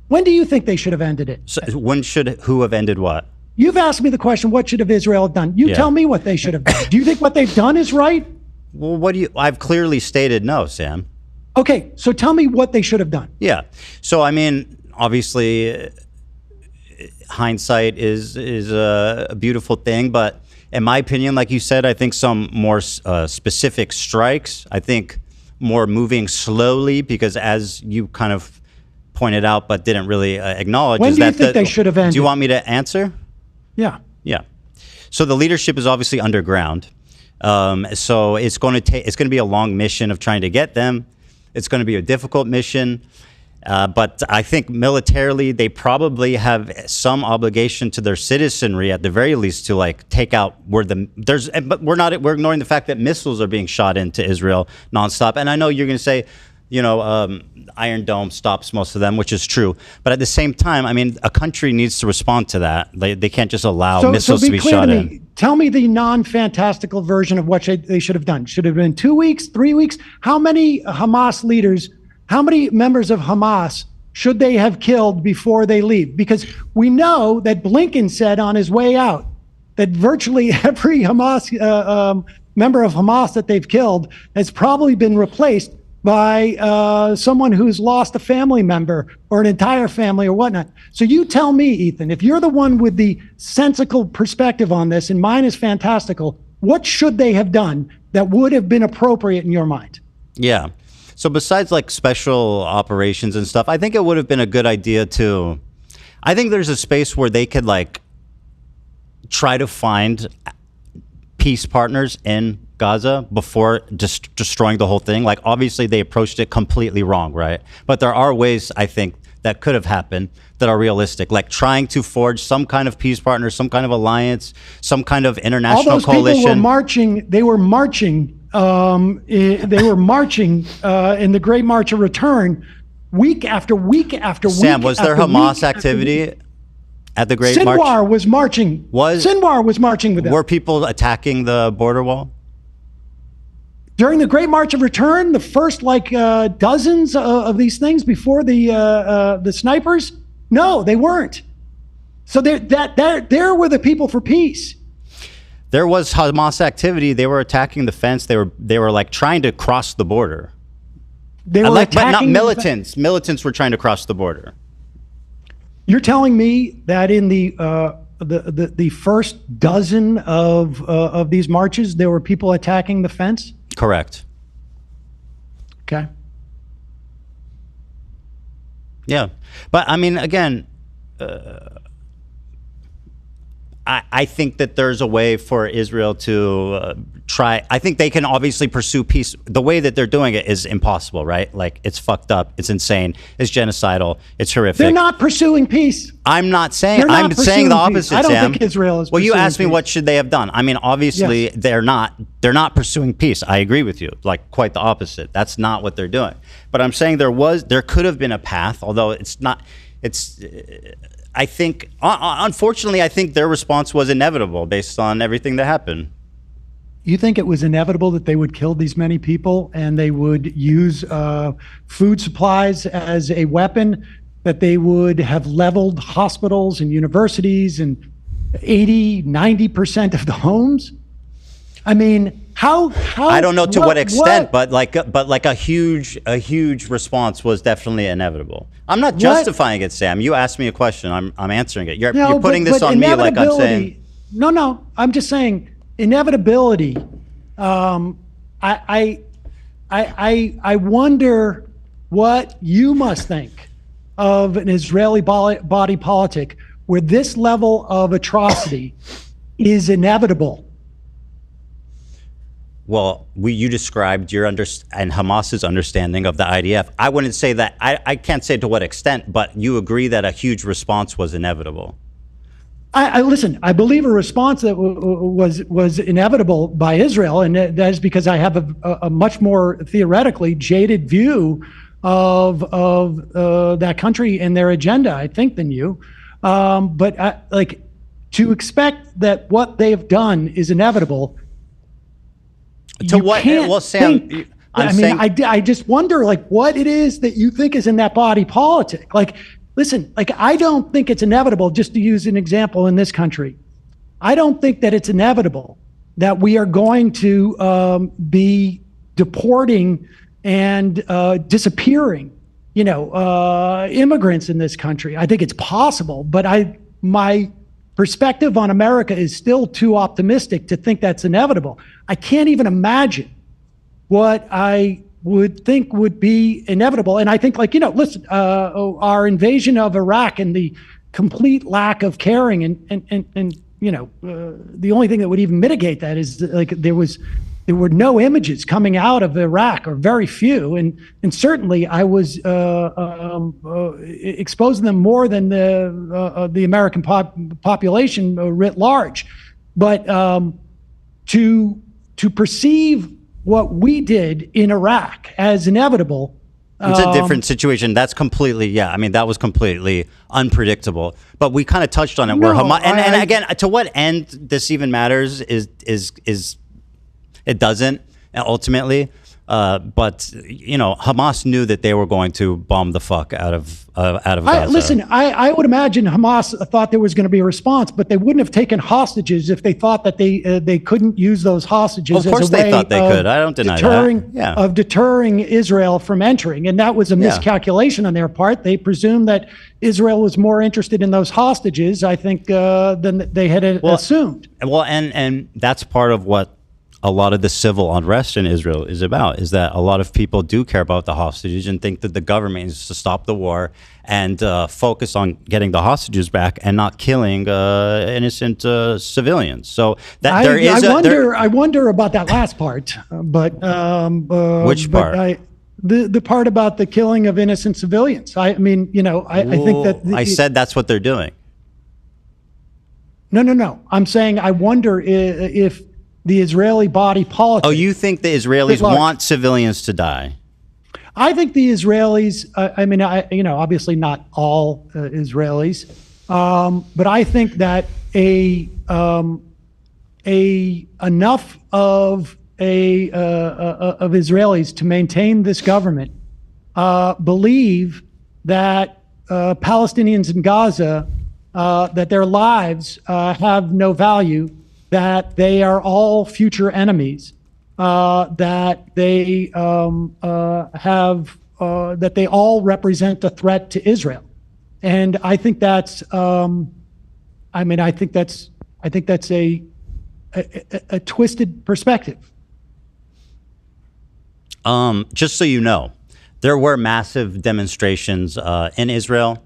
When do you think they should have ended it? So who have ended what? You've asked me the question, what should have Israel have done? You tell me what they should have done. Do you think what they've done is right? Well, I've clearly stated no, Sam. Okay, so tell me what they should have done. Yeah. So, I mean, obviously, hindsight is a beautiful thing, but in my opinion, like you said, I think some more specific strikes. I think more moving slowly, because as you kind of pointed out but didn't really acknowledge. When do you think they should have ended? Do you want me to answer? Yeah. Yeah. So the leadership is obviously underground. So it's going to be a long mission of trying to get them. It's going to be a difficult mission. But I think militarily, they probably have some obligation to their citizenry, at the very least, to like take out but we're ignoring the fact that missiles are being shot into Israel nonstop. And I know you're going to say, Iron Dome stops most of them, which is true. But at the same time, I mean, a country needs to respond to that. They can't just allow missiles to be shot in. Tell me the non-fantastical version of what they should have done. Should have been 2 weeks, 3 weeks? How many Hamas leaders, how many members of Hamas should they have killed before they leave? Because we know that Blinken said on his way out that virtually every Hamas member of Hamas that they've killed has probably been replaced by someone who's lost a family member or an entire family or whatnot. So you tell me, Ethan, if you're the one with the sensical perspective on this, and mine is fantastical, what should they have done that would have been appropriate in your mind? Yeah. So besides like special operations and stuff, I think it would have been a good idea to, I think there's a space where they could like try to find peace partners in Gaza before just destroying the whole thing. Like, obviously they approached it completely wrong, right? But there are ways, I think, that could have happened that are realistic, like trying to forge some kind of peace partner, some kind of alliance, some kind of international coalition. All those people were marching. They were marching. They were marching in the Great March of Return, week after week after week. Sam, was there Hamas activity at the Great March? Sinwar was marching. Sinwar was marching with them. Were people attacking the border wall? During the Great March of Return, the first dozens of these things before the snipers, no, they weren't. So there were the people for peace. There was Hamas activity. They were attacking the fence. They were like trying to cross the border. They were but not militants. Militants were trying to cross the border. You're telling me that in the first dozen of these marches, there were people attacking the fence? Correct. Okay. Yeah. But I mean, again, I think that there's a way for Israel to try. I think they can obviously pursue peace. The way that they're doing it is impossible, right? Like, it's fucked up. It's insane. It's genocidal. It's horrific. They're not pursuing peace. I'm not saying. I'm saying the opposite, Sam. I don't think Israel is. Well, you asked me what should they have done. I mean, obviously they're not pursuing peace. I agree with you. Like, quite the opposite. That's not what they're doing. But I'm saying there could have been a path, although it's not. I think, unfortunately, I think their response was inevitable based on everything that happened. You think it was inevitable that they would kill these many people and they would use food supplies as a weapon, that they would have leveled hospitals and universities and 90% of the homes? I mean, how I don't know to what extent, but a huge response was definitely inevitable. I'm not justifying it, Sam. You asked me a question. I'm answering it. You're putting this on me like I'm saying. No. I'm just saying inevitability. I wonder what you must think of an Israeli body politic where this level of atrocity is inevitable. Well, you described your and Hamas's understanding of the IDF. I wouldn't say that. I can't say to what extent, but you agree that a huge response was inevitable. I listen. I believe a response that was inevitable by Israel, and that is because I have a much more theoretically jaded view of that country and their agenda, I think, than you. But to expect that what they've done is inevitable. To what? Well, Sam, I just wonder, what it is that you think is in that body politic. Listen, I don't think it's inevitable, just to use an example in this country. I don't think that it's inevitable that we are going to be deporting and disappearing, immigrants in this country. I think it's possible, but my perspective on America is still too optimistic to think that's inevitable. I can't even imagine what I would think would be inevitable. And I think, listen, our invasion of Iraq and the complete lack of caring and the only thing that would even mitigate that is there were no images coming out of Iraq, or very few, and certainly I was exposing them more than the American population writ large. But to perceive what we did in Iraq as inevitable. It's a different situation. That's completely, that was completely unpredictable. But we kind of touched on it. Where Hamas, and again, to what end this even matters is it doesn't ultimately. But Hamas knew that they were going to bomb the fuck out of Gaza. Listen, I would imagine Hamas thought there was going to be a response, but they wouldn't have taken hostages if they thought that they couldn't use those hostages. Of course, they thought they could. I don't deny that. Yeah. Of deterring Israel from entering, and that was a miscalculation on their part. They presumed that Israel was more interested in those hostages, I think, than they had assumed. Well, and that's part of what a lot of the civil unrest in Israel is about, is that a lot of people do care about the hostages and think that the government needs to stop the war and focus on getting the hostages back and not killing innocent civilians. So that I wonder about that last part, but which part? The part about the killing of innocent civilians. I think that I said that's what they're doing. No. I'm saying I wonder if the Israeli body politic. Oh, you think the Israelis want civilians to die? I think the Israelis. Obviously not all Israelis, but I think that enough of Israelis to maintain this government believe that Palestinians in Gaza, that their lives have no value, that they are all future enemies, that they that they all represent a threat to Israel, and I think that's I think that's a twisted perspective. Just so you know, there were massive demonstrations in Israel,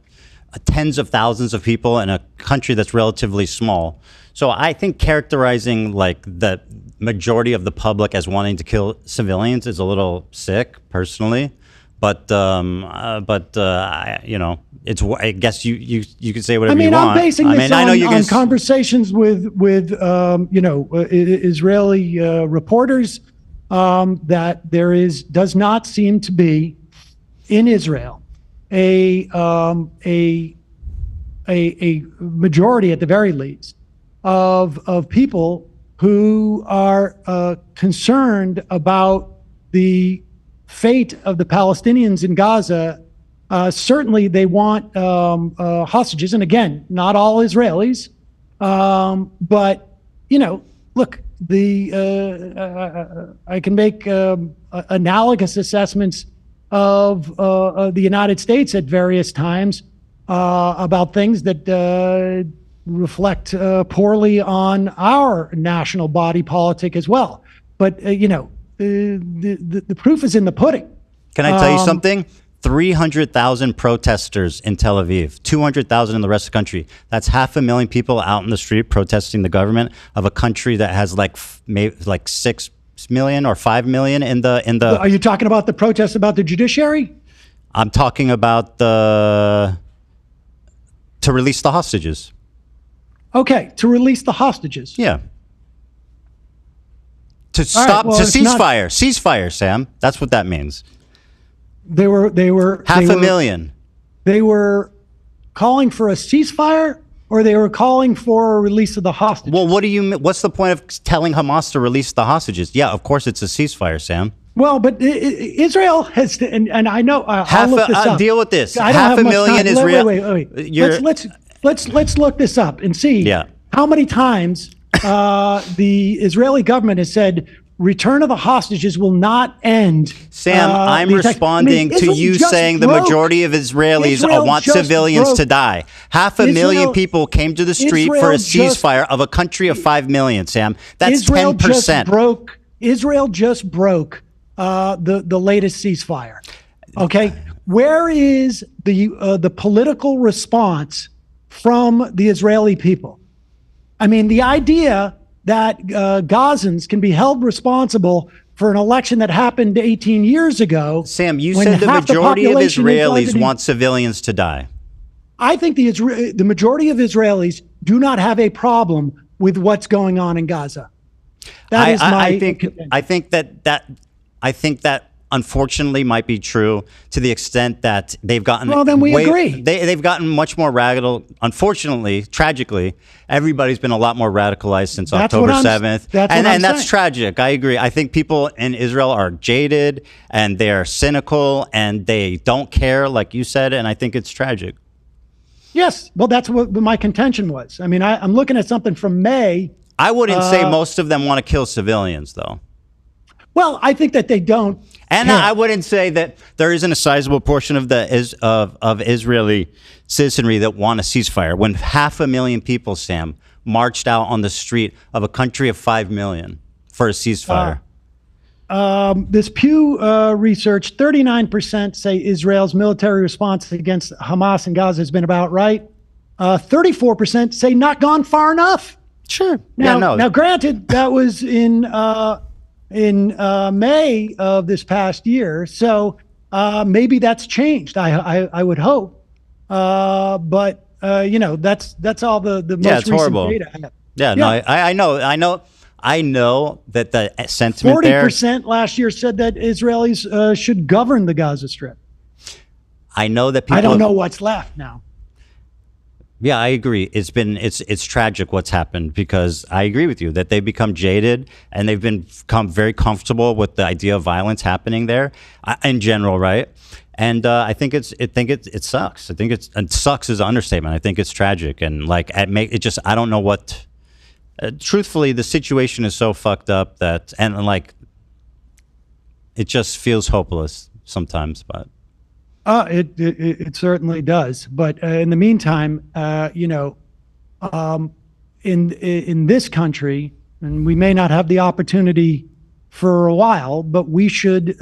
tens of thousands of people in a country that's relatively small. So I think characterizing the majority of the public as wanting to kill civilians is a little sick, personally. But it's. I guess you could say whatever you want. I'm basing this on conversations with Israeli reporters that there does not seem to be in Israel a majority, at the very least, of people who are concerned about the fate of the Palestinians in Gaza. Certainly they want hostages, and again, not all Israelis, but look, I can make analogous assessments of the United States at various times about things that reflect poorly on our national body politic as well. But the proof is in the pudding. Can I tell you something? 300,000 protesters in Tel Aviv, 200,000 in the rest of the country. That's 500,000 people out in the street protesting the government of a country that has maybe 6 million or 5 million in the. Are you talking about the protests about the judiciary? I'm talking about to release the hostages. Okay, to release the hostages. Yeah. To stop, to ceasefire. Ceasefire, Sam. That's what that means. They were 500,000. They were calling for a ceasefire, or they were calling for a release of the hostages. Well, what's the point of telling Hamas to release the hostages? Yeah, of course it's a ceasefire, Sam. Well, but Israel has to, and I know I'll look this up. Deal with this. I don't have much 500,000 time. Israel. Wait. Let's look this up and see how many times the Israeli government has said return of the hostages will not end. Sam, I'm responding to you saying the majority of Israelis want civilians to die. 500,000 people came to the street for a ceasefire of a country of 5 million, Sam. That's 10%. Israel just broke the latest ceasefire. Okay, where is the political response from the Israeli people? I mean, the idea that Gazans can be held responsible for an election that happened 18 years ago. Sam, you said the majority of Israelis want civilians to die. I think the majority of Israelis do not have a problem with what's going on in Gaza. That is my I think that unfortunately might be true to the extent that they've gotten. Well, then we agree. They've gotten much more radical. Unfortunately, tragically, everybody's been a lot more radicalized since October 7th. And that's tragic. I agree. I think people in Israel are jaded and they're cynical and they don't care, like you said. And I think it's tragic. Yes. Well, that's what my contention was. I mean, I'm looking at something from May. I wouldn't say most of them want to kill civilians, though. Well, I think that they don't. And I wouldn't say that there isn't a sizable portion of of Israeli citizenry that want a ceasefire. When 500,000 people, Sam, marched out on the street of a country of 5 million for a ceasefire. This Pew research, 39% say Israel's military response against Hamas in Gaza has been about right. 34% say not gone far enough. Sure. Now, granted, that was in May of this past year, so maybe that's changed. I would hope, but that's all the most recent horrible data I have. Yeah, no, I know that the sentiment 40% last year said that Israelis should govern the Gaza Strip. I know that people. I don't know what's left now. Yeah, I agree. It's tragic what's happened, because I agree with you that they've become jaded and they've become very comfortable with the idea of violence happening there in general, right? And I think it sucks. I think it sucks is an understatement. I think it's tragic, and I don't know what. Truthfully, the situation is so fucked up that it just feels hopeless sometimes, but. It certainly does. But in the meantime, in this country, and we may not have the opportunity for a while, but we should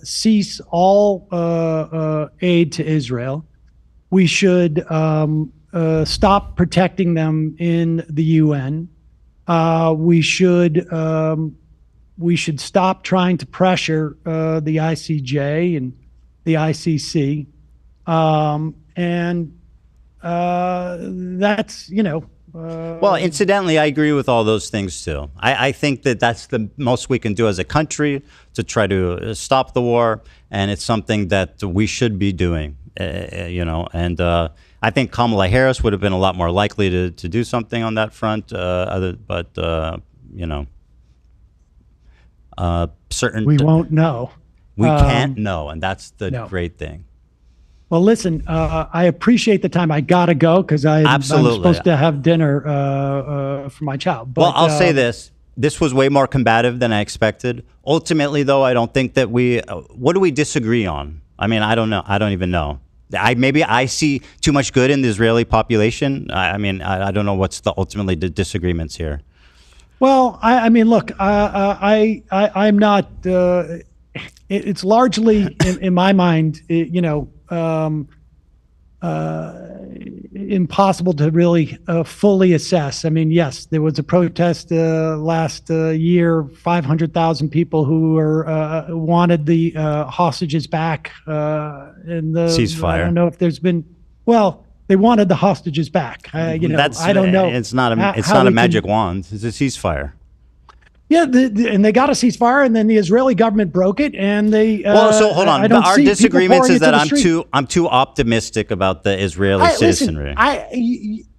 cease all aid to Israel. We should stop protecting them in the UN. We should stop trying to pressure the ICJ and the ICC, and that's well, incidentally, I agree with all those things too. I think that that's the most we can do as a country to try to stop the war, and it's something that we should be doing. And I think Kamala Harris would have been a lot more likely to do something on that front. Certain we won't know. We can't know, and that's the great thing. Well, listen, I appreciate the time. I gotta go because I'm supposed to have dinner for my child. But, well, I'll say this: this was way more combative than I expected. Ultimately, though, I don't think that we. What do we disagree on? I mean, I don't know. I don't even know. Maybe I see too much good in the Israeli population. I mean, I don't know what's the ultimately the disagreements here. Well, I mean, look, I'm not. it's largely, in my mind, impossible to really fully assess. I mean, yes, there was a protest last year, 500,000 people who wanted the hostages back. And the ceasefire. I don't know if there's been, well, they wanted the hostages back. I don't know. It's not a magic wand. It's a ceasefire. Yeah, and they got a ceasefire, and then the Israeli government broke it, and they. Well, so hold on. Our disagreements is that I'm too optimistic about the Israeli citizenry.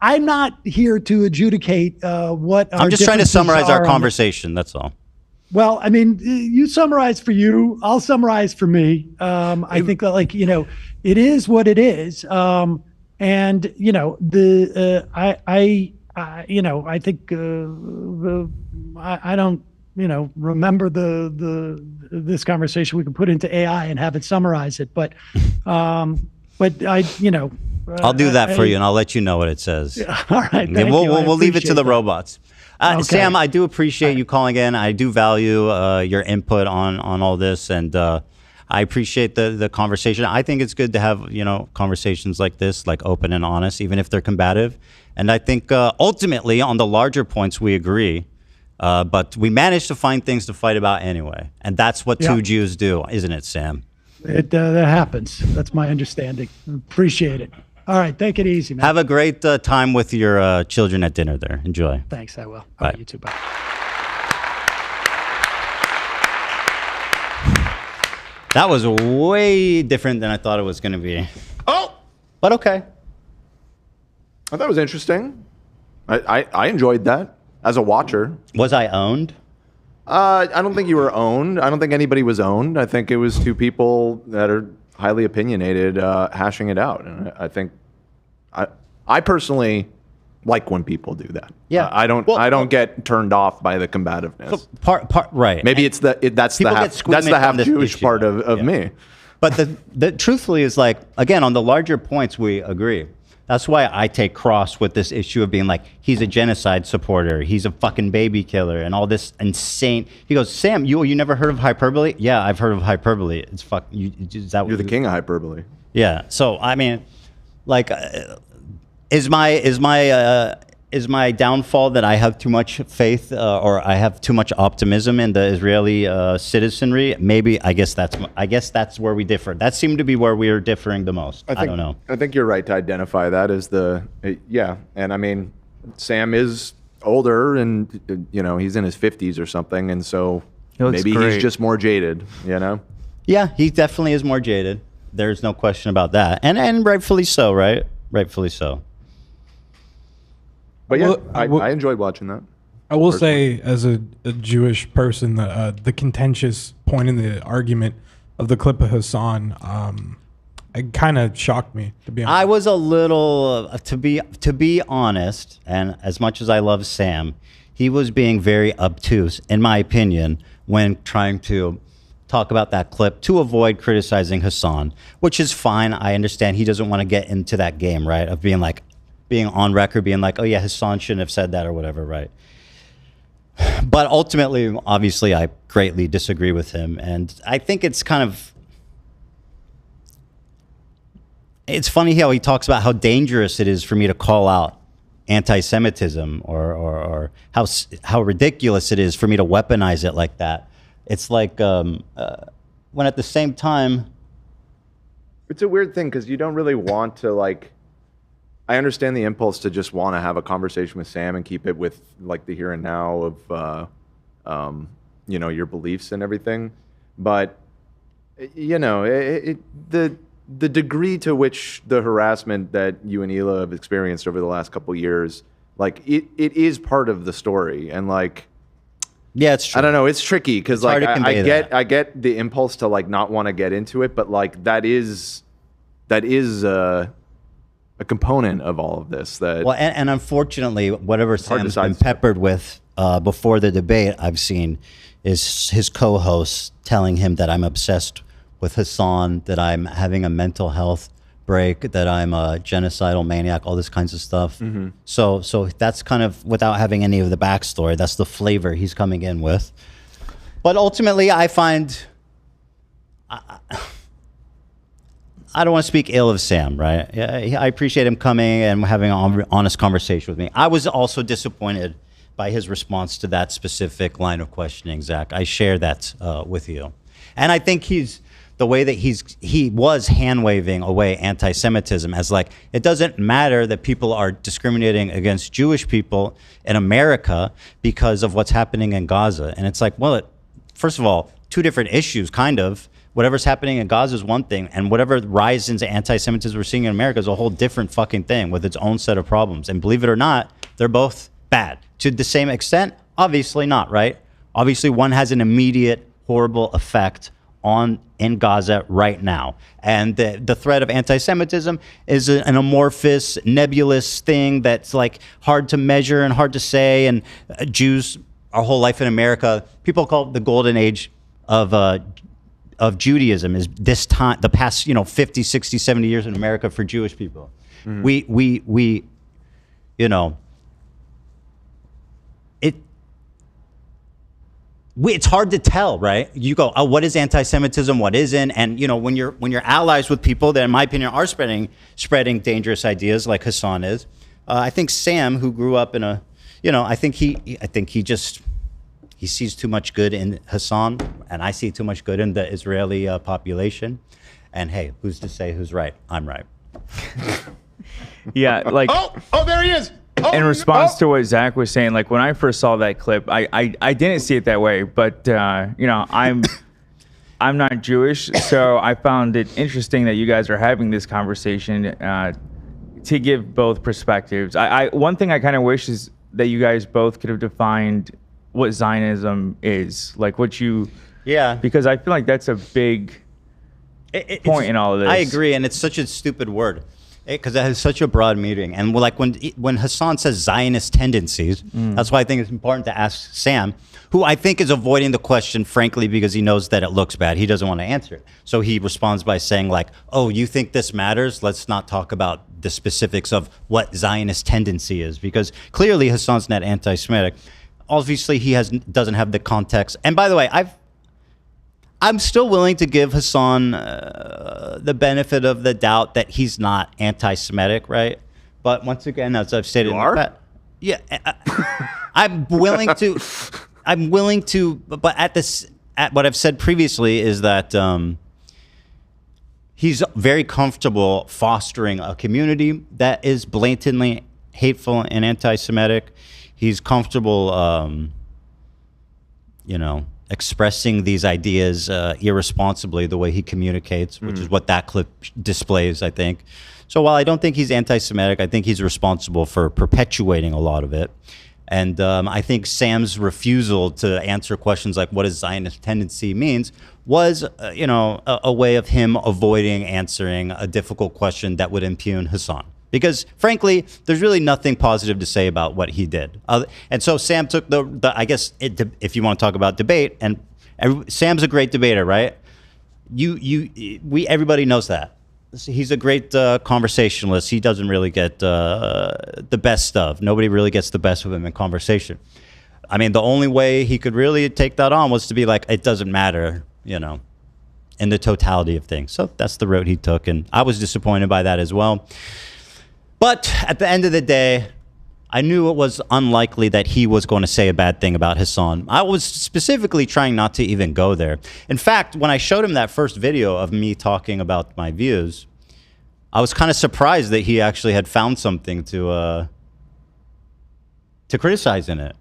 I'm not here to adjudicate what. I'm just trying to summarize our conversation. That's all. Well, I mean, you summarize for you. I'll summarize for me. I think that, it is what it is, and I think I don't remember this conversation. We can put into AI and have it summarize it, but I'll do that for you, and I'll let you know what it says. All right, we'll leave it to the robots. Okay. Sam, I do appreciate you calling in. I do value your input on all this, and I appreciate the conversation. I think it's good to have conversations like this, like open and honest, even if they're combative. And I think ultimately on the larger points we agree, but we managed to find things to fight about anyway, and that's what two Jews do, isn't it, Sam? That happens. That's my understanding. Appreciate it. All right, take it easy, man. Have a great time with your children at dinner there. Enjoy. Thanks, I will. Bye. All right, you too. Bye. That was way different than I thought it was going to be. Oh! But okay. I thought it was interesting. I enjoyed that as a watcher. Was I owned? I don't think you were owned. I don't think anybody was owned. I think it was two people that are highly opinionated hashing it out. And I think I personally like when people do that. Yeah. I don't get turned off by the combativeness. Right. Maybe that's the half Jewish part of me. But the truthfully is like, again, on the larger points we agree. That's why I take cross with this issue of being like, he's a genocide supporter, he's a fucking baby killer, and all this insane. He goes, Sam, you never heard of hyperbole? Yeah, I've heard of hyperbole. It's fuck. You're the king of hyperbole. Yeah. So I mean, like, is my downfall that I have too much faith or I have too much optimism in the Israeli citizenry? Maybe. I guess that's where we differ. That seemed to be where we are differing the most. I don't know. I think you're right to identify that as and I mean, Sam is older and he's in his 50s or something, and so maybe he's just more jaded. Yeah, he definitely is more jaded. There's no question about that, and rightfully so, right? Rightfully so. But yeah, I enjoyed watching that. I will say, as a Jewish person, the contentious point in the argument of the clip of Hasan, it kind of shocked me, to be honest. I was a little, to be honest, and as much as I love Sam, he was being very obtuse, in my opinion, when trying to talk about that clip to avoid criticizing Hasan, which is fine. I understand he doesn't want to get into that game, right, of being on record, being like, oh yeah, Hasan shouldn't have said that or whatever, right? But ultimately, obviously, I greatly disagree with him. And I think it's funny how he talks about how dangerous it is for me to call out anti-Semitism or how ridiculous it is for me to weaponize it like that. It's like when at the same time... It's a weird thing because you don't really want to I understand the impulse to just want to have a conversation with Sam and keep it with the here and now of your beliefs and everything, but the degree to which the harassment that you and Hila have experienced over the last couple of years, it is part of the story, and yeah, it's true. I don't know, it's tricky because I get the impulse to not want to get into it, but that is a component of all of this. And unfortunately, whatever Sam's been peppered with before the debate, I've seen is his co-hosts telling him that I'm obsessed with Hasan, that I'm having a mental health break, that I'm a genocidal maniac, all this kinds of stuff. Mm-hmm. So that's kind of, without having any of the backstory, that's the flavor he's coming in with. But ultimately, I find I don't want to speak ill of Sam, right? I appreciate him coming and having an honest conversation with me. I was also disappointed by his response to that specific line of questioning, Zach. I share that with you. And I think the way that he was hand-waving away anti-Semitism as like, it doesn't matter that people are discriminating against Jewish people in America because of what's happening in Gaza. And it's like, well, first of all, two different issues, kind of. Whatever's happening in Gaza is one thing, and whatever rise into anti-Semitism we're seeing in America is a whole different fucking thing with its own set of problems. And believe it or not, they're both bad. To the same extent? Obviously not, right? Obviously one has an immediate horrible effect in Gaza right now. And the threat of anti-Semitism is an amorphous, nebulous thing that's like hard to measure and hard to say. And Jews, our whole life in America, people call it the golden age of Judaism is this time, the past, 50, 60, 70 years in America for Jewish people. Mm-hmm. We it's hard to tell, right? You go, oh, what is anti-Semitism? What isn't? And when you're allies with people that, in my opinion, are spreading dangerous ideas, like Hasan is. I think Sam, who grew up in I think he sees too much good in Hasan, and I see too much good in the Israeli population. And hey, who's to say who's right? I'm right. Yeah, like oh, there he is. Oh, in response to what Zach was saying, like when I first saw that clip, I didn't see it that way, but I'm not Jewish, so I found it interesting that you guys are having this conversation to give both perspectives. One thing I kind of wish is that you guys both could have defined what Zionism is, like what you, because I feel like that's a big point in all of this. I agree, and it's such a stupid word because it has such a broad meaning. And like when Hasan says Zionist tendencies, that's why I think it's important to ask Sam, who I think is avoiding the question, frankly, because he knows that it looks bad. He doesn't want to answer it. So he responds by saying like, oh, you think this matters? Let's not talk about the specifics of what Zionist tendency is, because clearly Hasan's not anti-Semitic. Obviously, he doesn't have the context. And by the way, I'm still willing to give Hasan the benefit of the doubt that he's not anti-Semitic, right? But once again, as I've stated, I'm willing to. But at what I've said previously is that he's very comfortable fostering a community that is blatantly hateful and anti-Semitic. He's comfortable, expressing these ideas irresponsibly the way he communicates, which is what that clip displays, I think. So while I don't think he's anti-Semitic, I think he's responsible for perpetuating a lot of it. And I think Sam's refusal to answer questions like what does Zionist tendency means was, a way of him avoiding answering a difficult question that would impugn Hasan. Because frankly, there's really nothing positive to say about what he did. And so Sam took if you want to talk about debate, and Sam's a great debater, right? Everybody knows that. He's a great conversationalist. He doesn't really get the best of. Nobody really gets the best of him in conversation. I mean, the only way he could really take that on was to be like, it doesn't matter, in the totality of things. So that's the route he took, and I was disappointed by that as well. But at the end of the day, I knew it was unlikely that he was going to say a bad thing about Hasan. I was specifically trying not to even go there. In fact, when I showed him that first video of me talking about my views, I was kind of surprised that he actually had found something to criticize in it.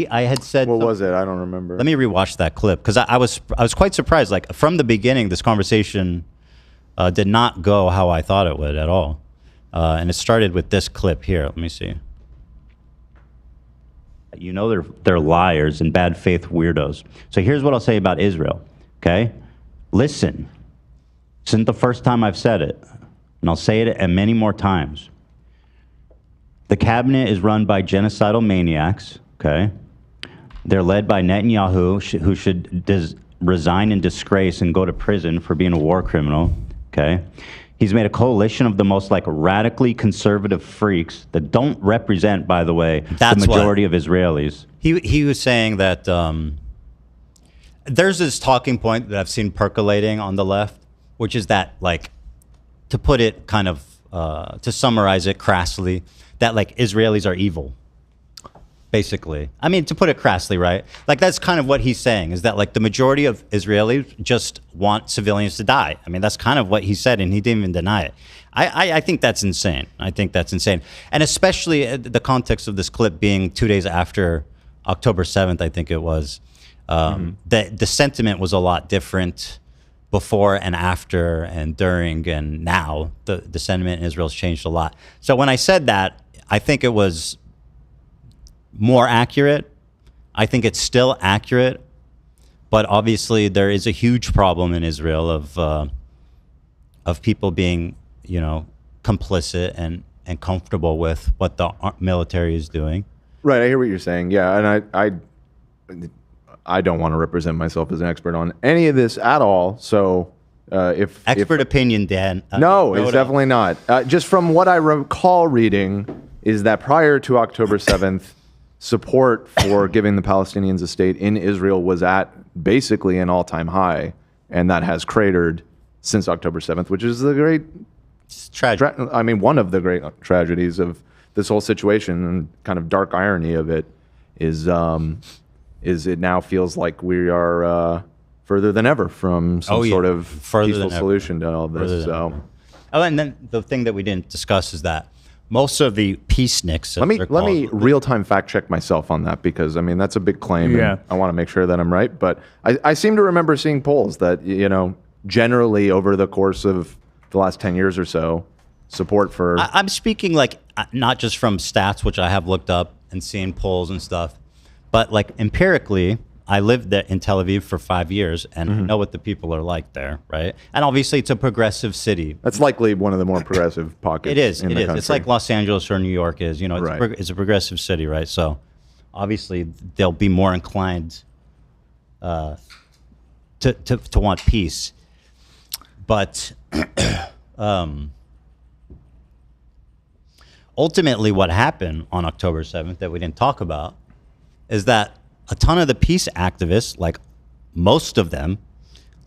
I had said, what was it? I don't remember. Let me rewatch that clip, because I was quite surprised. Like from the beginning, this conversation did not go how I thought it would at all. And it started with this clip here. Let me see. They're liars and bad faith weirdos. So here's what I'll say about Israel, okay? Listen, this isn't the first time I've said it, and I'll say it many more times. The cabinet is run by genocidal maniacs, okay? They're led by Netanyahu, who should resign in disgrace and go to prison for being a war criminal, okay? He's made a coalition of the most radically conservative freaks that don't represent, by the way, the majority of Israelis. He was saying that there's this talking point that I've seen percolating on the left, which is that, like, to put it kind of, to summarize it crassly, that like Israelis are evil, basically. I mean, to put it crassly, right? Like that's kind of what he's saying, is that like the majority of Israelis just want civilians to die. I mean, that's kind of what he said, and he didn't even deny it. I think that's insane. I think that's insane. And especially the context of this clip being 2 days after October 7th, I think it was, the sentiment was a lot different before and after and during and now. The sentiment in Israel's changed a lot. So when I said that, I think it was more accurate. I think it's still accurate, but obviously there is a huge problem in Israel of people being, you know, complicit and comfortable with what the military is doing. Right, I hear what you're saying. Yeah, and I don't want to represent myself as an expert on any of this at all. So if opinion, Dan. No, it's definitely not. Just from what I recall reading, is that prior to October 7th, support for giving the Palestinians a state in Israel was at basically an all-time high, and that has cratered since October 7th, which is the great tragedy. I mean, one of the great tragedies of this whole situation, and kind of dark irony of it is it now feels like we are further than ever from some sort of peaceful solution to all this. So, and then the thing that we didn't discuss is that most of the peaceniks. Let me real-time fact check myself on that, because I mean that's a big claim. Yeah. And I want to make sure that I'm right, but I seem to remember seeing polls that, you know, generally over the course of the last 10 years or so, support for. I'm speaking like not just from stats, which I have looked up and seen polls and stuff, but like empirically, I lived there in Tel Aviv for 5 years, and I know what the people are like there, right? And obviously, it's a progressive city. That's likely one of the more progressive pockets. It is. In the country. It's like Los Angeles or New York is. You know, it's, Right. it's a progressive city, right? So, obviously, they'll be more inclined to want peace. But ultimately, what happened on October 7th that we didn't talk about is that a ton of the peace activists, like most of them,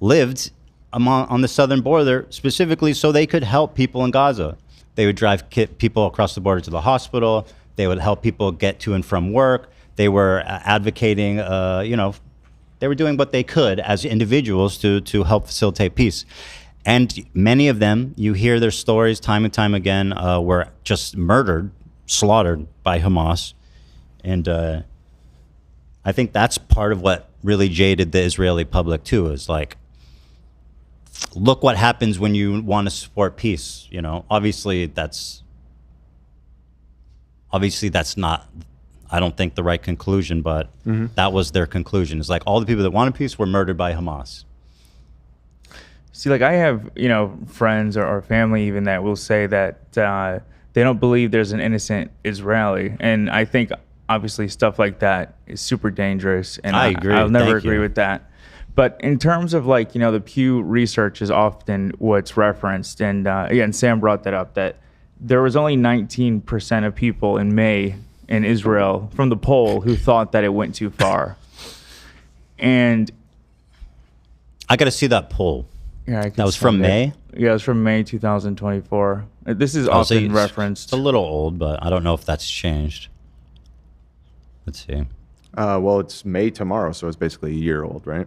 lived on the southern border specifically so they could help people in Gaza. They would drive people across the border to the hospital. They would help people get to and from work. They were advocating, you know, they were doing what they could as individuals to help facilitate peace. And many of them, you hear their stories time and time again, were just murdered, slaughtered by Hamas. And I think that's part of what really jaded the Israeli public too, is like, look what happens when you want to support peace. You know, obviously that's not, I don't think, the right conclusion, but that was their conclusion. It's like all the people that wanted peace were murdered by Hamas. See, like I have, you know, friends or family even that will say that they don't believe there's an innocent Israeli, and I think obviously stuff like that is super dangerous, and I agree. I'll never Thank agree you. with that. But in terms of like, you know, the Pew research is often what's referenced, and again, Sam brought that up, that there was only 19% of people in May in Israel from the poll who thought that it went too far. And I got to see that poll. Yeah, that was from May? Yeah, it was from May 2024. This is often referenced. It's a little old, but I don't know if that's changed. Let's see. Well, it's May tomorrow, so it's basically a year old, right?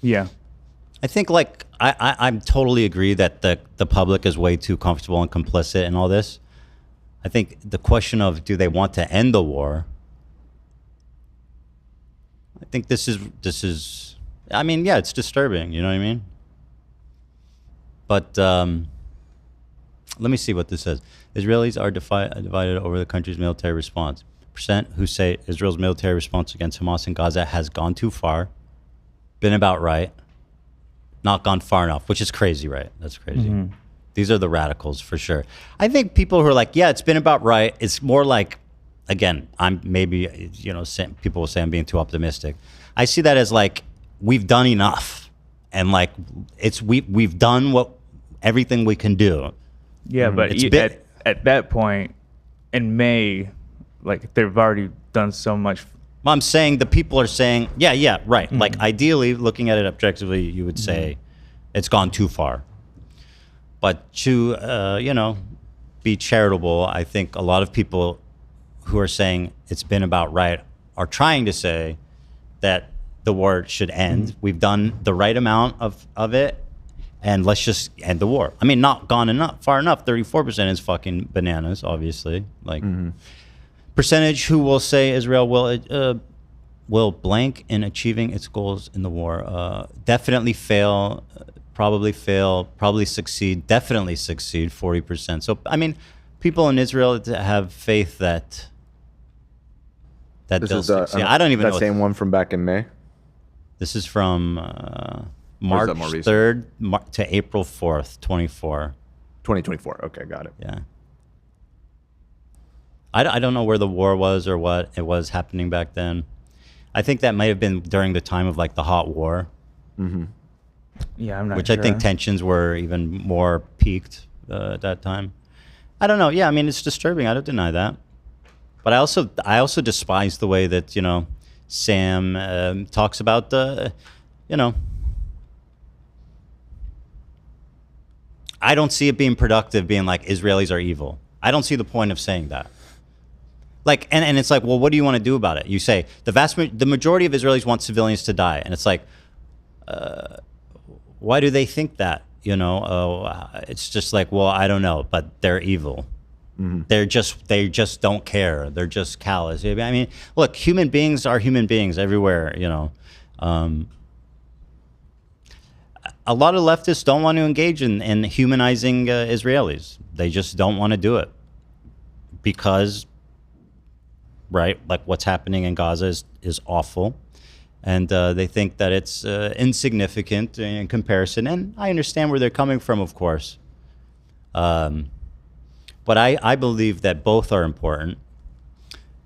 Yeah. I think like I totally agree that the public is way too comfortable and complicit in all this. I think the question of do they want to end the war? I think this is I mean, yeah, it's disturbing, you know what I mean? But let me see what this says. Israelis are divided over the country's military response. Percent who say Israel's military response against Hamas in Gaza has gone too far, been about right, not gone far enough, which is crazy, right? That's crazy. These are the radicals for sure. I think people who are like, yeah, it's been about right. It's more like, again, I'm maybe, you know, people will say I'm being too optimistic. I see that as like, we've done enough, and like we've done everything we can do. Yeah, but at that point in May, like they've already done so much. I'm saying the people are saying, yeah, right. Like ideally, looking at it objectively, you would say it's gone too far. But to be charitable, I think a lot of people who are saying it's been about right are trying to say that the war should end. We've done the right amount of it, and let's just end the war. I mean, not gone far enough. 34% is fucking bananas, obviously. Like percentage who will say Israel will blank in achieving its goals in the war. Definitely fail. Probably fail. Probably succeed. Definitely succeed. 40%. So I mean, people in Israel have faith that This they'll is the, succeed. I don't even know. that same one from back in May. This is from March 3rd to April 4th, 24. 2024. Okay, got it. Yeah. I don't know where the war was or what it was happening back then. I think that might have been during the time of like the hot war. Yeah, I'm not Which sure. I think tensions were even more peaked at that time. I don't know. Yeah, I mean, it's disturbing. I don't deny that. But I also despise the way that, Sam talks about the, I don't see it being productive being like Israelis are evil. I don't see the point of saying that. Like, and it's like, well, what do you want to do about it? You say the majority of Israelis want civilians to die. And it's like, why do they think that? It's just like, well, I don't know, but they're evil. They just don't care. They're just callous. I mean, look, human beings are human beings everywhere. A lot of leftists don't want to engage in humanizing Israelis. They just don't want to do it because, right, like what's happening in Gaza is awful, and they think that it's insignificant in comparison. And I understand where they're coming from, of course. But I believe that both are important.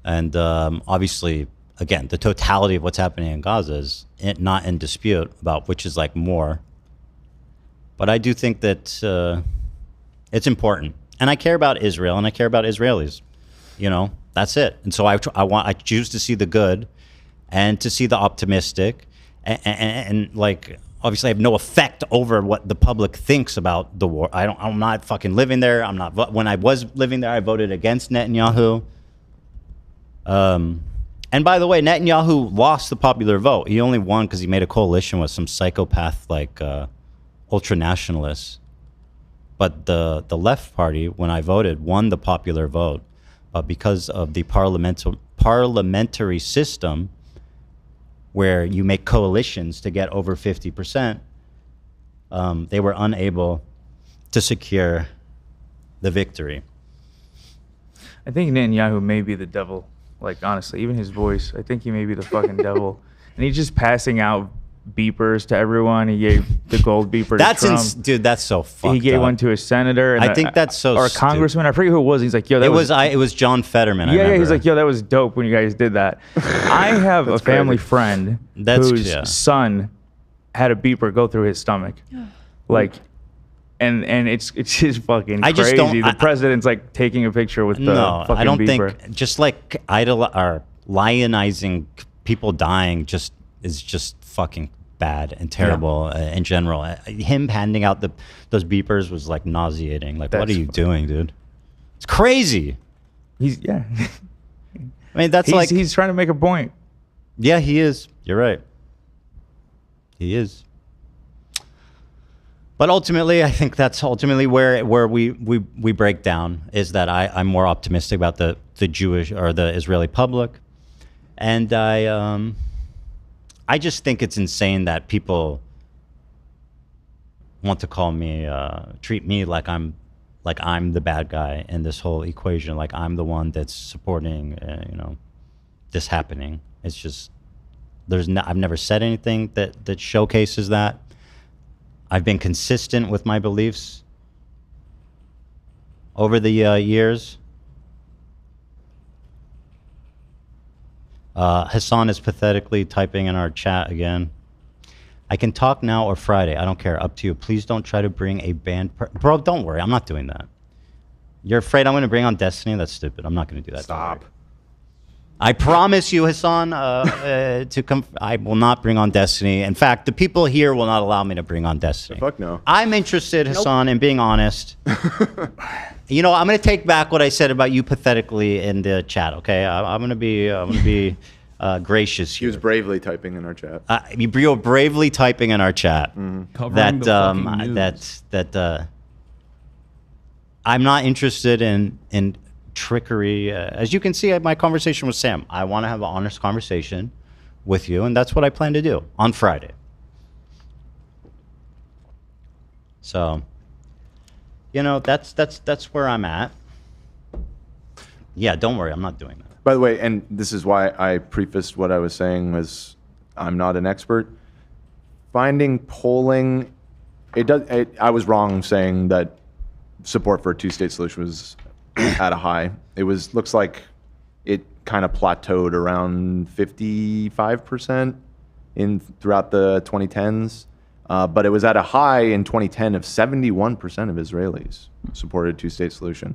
And obviously, again, the totality of what's happening in Gaza is not in dispute about which is like more. But I do think that it's important. And I care about Israel and I care about Israelis. That's it. And so I choose to see the good and to see the optimistic and like, obviously, I have no effect over what the public thinks about the war. I'm not fucking living there. I'm not. When I was living there, I voted against Netanyahu. And by the way, Netanyahu lost the popular vote. He only won because he made a coalition with some psychopath like ultra nationalists. But the left party, when I voted, won the popular vote, but because of the parliamentary system, where you make coalitions to get over 50%, they were unable to secure the victory. I think Netanyahu may be the devil. Like, honestly, even his voice, I think he may be the fucking devil. And he's just passing out beepers to everyone. He gave the gold beeper to Trump. Dude, that's so fucked He gave up. one to a senator. And I think that's so or a congressman. I forget who it was. He's like, yo, that it was John Fetterman. I remember. He's like, yo, that was dope when you guys did that. I have a family friend whose son had a beeper go through his stomach. Like, and it's just fucking crazy. Just don't, the president's like taking a picture with the fucking I don't beeper. think just like lionizing people dying is just fucking bad and terrible in general. Him handing out those beepers was like nauseating. Like, what are you doing, dude? It's crazy. I mean, he's trying to make a point. Yeah, he is. You're right. He is. But ultimately, I think that's ultimately where we break down, is that I'm more optimistic about the Jewish or the Israeli public, and I just think it's insane that people want to call me, treat me like I'm the bad guy in this whole equation, like I'm the one that's supporting, this happening. It's just I've never said anything that showcases that. I've been consistent with my beliefs over the years. Hasan is pathetically typing in our chat again. I can talk now or Friday. I don't care. Up to you. Please don't try to bring a band. Bro, don't worry. I'm not doing that. You're afraid I'm going to bring on Destiny? That's stupid. I'm not going to do that. Stop. I promise you, Hasan, to come. I will not bring on Destiny. In fact, the people here will not allow me to bring on Destiny. Fuck no. I'm interested, Hasan, in being honest. You know, I'm going to take back what I said about you pathetically in the chat. Okay, I'm going to be gracious here. He was bravely typing in our chat. You were bravely typing in our chat that I'm not interested in trickery. As you can see, my conversation with Sam, I want to have an honest conversation with you, and that's what I plan to do on Friday. So, you know, that's where I'm at. Yeah, don't worry, I'm not doing that. By the way, and this is why I prefaced what I was saying was I'm not an expert. Finding polling, I was wrong saying that support for a two-state solution was at a high. It looks like it kind of plateaued around 55% throughout the 2010s. But it was at a high in 2010 of 71% of Israelis supported two-state solution.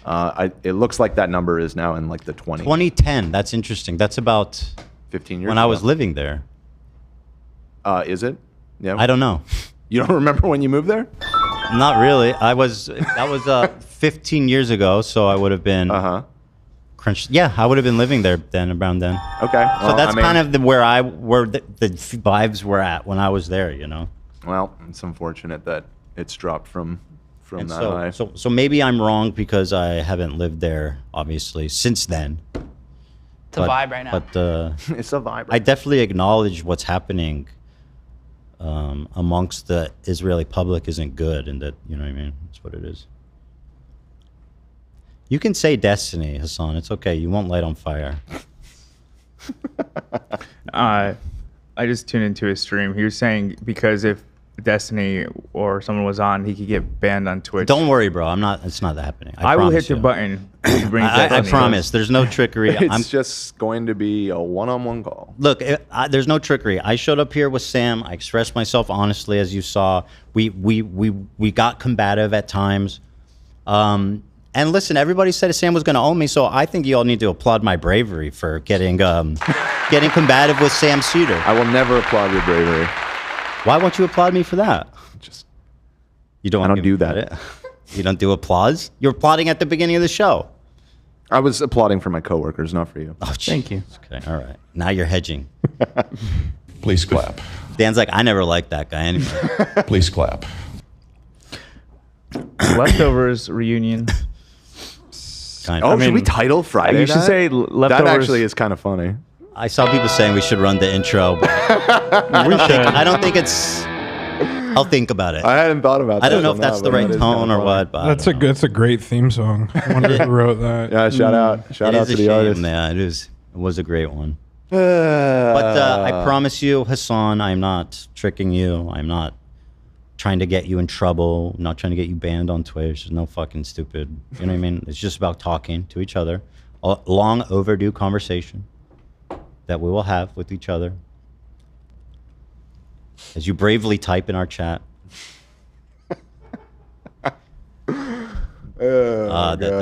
It looks like that number is now in like the 20s. 2010, that's interesting. That's about 15 years when ago. I was living there. Is it? Yeah. I don't know. You don't remember when you moved there? Not really. That was 15 years ago, so I would have been crunched. Yeah, I would have been living there around then. Okay. So that's kind of where the vibes were at when I was there, you know. Well, it's unfortunate that it's dropped from that high. So maybe I'm wrong because I haven't lived there obviously since then. It's a vibe right now. But it's a vibe. I definitely acknowledge what's happening amongst the Israeli public isn't good, and that, you know what I mean? That's what it is. You can say Destiny, Hasan. It's okay. You won't light on fire. I just tuned into his stream. He was saying because if Destiny or someone was on, he could get banned on Twitch. Don't worry, bro. It's not happening. I will hit the button. I promise. There's no trickery. It's just going to be a one-on-one call. Look, there's no trickery. I showed up here with Sam. I expressed myself honestly, as you saw. We got combative at times. And listen, everybody said Sam was going to own me, so I think you all need to applaud my bravery for getting combative with Sam Seder. I will never applaud your bravery. Why won't you applaud me for that? You don't. I don't do that. You don't do applause? You're applauding at the beginning of the show. I was applauding for my coworkers, not for you. Oh, thank you. Okay, all right. Now you're hedging. Please clap. Dan's like, I never liked that guy anyway. Please clap. Leftovers reunion. Should we title Friday? You should say leftovers. That actually is kind of funny. I saw people saying we should run the intro. But I don't think it's. I'll think about it. I hadn't thought about that. I don't know if that's the right tone or what. But that's a great theme song. I wonder who wrote that. Yeah, shout out to the artist. Yeah, it was a great one. But I promise you, Hasan, I'm not tricking you. I'm not trying to get you in trouble. I'm not trying to get you banned on Twitch. There's no fucking stupid. You know what I mean? It's just about talking to each other. A long overdue conversation that we will have with each other. As you bravely type in our chat. That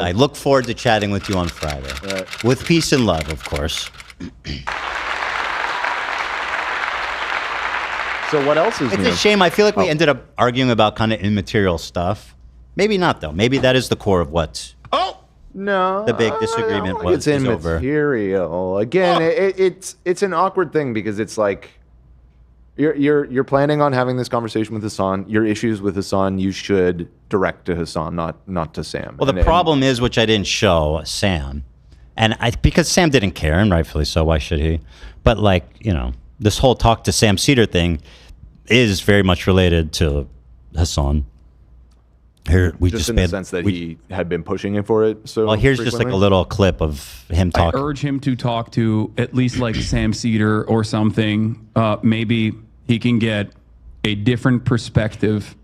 I look forward to chatting with you on Friday. Right. With peace and love, of course. So what else is It's new? a shame. I feel like we ended up arguing about kind of immaterial stuff. Maybe not, though. Maybe that is the core of what No, the big disagreement was. It's immaterial. Again, it's an awkward thing because it's like you're planning on having this conversation with Hasan. Your issues with Hasan, you should direct to Hasan, not to Sam. Well, the problem is, which I didn't show Sam, and because Sam didn't care, and rightfully so. Why should he? But like, you know, this whole talk to Sam Seder thing is very much related to Hasan. Here, we just in the sense that he had been pushing it for it. So well, here's just like a little clip of him talking. I urge him to talk to at least like Sam Seder or something. Maybe he can get a different perspective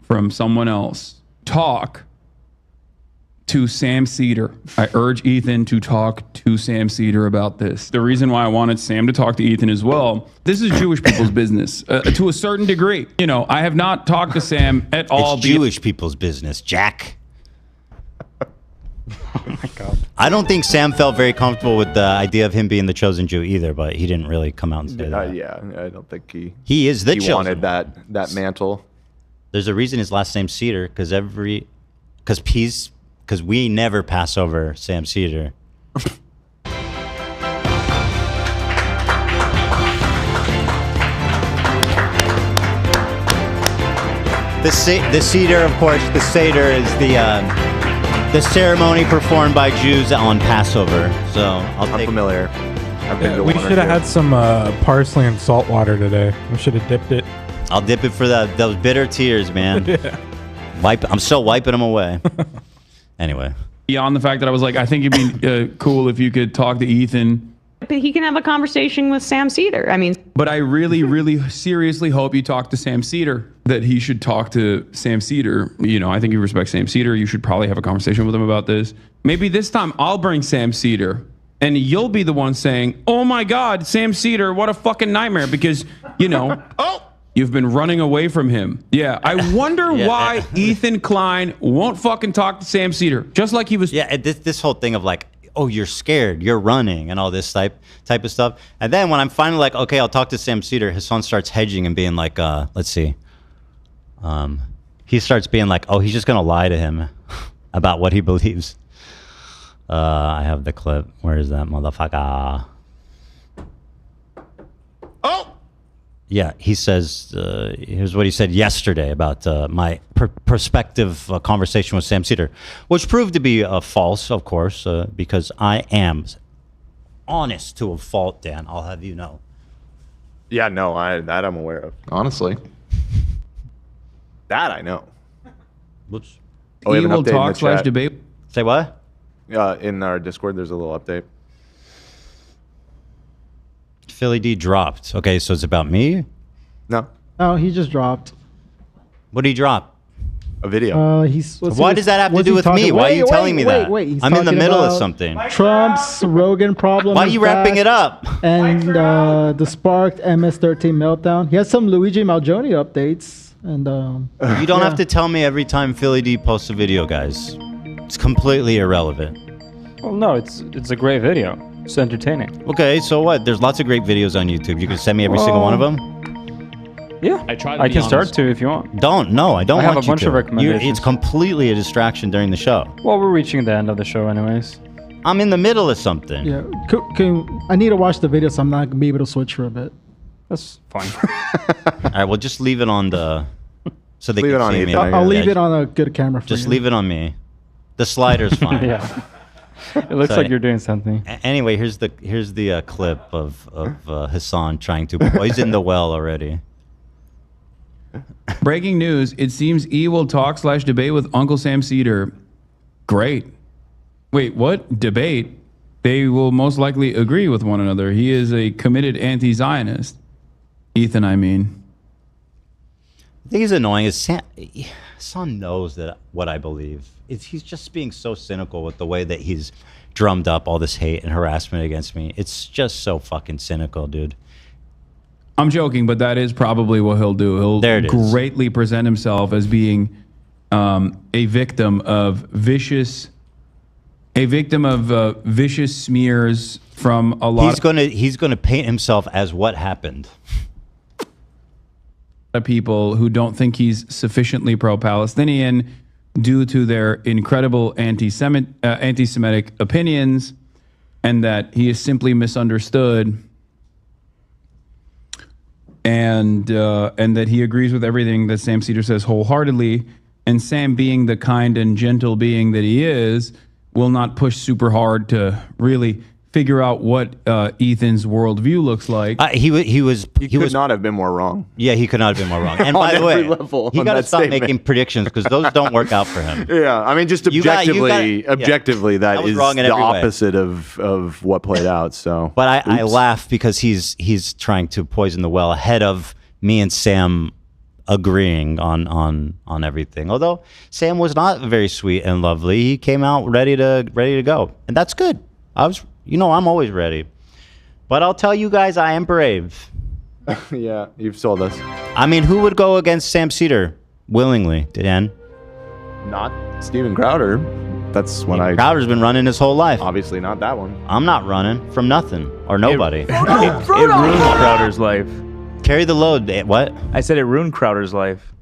from someone else. Talk to Sam Seder. I urge Ethan to talk to Sam Seder about this. The reason why I wanted Sam to talk to Ethan as well, this is Jewish people's business to a certain degree. You know, I have not talked to Sam at all. It's Jewish people's business, Jack. Oh my god. I don't think Sam felt very comfortable with the idea of him being the chosen Jew either, but he didn't really come out and say that. Yeah, I don't think He is the chosen wanted that mantle. There's a reason his last name's Seder, because we never pass over Sam Seder. The Seder, of course, the Seder is the ceremony performed by Jews on Passover. So I'm familiar. We should have had some parsley and salt water today. We should have dipped it. I'll dip it for those bitter tears, man. Yeah. I'm still wiping them away. Anyway. Beyond the fact that I was like, I think it'd be cool if you could talk to Ethan. But he can have a conversation with Sam Seder. I mean, But I really, really seriously hope you talk to Sam Seder, that he should talk to Sam Seder. You know, I think you respect Sam Seder. You should probably have a conversation with him about this. Maybe this time I'll bring Sam Seder and you'll be the one saying, oh my God, Sam Seder, what a fucking nightmare. Because, you know, you've been running away from him. Yeah, I wonder why Ethan Klein won't fucking talk to Sam Seder. Just like he was. Yeah, this whole thing of like, oh, you're scared, you're running, and all this type of stuff. And then when I'm finally like, okay, I'll talk to Sam Seder, Hasan starts hedging and being like, let's see. He starts being like, oh, he's just going to lie to him about what he believes. I have the clip. Where is that motherfucker? Oh! Yeah, he says, here's what he said yesterday about my prospective conversation with Sam Seder, which proved to be false, of course, because I am honest to a fault, Dan. I'll have you know. Yeah, no, that I'm aware of. Honestly. That I know. Whoops. Oh, we have an Evil update in talk the slash chat. debate. Say what? In our Discord, there's a little update. Philly D dropped. Okay, so it's about me? No. Oh, he just dropped. What did he drop? A video. Why does that have to do with me? Why are you telling me that? He's I'm in the talking middle of about something. Trump's Rogan problem. Why are is you wrapping back, it up? And the sparked MS-13 meltdown. He has some Luigi Malgoni updates. And You don't have to tell me every time Philly D posts a video, guys. It's completely irrelevant. Well, no, it's a great video. It's entertaining. Okay, so what? There's lots of great videos on YouTube. You can send me every single one of them? Yeah, I tried. I can start to if you want. No, I don't I have want a bunch you of to. recommendations. It's completely a distraction during the show. Well, we're reaching the end of the show anyways. I'm in the middle of something. yeah, I need to watch the video, so I'm not gonna be able to switch for a bit. That's fine. All right, well, just leave it on the... So they Leave can it on see Ethan. me. I'll leave it on a good camera for Just you. leave it on me. The slider's fine. Yeah. It looks like you're doing something. Anyway, here's the clip of Hasan trying to poison the well already. Breaking news. It seems E will talk slash debate with Uncle Sam Seder. Great. Wait, what? Debate? They will most likely agree with one another. He is a committed anti-Zionist. Ethan, I mean. The thing is annoying is Hasan knows that what I believe. He's just being so cynical with the way that he's drummed up all this hate and harassment against me. It's just so fucking cynical, dude. I'm joking, but that is probably what he'll do. He'll greatly present himself as being a victim of vicious smears from a lot. He's gonna paint himself as what happened. Of people who don't think he's sufficiently pro-Palestinian due to their incredible anti-Semitic opinions, and that he is simply misunderstood. And that he agrees with everything that Sam Seder says wholeheartedly. And Sam, being the kind and gentle being that he is, will not push super hard to really figure out what Ethan's worldview looks like. He could not have been more wrong. Yeah, he could not have been more wrong. And On by the way, every level he on got to that stop statement. making predictions because those don't work out for him. Yeah, I mean, just objectively, that was is wrong in the every way. opposite of what played out. So, But I laugh because he's trying to poison the well ahead of me and Sam agreeing on everything. Although Sam was not very sweet and lovely, he came out ready to go, and that's good. I'm always ready. But I'll tell you guys, I am brave. Yeah, you've sold us. I mean, who would go against Sam Seder willingly, Dan? Not Steven Crowder. That's when I. Crowder's been running his whole life. Obviously not that one. I'm not running from nothing or nobody. It ruined Crowder's life. Carry the load. What? I said it ruined Crowder's life.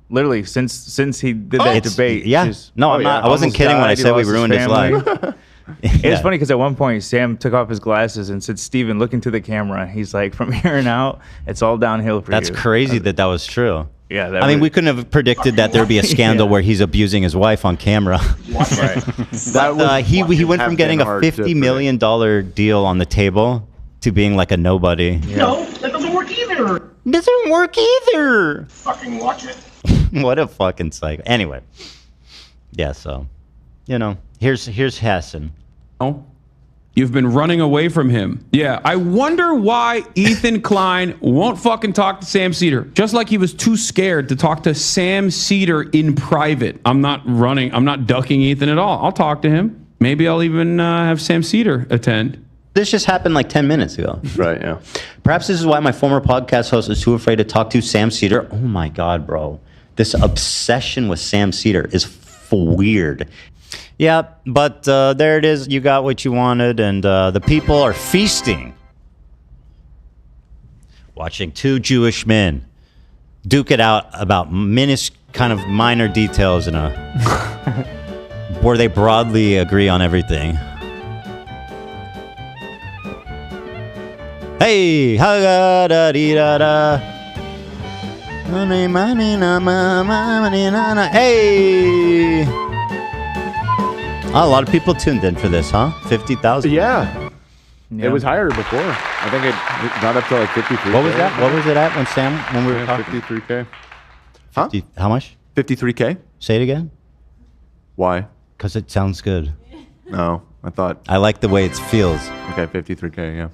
Literally, since he did that debate. Yeah. just- No, I'm not. I wasn't almost kidding when I died, he said we lost ruined his family. life. It's Yeah. funny because at one point Sam took off his glasses and said, "Steven, look into the camera." He's like, "From here on out, it's all downhill for That's you." crazy that was true. Yeah, I mean, we couldn't have predicted that there'd be a scandal Yeah. where he's abusing his wife on camera. Right. But he went from have getting been a hard to $50 million deal on the table to being like a nobody. No, that doesn't work either. Doesn't work either. Fucking watch it. What a fucking psycho. Anyway, yeah. So, here's Hasan. Oh, you've been running away from him. Yeah, I wonder why Ethan Klein won't fucking talk to Sam Seder. Just like he was too scared to talk to Sam Seder in private. I'm not running. I'm not ducking Ethan at all. I'll talk to him. Maybe I'll even have Sam Seder attend. This just happened like 10 minutes ago. Right, yeah. Perhaps this is why my former podcast host is too afraid to talk to Sam Seder. Oh my God, bro. This obsession with Sam Seder is weird. Yeah, but there it is. You got what you wanted, and the people are feasting. Watching two Jewish men duke it out about kind of minor details in a where they broadly agree on everything. Hey, ha-da-dee-da-da. Hey. A lot of people tuned in for this, huh? 50,000. Yeah. It was higher before. I think it got up to like 53. What was that? What was it at when we were talking? 53K. Huh? How much? 53K. Say it again. Why? Because it sounds good. No, I thought. I like the way it feels. Okay, 53K. Yeah.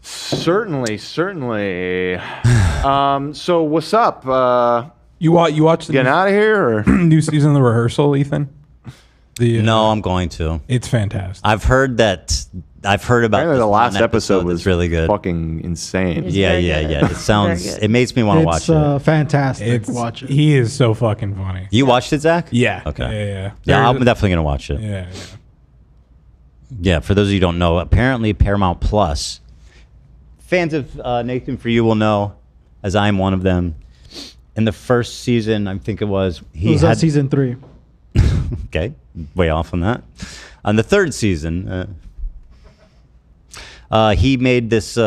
Certainly. So what's up? You watched the getting out of here or new season of The Rehearsal, Ethan? No, I'm going to. It's fantastic. I've heard about Apparently the last episode was really good. Fucking insane. Yeah. It sounds. It makes me want to watch it. Fantastic. Watch it. He is so fucking funny. You watched it, Zach? Yeah. Okay. Yeah, I'm definitely gonna watch it. Yeah. Yeah. For those of you who don't know, apparently Paramount Plus fans of Nathan For You will know, as I am one of them. In the first season, I think it was on season 3. Okay, way off on that. On the third season, he made this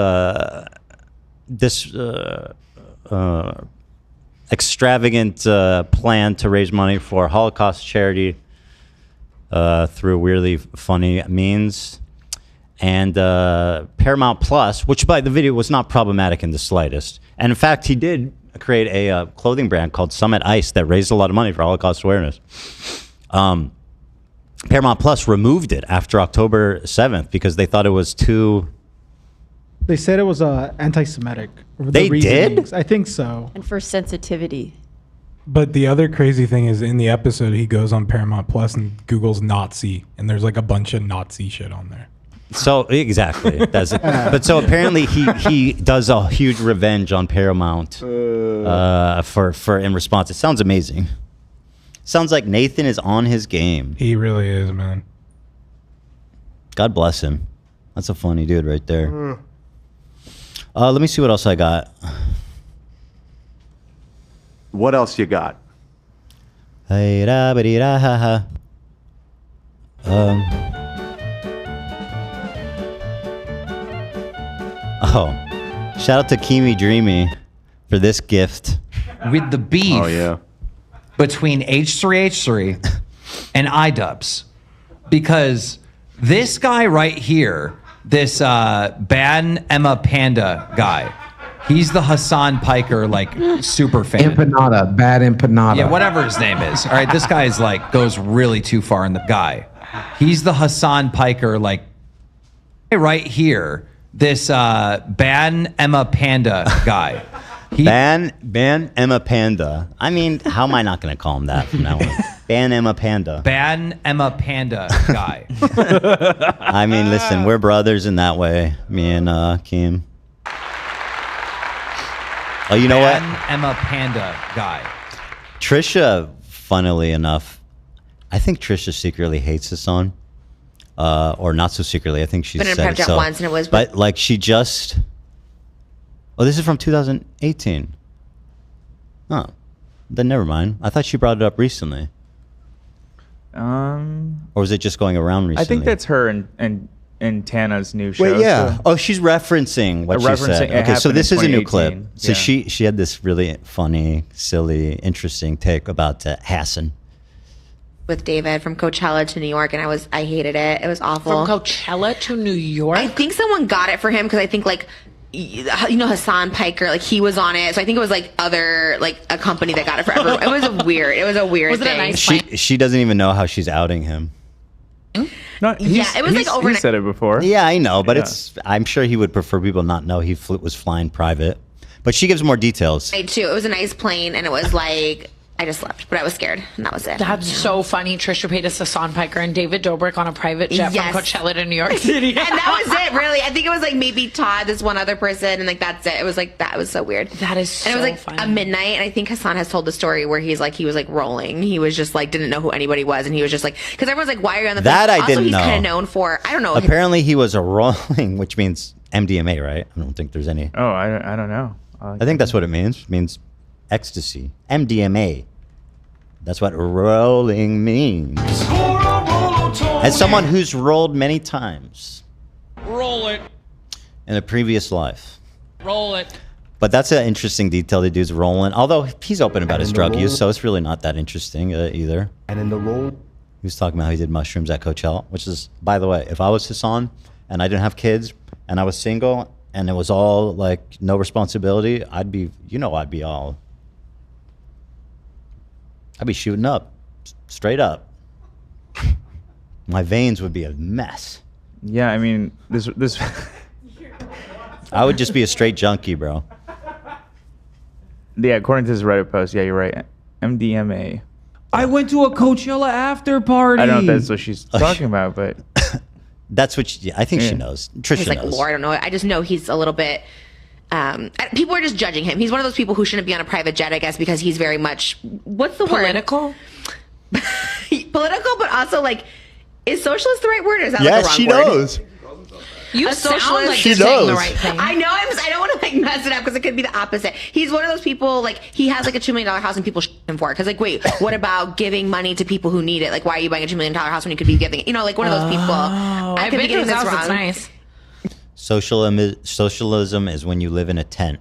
extravagant plan to raise money for Holocaust charity through weirdly funny means. And Paramount Plus, which by the video was not problematic in the slightest. And in fact, he did create a clothing brand called Summit Ice that raised a lot of money for Holocaust awareness. Paramount Plus removed it after October 7th because they thought it was too... They said it was anti-Semitic. They did? I think so. And for sensitivity. But the other crazy thing is in the episode, he goes on Paramount Plus and Google's Nazi, and there's like a bunch of Nazi shit on there. So exactly, that's it. But so apparently he does a huge revenge on Paramount for in response. It sounds amazing. Sounds like Nathan is on his game. He really is, man. God bless him. That's a funny dude right there. Let me see what else I got. What else you got? Hey da ba dee da ha ha. Oh, shout out to Kimi Dreamy for this gift. With the beef between H3H3 and iDubbbz. Because this guy right here, this Ban Emma Panda guy, he's the Hasan Piker, like, super fan. Empanada, bad empanada. Yeah, whatever his name is. All right, this guy is like, goes really too far in the guy. He's the Hasan Piker, like, right here, this Ban Emma Panda guy. Ban Emma Panda. I mean, how am I not going to call him that from now on? Ban Emma Panda. Ban Emma Panda guy. I mean, listen, we're brothers in that way, me and Keem. Oh, you know what? Ban Emma Panda guy. Trisha, funnily enough, I think Trisha secretly hates Hasan, or not so secretly. I think she Been in a said private it jet so. once, and it was. But like she just. Oh, this is from 2018. Oh, then never mind. I thought she brought it up recently. Or was it just going around recently? I think that's her and Tana's new show. Wait, yeah. so- Oh, she's referencing what she said. it Okay, so happened this in is a new clip. 2018. So Yeah. she had this really funny, silly, interesting take about Hasan. With David from Coachella to New York, and I hated it. It was awful. From Coachella to New York? I think someone got it for him because I think like, you know, Hassan Piker, like he was on it. So I think it was like a company that got it for everyone. It was a weird Was it a thing. nice She doesn't even know how she's outing him. No, Yeah, it was like He overnight. said it before. Yeah, I know, but Yeah. I'm sure he would prefer people not know he was flying private. But she gives more details. Night too. It was a nice plane, and it was like I just slept, but I was scared, and that was it. That's so funny. Trisha Paytas, Hasan Piker, and David Dobrik on a private jet Yes. from Coachella to New York City. And that was it, really. I think it was like maybe Todd, this one other person, and like that's it. It was like that was so weird. That is And it was so like funny. a midnight, and I think Hasan has told the story where he was like rolling. He was just like didn't know who anybody was, and he was just like because everyone's like, why are you on the That plane? I didn't he's know. kind of known for I don't know. Apparently, he was a rolling, which means MDMA, right? I don't think there's any. Oh, I don't know. I think that's what it means. It means ecstasy. MDMA. That's what rolling means. As someone who's rolled many times Roll it. in a previous life. Roll it. But that's an interesting detail. The dude's rolling. Although he's open about his drug use, so it's really not that interesting either. And in the roll. He was talking about how he did mushrooms at Coachella, which is, by the way, if I was Hasan and I didn't have kids and I was single and it was all like no responsibility, I'd be shooting up, straight up. My veins would be a mess. Yeah, I mean, this. I would just be a straight junkie, bro. Yeah, according to this Reddit post, yeah, you're right. MDMA. I went to a Coachella after party. I don't know if that's what she's talking about, but that's what I think she Yeah. knows. Trisha He's like knows. lore. I don't know. I just know he's a little bit. People are just judging him. He's one of those people who shouldn't be on a private jet, I guess, because he's very much what's the Political? word? Political, but also like, is socialist the right word, or is that Yes, like a wrong she word? knows. You A sound socialist- like She you're saying the knows. right thing. I know. I don't want to like mess it up because it could be the opposite. He's one of those people like he has like a $2 million house and people him for it. Because like, wait, what about giving money to people who need it? Like, why are you buying a $2 million house when you could be giving it? You know, like one of those people. Oh, I could be been to getting his this house. wrong. It's nice. Socialism is when you live in a tent.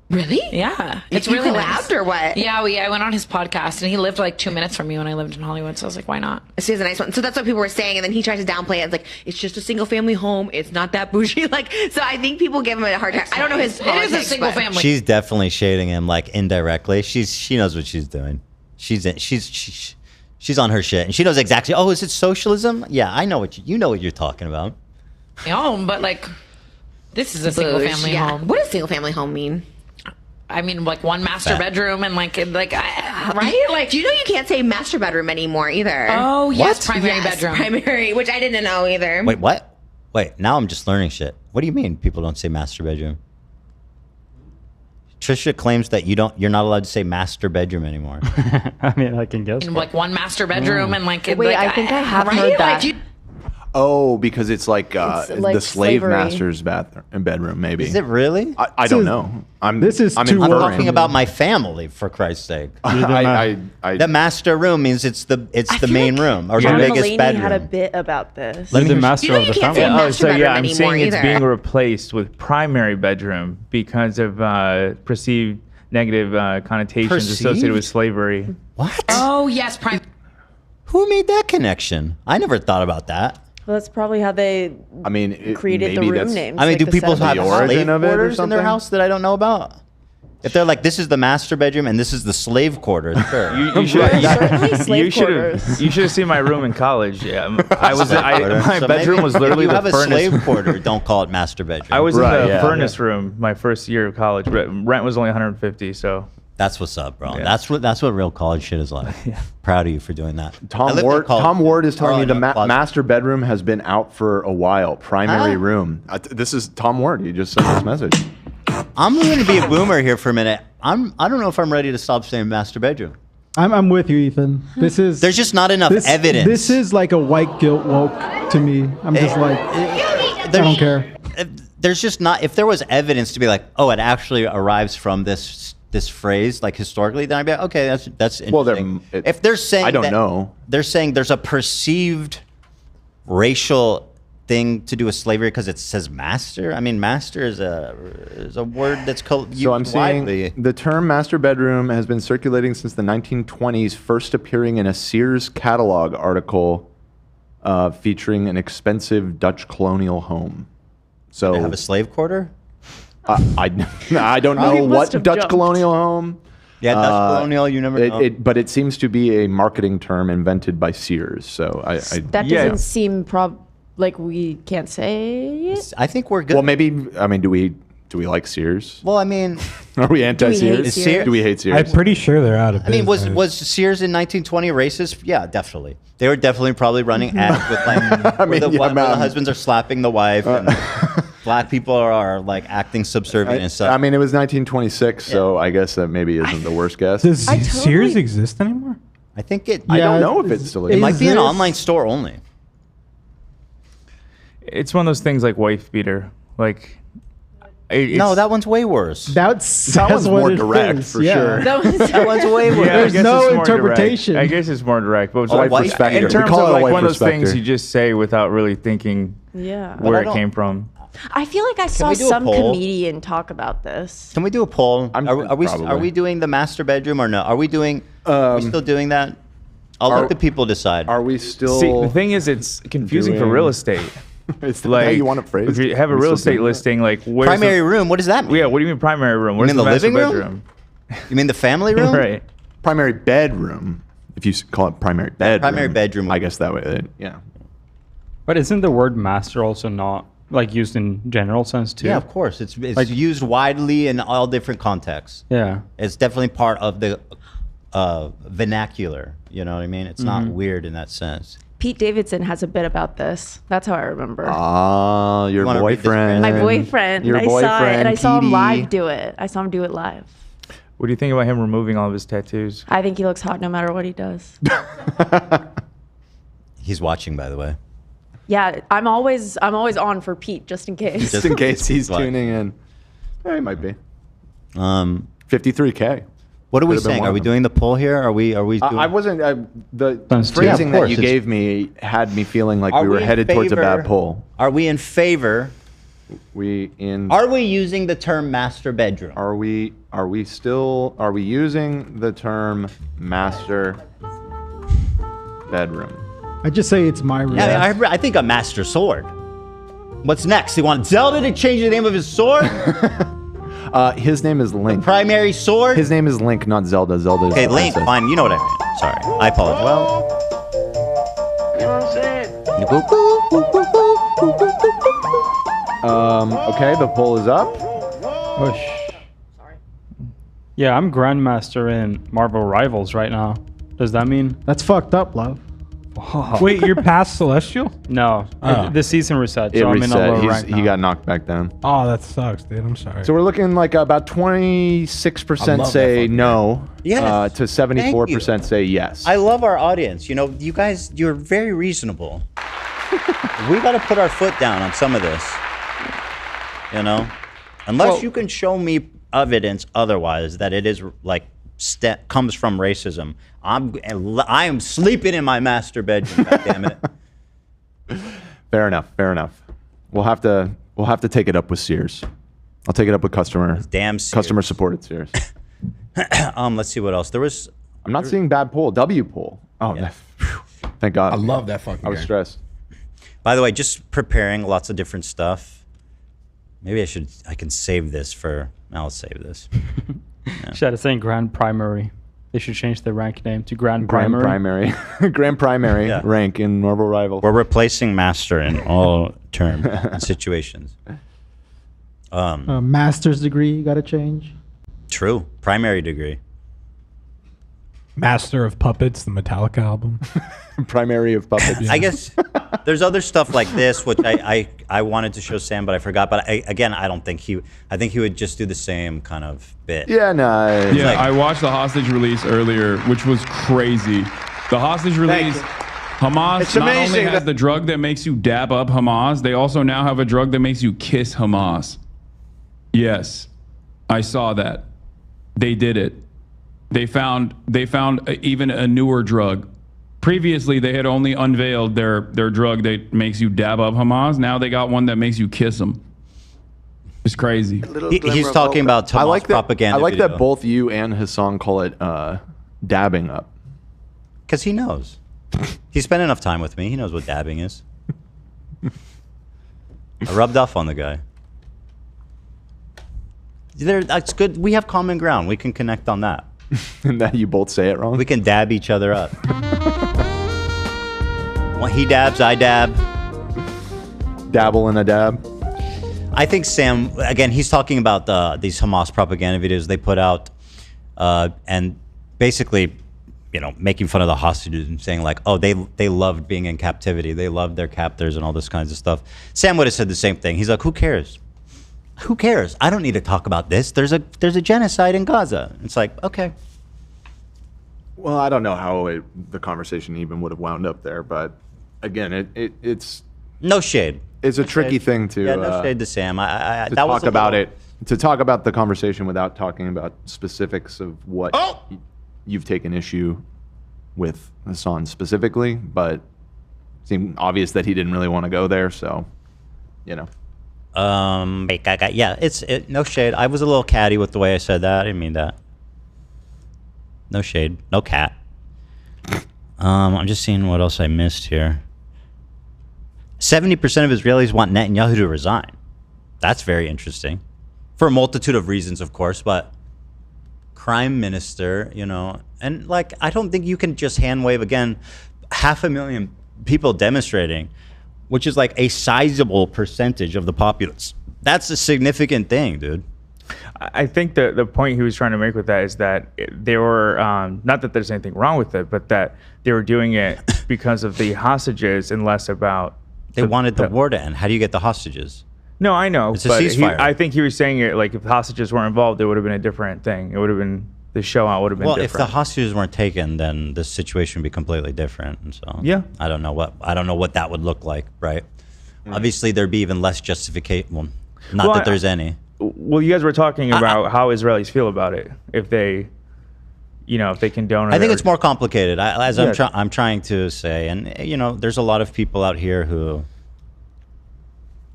Really? Yeah. It's It's really really nice. collabed or what? Yeah, I went on his podcast and he lived like 2 minutes from me when I lived in Hollywood. So I was like, why not? So he's a nice one. So that's what people were saying, and then he tries to downplay it. It's like it's just a single family home. It's not that bougie. Like, so I think people give him a hard time. I don't know his It politics. is a single but- family. She's definitely shading him like indirectly. She knows what she's doing. She's on her shit, and she knows exactly. Oh, is it socialism? Yeah, I know what you know what you're talking about. Home, but like, this is a single family Yeah. home. What does single family home mean? I mean, like one master That- bedroom and right? Like, Do you know you can't say master bedroom anymore either? oh yes, What? primary Yes, bedroom. primary, which I didn't know either. Wait, what? Wait, now I'm just learning shit. What do you mean people don't say master bedroom? Trisha claims that you're not allowed to say master bedroom anymore. I mean, I can guess. And, like one master bedroom and like. Wait, I think I have heard that. Oh, because it's like, It's like the slave slavery. master's bathroom and bedroom, maybe. Is it really? I don't know. I'm I'm inferring. talking about my family, for Christ's sake. The master room means it's the main room or the John biggest Mulaney bedroom. had a bit about this. Let me hear- master You know of you the can't family. say Oh, master so yeah, bedroom I'm saying anymore it's either. being replaced with primary bedroom because of perceived negative connotations associated with slavery. What? Oh yes, Who made that connection? I never thought about that. Well, that's probably how they created the maybe room that's- names. I mean, like do the people have settlement. slave of it or quarters in their something? house that I don't know about? If they're like, this is the master bedroom and this is the slave quarters, sure. You should have seen my room in college. Yeah, my So bedroom maybe was literally if you the have a furnace. slave quarter. Don't call it master bedroom. I was in the furnace room my first year of college. But rent was only $150, so That's what's up, bro. Yeah. That's what real college shit is like. Proud of you for doing that. I Tom lived in Ward. college. Tom Ward is telling Oh, me the no, closet. master bedroom has been out for a while. Primary Huh? room. This is Tom Ward. He just sent this message. I'm going to be a boomer here for a minute. I don't know if I'm ready to stop saying master bedroom. I'm with you, Ethan. This is There's just not enough evidence. This is like a white guilt woke to me. I'm just like, I don't care. There's just not. If there was evidence to be like, oh, it actually arrives from this phrase, like historically, then I'd be like, okay, that's interesting. If they're saying, I don't know. They're saying there's a perceived racial thing to do with slavery because it says master. I mean, master is a word that's used So I'm saying widely. the term master bedroom has been circulating since the 1920s, first appearing in a Sears catalog article featuring an expensive Dutch colonial home. So They have a slave quarter. I don't know what Dutch colonial home. Yeah, Dutch colonial. You never know. But it seems to be a marketing term invented by Sears. So That doesn't seem like we can't say it. I think we're good. Well, maybe. I mean, do we like Sears? Well, I mean, are we anti-Sears? Sears? Do we hate Sears? I'm pretty sure they're out of I mean, business. was Sears in 1920 racist? Yeah, definitely. They were definitely probably running ads with like where the husbands are slapping the wife and black people are like acting subservient and stuff. I mean, it was 1926, so I guess that maybe isn't the worst guess. Does Sears exist anymore? I think it. I don't know if it still It is. might be an online store only. It's one of those things like wife beater. Like, No, that one's way worse. That one's more direct for sure. That one's way worse. Yeah, I There's guess no it's more interpretation. direct. I guess it's more direct, but it's White like perspective. in We terms call of it a like white one of those things perspective. you just say without really thinking Yeah. where But I it came from. I feel like I saw we do a some poll? comedian talk about this. Can we do a poll? Are we probably. doing the master bedroom or no? Are we doing? Are we still doing that? I'll let the people decide. Are we still? See, the thing is, it's confusing for doing- real estate. It's like how you want it phrased. If you have a We real still estate doing that? listing, like where's Primary room. What does that mean? Yeah, what do you mean primary room? You Where's mean the master living room? bedroom? You mean the family room? Right. Primary bedroom. If you call it primary bedroom. Primary bedroom. I guess that way. Yeah. But isn't the word master also not like used in general sense too? Yeah, of course. It's Like- used widely in all different contexts. Yeah. It's definitely part of the vernacular. You know what I mean? It's not weird in that sense. Pete Davidson has a bit about this. That's how I remember. Ah, your wanna read this boyfriend. My boyfriend. Your I saw it, boyfriend, and I saw him Petey. live do it. I saw him do it live. What do you think about him removing all of his tattoos? I think he looks hot no matter what he does. He's watching, by the way. Yeah, I'm always on for Pete just in case. Just in case he's Fine. tuning in. Yeah, he might be. 53K. What are we Could've been saying? one Are we of them. doing the poll here? Are we doing? I wasn't. The Sounds phrasing of that course, you it's- gave me had me feeling like Are we were we in headed towards a favor- bad poll. Are we in favor? Are we using the term master bedroom? Are we using the term master bedroom? I just say it's my room. Yeah, I think a master sword. What's next? You want Zelda to change the name of his sword? His name is Link. Primary sword? His name is Link, not Zelda. Zelda is Okay, the Link, princess. fine. You know what I mean. Sorry. I apologize. Well, You know what I'm saying? Okay, the poll is up. Whoosh. Yeah, I'm Grandmaster in Marvel Rivals right now. Does that mean? That's fucked up, love. Wait, you're past Celestial? No. Oh. The season reset, It so I'm in a reset. lower rank He now. got knocked back down. Oh, that sucks, dude. I'm sorry. So we're looking like about I 26% love say that no, Yes. to 74% say yes. I love our audience. You know, you guys, you're very reasonable. We got to put our foot down on some of this. You know, unless you can show me evidence otherwise that it is like comes from racism. I am sleeping in my master bedroom. God damn it. Fair enough. Fair enough. We'll have to take it up with Sears. I'll take it up with customer support at Sears. Let's see what else there was. I'm not seeing bad poll. W poll. Oh, thank God. I love that fucking I was game. stressed. By the way, just preparing lots of different stuff. Maybe I can save this for. I'll save this. Instead of saying Grand Primary, they should change their rank name to Grand Grand Primary. primary, grand primary Yeah. rank in Marvel Rival. We're replacing master in all term and situations. Master's degree, you got to change. True. Primary degree. Master of Puppets, the Metallica album. Primary of puppets. I guess There's other stuff like this, which I wanted to show Sam, but I forgot. But I don't think I think he would just do the same kind of bit. Yeah, no. Yeah, I watched the hostage release earlier, which was crazy. The hostage release, Hamas It's not only amazing has that- the drug that makes you dab up Hamas, they also now have a drug that makes you kiss Hamas. Yes, I saw that. They did it. They found even a newer drug. Previously, they had only unveiled their drug that makes you dab up Hamas. Now they got one that makes you kiss them. It's crazy. He's talking about Hamas propaganda. I like video. that both you and Hasan call it dabbing up. Because he knows. He spent enough time with me. He knows what dabbing is. I rubbed off on the guy. That's good. We have common ground. We can connect on that. And that you both say it wrong? We can dab each other up. Well, he dabs, I dab. Dabble in a dab. I think Sam, again, he's talking about these Hamas propaganda videos they put out and basically, making fun of the hostages and saying like, oh, they loved being in captivity. They loved their captors and all this kinds of stuff. Sam would have said the same thing. He's like, who cares? Who cares? I don't need to talk about this. There's a genocide in Gaza. It's like, okay. Well, I don't know how the conversation even would have wound up there, but again, it's no shade. It's a tricky thing to no shade to Sam. to talk about it. To talk about the conversation without talking about specifics of what you've taken issue with Hasan specifically, but it seemed obvious that he didn't really want to go there. So, it's no shade. I was a little catty with the way I said that. I didn't mean that. No shade. No cat. I'm just seeing what else I missed here. 70% of Israelis want Netanyahu to resign. That's very interesting. For a multitude of reasons, of course, but crime minister, and like, I don't think you can just hand wave again 500,000 people demonstrating, which is like a sizable percentage of the populace. That's a significant thing, dude. I think the point he was trying to make with that is that they were, not that there's anything wrong with it, but that they were doing it because of the hostages and less about... They wanted the war to end. How do you get the hostages? No, I know. It's a but ceasefire. I think he was saying it like if hostages weren't involved, it would have been a different thing. It would have been... The show out would have been different. Well, if the hostages weren't taken, then the situation would be completely different. And so, yeah, I don't know what that would look like, right? Obviously, there'd be even less justification. Well, not that there's any. Well, you guys were talking about how Israelis feel about it. If they, if they condone it. I think it's more complicated. I'm trying to say, and there's a lot of people out here who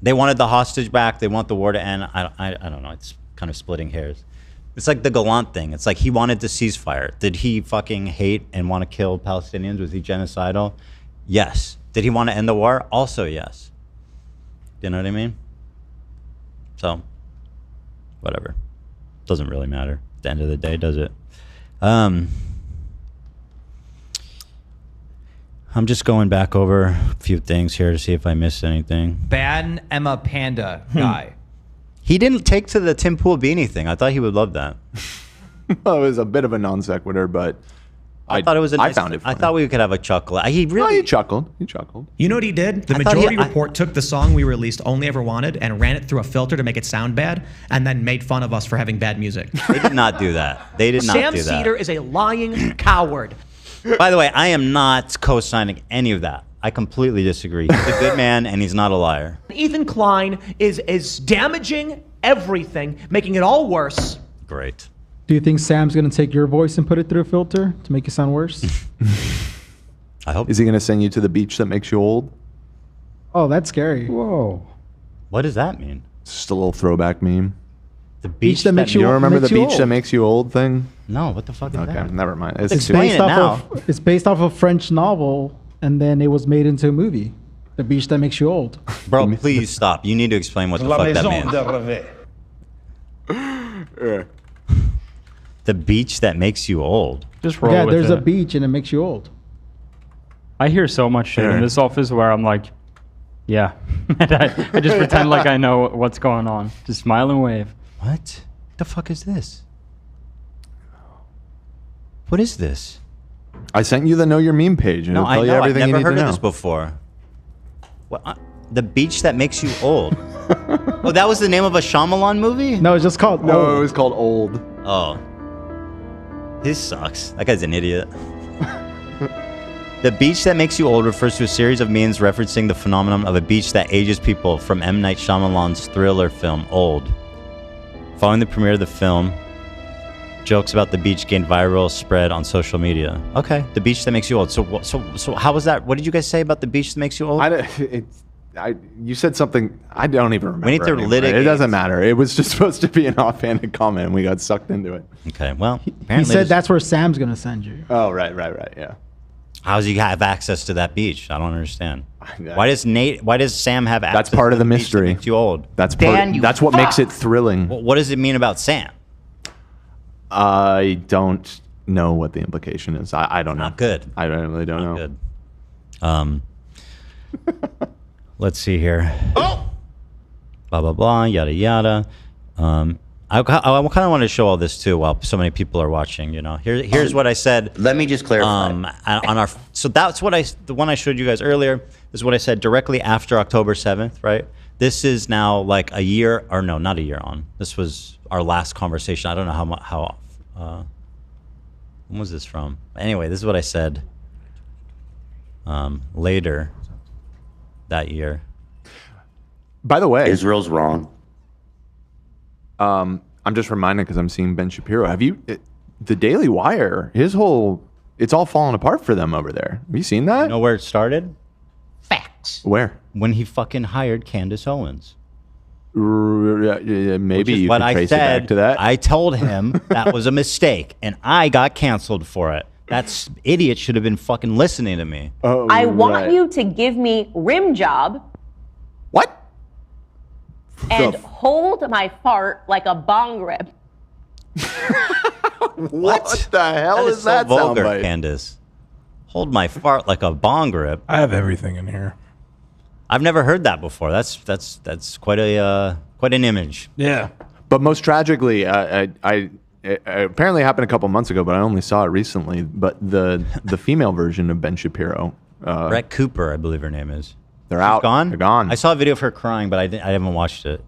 they wanted the hostage back. They want the war to end. I don't know. It's kind of splitting hairs. It's like the Gallant thing. It's like he wanted to ceasefire. Did he fucking hate and want to kill Palestinians? Was he genocidal? Yes. Did he want to end the war? Also yes. You know what I mean? So, whatever. Doesn't really matter at the end of the day, does it? I'm just going back over a few things here to see if I missed anything. Ban Emma Panda guy. He didn't take to the Tim Pool beanie thing. I thought he would love that. Well, it was a bit of a non sequitur, but I thought it was. I found it funny. I thought we could have a chuckle. He really he chuckled. He chuckled. You know what he did? The Majority Report took the song we released, Only Ever Wanted, and ran it through a filter to make it sound bad, and then made fun of us for having bad music. They did not do that. They did not do that. Sam Seder is a lying coward. By the way, I am not co-signing any of that. I completely disagree. He's a good man, and he's not a liar. Ethan Klein is damaging everything, making it all worse. Great. Do you think Sam's going to take your voice and put it through a filter to make it sound worse? I hope. Is he going to send you to the beach that makes you old? Oh, that's scary. Whoa. What does that mean? It's just a little throwback meme. The beach that makes you You don't remember the makes you beach that old. makes you old thing? No, what the fuck is that? Okay, never mind. It's based off a French novel, and then it was made into a movie. The beach that makes you old. Bro, please stop. You need to explain what the fuck that means. The beach that makes you old. Just roll Yeah, with there's it. a beach and it makes you old. I hear so much shit Yeah. in this office where I'm like, yeah. And I just pretend like I know what's going on. Just smile and wave. What the fuck is this? What is this? I sent you the Know Your Meme page, and No, it'll I tell you know. I've everything you never need heard to of know. this before. The Beach That Makes You Old. Oh, that was the name of a Shyamalan movie? No, it's just called No, Old. it was called Old. Oh. This sucks. That guy's an idiot. The Beach That Makes You Old refers to a series of memes referencing the phenomenon of a beach that ages people from M. Night Shyamalan's thriller film, Old. Following the premiere of the film, jokes about the beach gained viral spread on social media. Okay, The Beach That Makes You Old. So how was that? What did you guys say about The Beach That Makes You Old? You said something I don't even remember. We need to anymore. litigate. It doesn't matter. It was just supposed to be an offhanded comment, and we got sucked into it. Okay, well, He apparently said that's where Sam's gonna send you. Oh, right, yeah. how does he have access to that beach? I don't understand. Why does Sam have access? That's part of the to beach that mystery. makes you old. That's part. That's what makes it thrilling. What does it mean about Sam? I don't know what the implication is. I don't know. Not good. I really don't know. Good. Let's see here. Oh. Blah blah blah. Yada yada. I kind of want to show all this too while so many people are watching. You know, here's what I said. Let me just clarify. On our so that's what the one I showed you guys earlier is what I said directly after October 7th, right? This is now like a year, or no, not a year on. This was our last conversation. I don't know how when was this from? Anyway, this is what I said later that year. By the way, Israel's wrong. I'm just reminded because I'm seeing Ben Shapiro. Have you, the Daily Wire, it's all falling apart for them over there. Have you seen that? You know where it started? Facts. Where? When he fucking hired Candace Owens. Maybe you what can I trace said. it back to that. I told him that was a mistake, and I got canceled for it. That idiot should have been fucking listening to me. Oh, I want you to give me rim job. What? And hold my fart like a bong rip. What the hell is so that vulgar, soundbite? Candace? Hold my fart like a bong rip. I have everything in here. I've never heard that before. That's quite an image. Yeah. But most tragically, it apparently happened a couple months ago, but I only saw it recently. But the female version of Ben Shapiro, Brett Cooper, I believe her name is. They're out. Gone? They're gone. I saw a video of her crying, but I haven't watched it.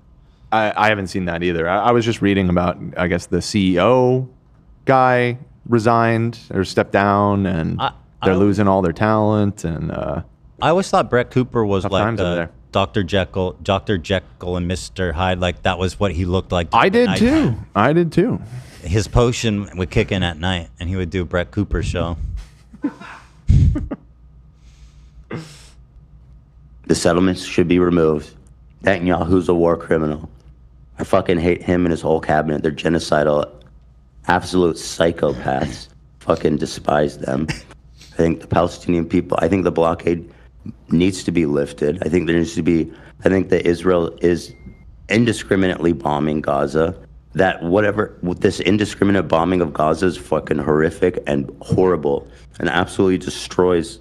I haven't seen that either. I was just reading about, I guess, the CEO guy resigned or stepped down, and they're losing all their talent. And I always thought Brett Cooper was like times over there. Dr. Jekyll and Mr. Hyde. Like that was what he looked like. I did too. His potion would kick in at night, and he would do Brett Cooper's show. The settlements should be removed. Netanyahu's a war criminal. I fucking hate him and his whole cabinet. They're genocidal, absolute psychopaths. Fucking despise them. I think the Palestinian people, I think the blockade needs to be lifted. I think that Israel is indiscriminately bombing Gaza. This indiscriminate bombing of Gaza is fucking horrific and horrible and absolutely destroys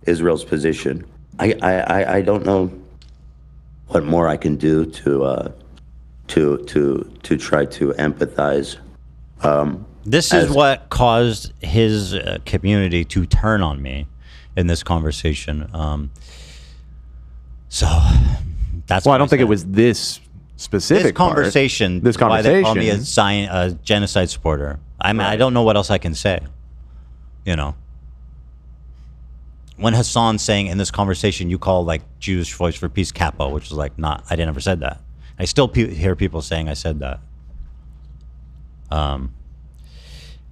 Israel's position. I don't know what more I can do to try to empathize. This is what caused his community to turn on me in this conversation. So that's I don't think it was this specific conversation. This Why they call me conversation. a genocide supporter. I don't know what else I can say. You know. When Hasan saying in this conversation, you call like Jewish Voice for Peace capo, which is like not, I never said that. I still hear people saying I said that. And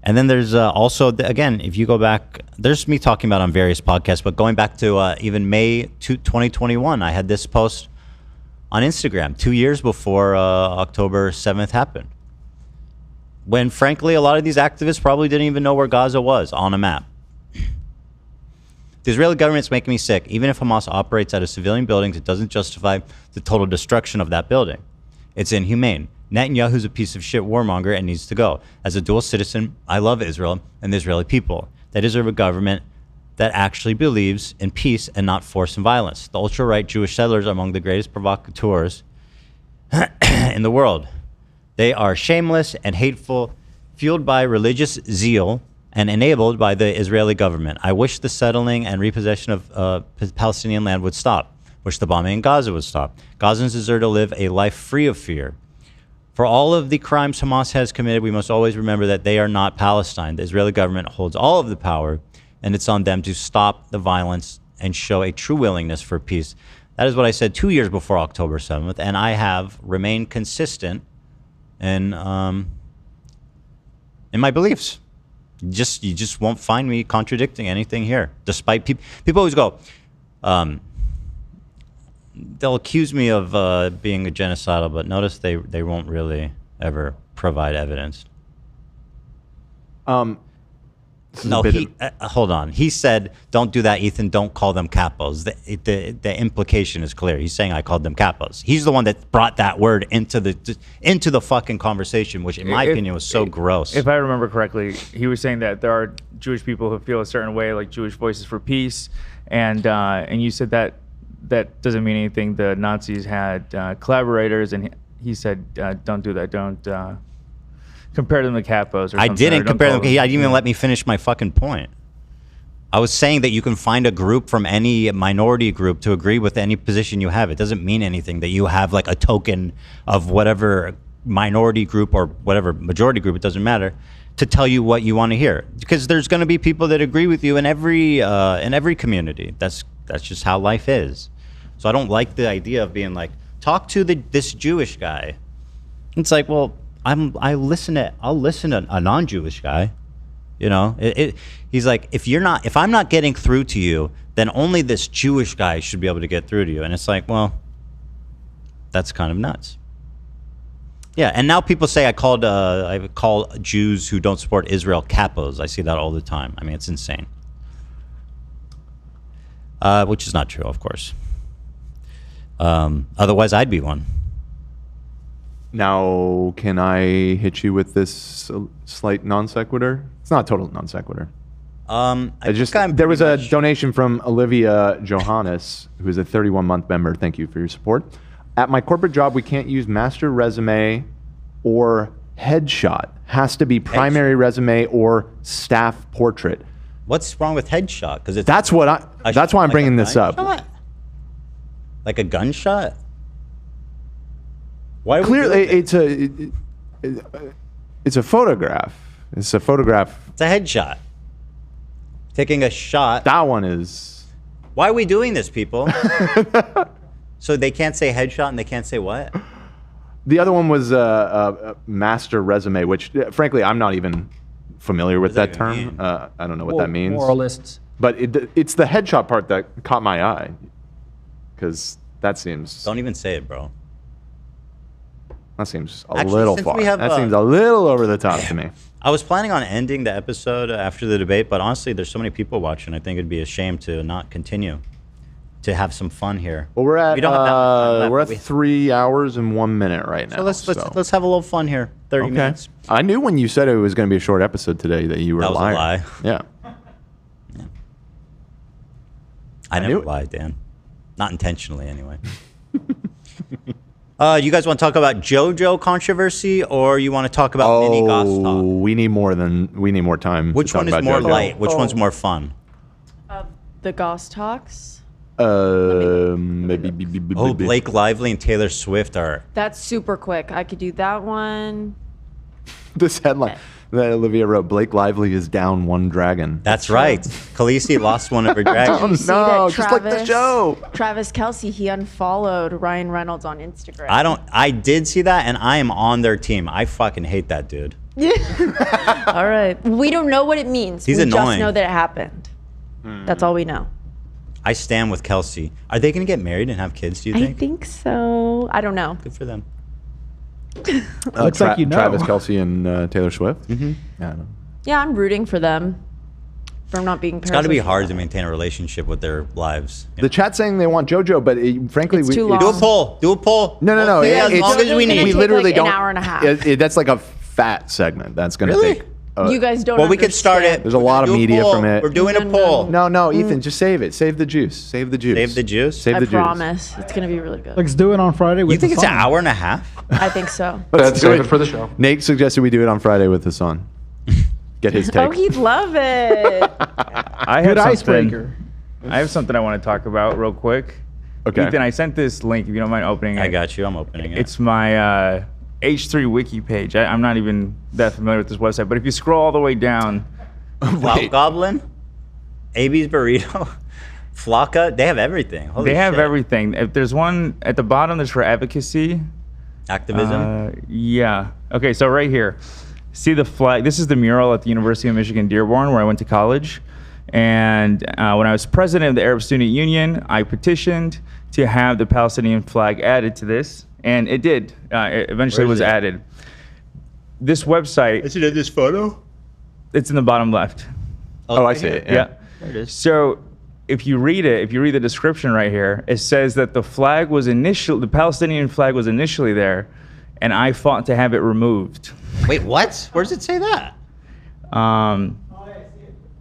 then there's also, again, if you go back, there's me talking about on various podcasts, but going back to even May 2021, I had this post on Instagram 2 years before October 7th happened. When frankly, a lot of these activists probably didn't even know where Gaza was on a map. The Israeli government's making me sick. Even if Hamas operates out of civilian buildings, it doesn't justify the total destruction of that building. It's inhumane. Netanyahu's a piece of shit warmonger and needs to go. As a dual citizen, I love Israel and the Israeli people. That is a government that actually believes in peace and not force and violence. The ultra-right Jewish settlers are among the greatest provocateurs in the world. They are shameless and hateful, fueled by religious zeal, and enabled by the Israeli government. I wish the settling and repossession of Palestinian land would stop. Wish the bombing in Gaza would stop. Gazans deserve to live a life free of fear. For all of the crimes Hamas has committed, we must always remember that they are not Palestine. The Israeli government holds all of the power, and it's on them to stop the violence and show a true willingness for peace. That is what I said 2 years before October 7th, and I have remained consistent in my beliefs. You just won't find me contradicting anything here, despite people always go, they'll accuse me of being a genocidal, but notice they won't really ever provide evidence. No, hold on. He said, "Don't do that, Ethan. Don't call them capos." The implication is clear. He's saying I called them capos. He's the one that brought that word into the fucking conversation, which, in my opinion, was so gross. If I remember correctly, he was saying that there are Jewish people who feel a certain way, like Jewish Voices for Peace, and you said that doesn't mean anything. The Nazis had collaborators, and he said, "Don't do that. Don't." Compare them to capos or something. I didn't compare them. He didn't even let me finish my fucking point. I was saying that you can find a group from any minority group to agree with any position you have. It doesn't mean anything that you have like a token of whatever minority group or whatever majority group, it doesn't matter, to tell you what you want to hear. Because there's going to be people that agree with you in every community. That's just how life is. So I don't like the idea of being like, talk to this Jewish guy. It's like, well, I'll listen to a non-Jewish guy, you know. He's like, if I'm not getting through to you, then only this Jewish guy should be able to get through to you. And it's like, well, that's kind of nuts. Yeah, and now people say I call Jews who don't support Israel capos. I see that all the time. I mean, it's insane. Which is not true, of course. Otherwise, I'd be one. Now, can I hit you with this slight non sequitur? It's not a total non sequitur. There was a donation from Olivia Johannes, who is a 31-month member. Thank you for your support. At my corporate job, we can't use master resume or headshot. Has to be primary resume or staff portrait. What's wrong with headshot? Because that's why I'm bringing this up. Like a gunshot? Why clearly it's a photograph. It's a photograph. It's a headshot. Taking a shot. That one is. Why are we doing this, people? So they can't say headshot and they can't say what? The other one was a master resume, which frankly I'm not even familiar with that term. I don't know what that means. Moralists. But it's the headshot part that caught my eye, because that seems. Don't even say it, bro. That seems a little far. That seems a little over the top to me. I was planning on ending the episode after the debate, but honestly, there's so many people watching. I think it'd be a shame to not continue to have some fun here. Well, we're at we don't have that much time left, 3 hours and 1 minute right now. So let's have a little fun here. 30 minutes. I knew when you said it was going to be a short episode today that you were a liar. That was a lie. Yeah. I never lied, Dan. Not intentionally, anyway. You guys want to talk about JoJo controversy, or you want to talk about mini goss talk? We need more time. Which one is more light? Which one's more fun? The goss talks. Blake Lively and Taylor Swift are. That's super quick. I could do that one. This headline that Olivia wrote: Blake Lively is down one dragon. That's right. Khaleesi lost one of her dragons. No, just like the show. Travis Kelce, he unfollowed Ryan Reynolds on Instagram. I did see that, and I am on their team. I fucking hate that dude. All right. We don't know what it means. He's we annoying. just know that it happened. That's all we know. I stand with Kelsey. Are they going to get married and have kids, do you think? I think so. I don't know. Good for them. Looks like you know. Travis Kelce and Taylor Swift. Mm-hmm. Yeah, Yeah, I'm rooting for them. For not being. It's got to be hard to maintain a relationship with their lives. The chat's saying they want JoJo, but frankly, It's too long. Do a poll. Do a poll. No. Yeah, as long as we need. We literally like don't. an hour and a half. That's like a fat segment. That's going to Really? take. You guys don't. Well, we could start it. There's a lot of media from it. We're doing a poll. No, Ethan, just save it. Save the juice. Save the juice. Save the juice. Save the I juice. promise. It's going to be really good. Let's do it on Friday with You think it's Hasan. an hour and a half? I think so. Let's save it for the show. Nate suggested we do it on Friday with Hasan. Get his take. Oh, he'd love it. I Good have icebreaker. I have something I want to talk about real quick. Okay. Ethan, I sent this link. If you don't mind opening it. I got you. I'm opening it. It's my H3 wiki page. I'm not even that familiar with this website, but if you scroll all the way down, Clout Goblin, AB's Burrito, Flocka, they have everything. Holy they have shit. everything. If there's one at the bottom, that's for advocacy. Activism? Yeah. Okay, so right here, see the flag. This is the mural at the University of Michigan Dearborn, where I went to college. And when I was president of the Arab Student Union, I petitioned to have the Palestinian flag added to this, and it did. It eventually was added. This website. Is it in this photo? It's in the bottom left. Oh, I see it. Yeah. There it is. So if you read the description right here, it says that the Palestinian flag was initially there, and I fought to have it removed. Wait, what? Where does it say that?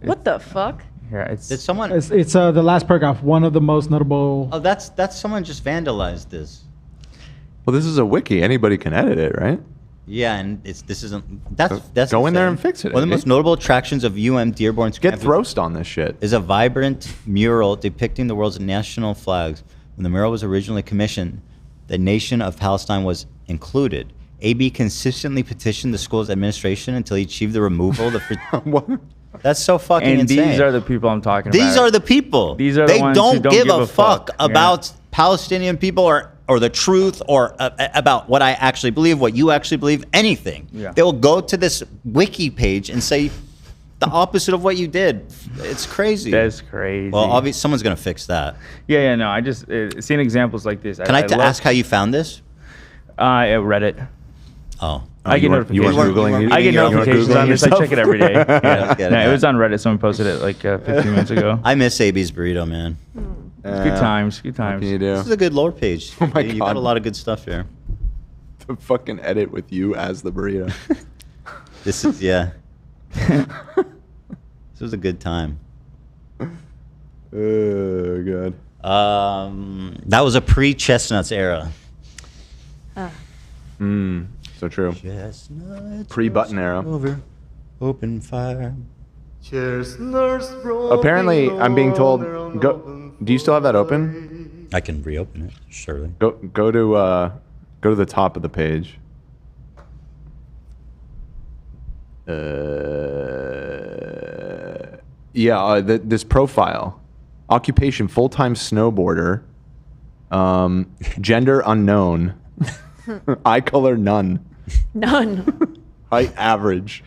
What the fuck? Yeah, it's. Did someone? It's the last paragraph. One of the most notable. Oh, that's someone just vandalized this. Well, this is a wiki. Anybody can edit it, right? Yeah, and this isn't. That's Go in there insane. and fix it. One of the Andy. most notable attractions of Dearborn's Get campus Throst on this shit. is a vibrant mural depicting the world's national flags. When the mural was originally commissioned, the nation of Palestine was included. AB consistently petitioned the school's administration until he achieved the removal of the. That's so fucking And insane. these are the people I'm talking about. These are the people. These are they the ones who don't give a fuck Yeah. about Palestinian people or the truth or about what I actually believe, what you actually believe, anything. Yeah. They will go to this wiki page and say the opposite of what you did. It's crazy. That's crazy. Well, obviously someone's gonna fix that. Yeah. No, I just seeing examples like this. Can I ask how you found this? Reddit. Oh. I get notifications. I get notifications on this. I check it every day. Yeah. No, it was on Reddit. Someone posted it like 15 minutes ago. I miss AB's Burrito, man. Good times. Good times. What can you do? This is a good lore page. Oh my You got God. a lot of good stuff here. To fucking edit with you as the burrito. This is this was a good time. Oh god. That was a pre-Chestnuts era. So true. Chestnuts Pre-button era. over, open fire. Apparently, I'm being told. Go. Do you still have that open? I can reopen it, surely. Go to the top of the page. This profile, occupation full-time snowboarder, gender unknown, eye color none, None. height average.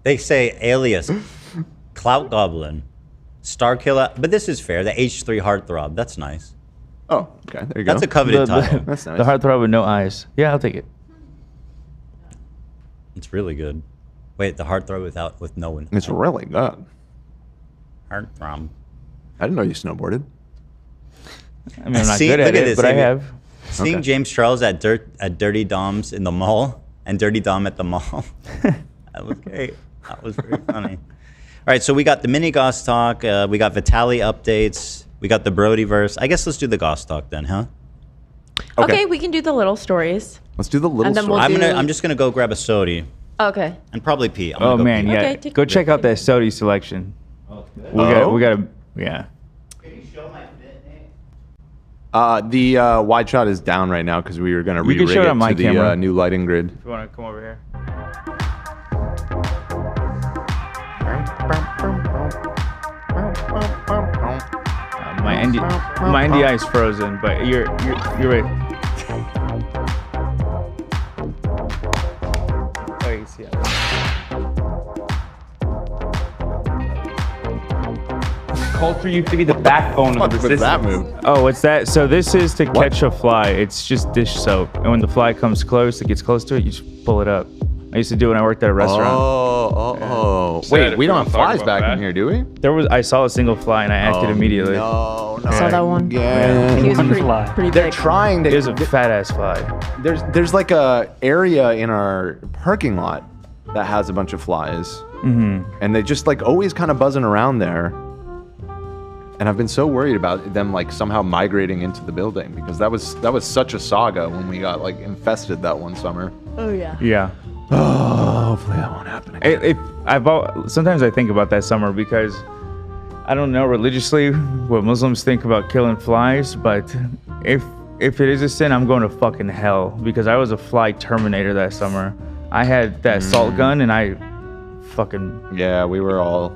They say alias, Clout Goblin, Star Killer, but this is fair. The H3 Heartthrob, that's nice. Oh, okay, there you go. That's a coveted title. That's nice. The heartthrob with no eyes. Yeah, I'll take it. It's really good. Wait, the Heartthrob with no one. It's really good. Heartthrob. I didn't know you snowboarded. I mean, I'm not good at it, but I have. Seeing Okay. James Charles at Dirty Dom's in the mall and Dirty Dom at the mall. That was great. That was very funny. All right, so we got the mini Goss talk. We got Vitali updates. We got the Brodyverse. I guess let's do the Goss talk then, huh? Okay, we can do the little stories. Let's do the little And then story. we'll I'm just gonna go grab a sodi Okay. and probably pee. I'm Oh gonna go man, pee. yeah. Okay, take Go a check out that Sodi selection. We got. Yeah. The wide shot is down right now because we were going to You can re-rig show it it on my to the camera. new lighting grid. If you want to come over here. My NDI is frozen, but you're right. Oh, you can see it. Culture used to be the backbone of the What was that resistance. move? Oh, what's that? So this is to catch a fly. It's just dish soap, and when the fly comes close, it gets close to it, you just pull it up. I used to do it when I worked at a restaurant. Oh. Wait, we don't have flies back in here, do we? I saw a single fly and I acted immediately. No, I saw that one. Yeah. He was pretty They're big. trying to. It was a fat ass fly. There's like a area in our parking lot that has a bunch of flies, and they just like always kind of buzzing around there. And I've been so worried about them like somehow migrating into the building because that was such a saga when we got like infested that one summer. Oh yeah. Yeah. Oh, hopefully that won't happen again. Sometimes I think about that summer because I don't know religiously what Muslims think about killing flies, but if it is a sin, I'm going to fucking hell because I was a fly terminator that summer. I had that salt gun and I fucking we were all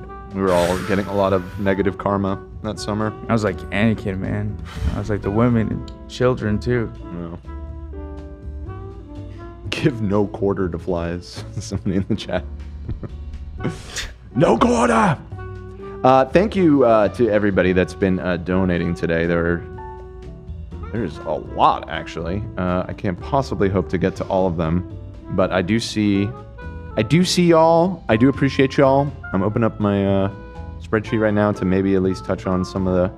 getting a lot of negative karma that summer. I was like Anakin, man. I was like the women and children too. No. Give no quarter to flies. Somebody in the chat. No quarter. Thank you to everybody that's been donating today. There's a lot actually. I can't possibly hope to get to all of them, but I do see y'all. I do appreciate y'all. I'm opening up my spreadsheet right now to maybe at least touch on some of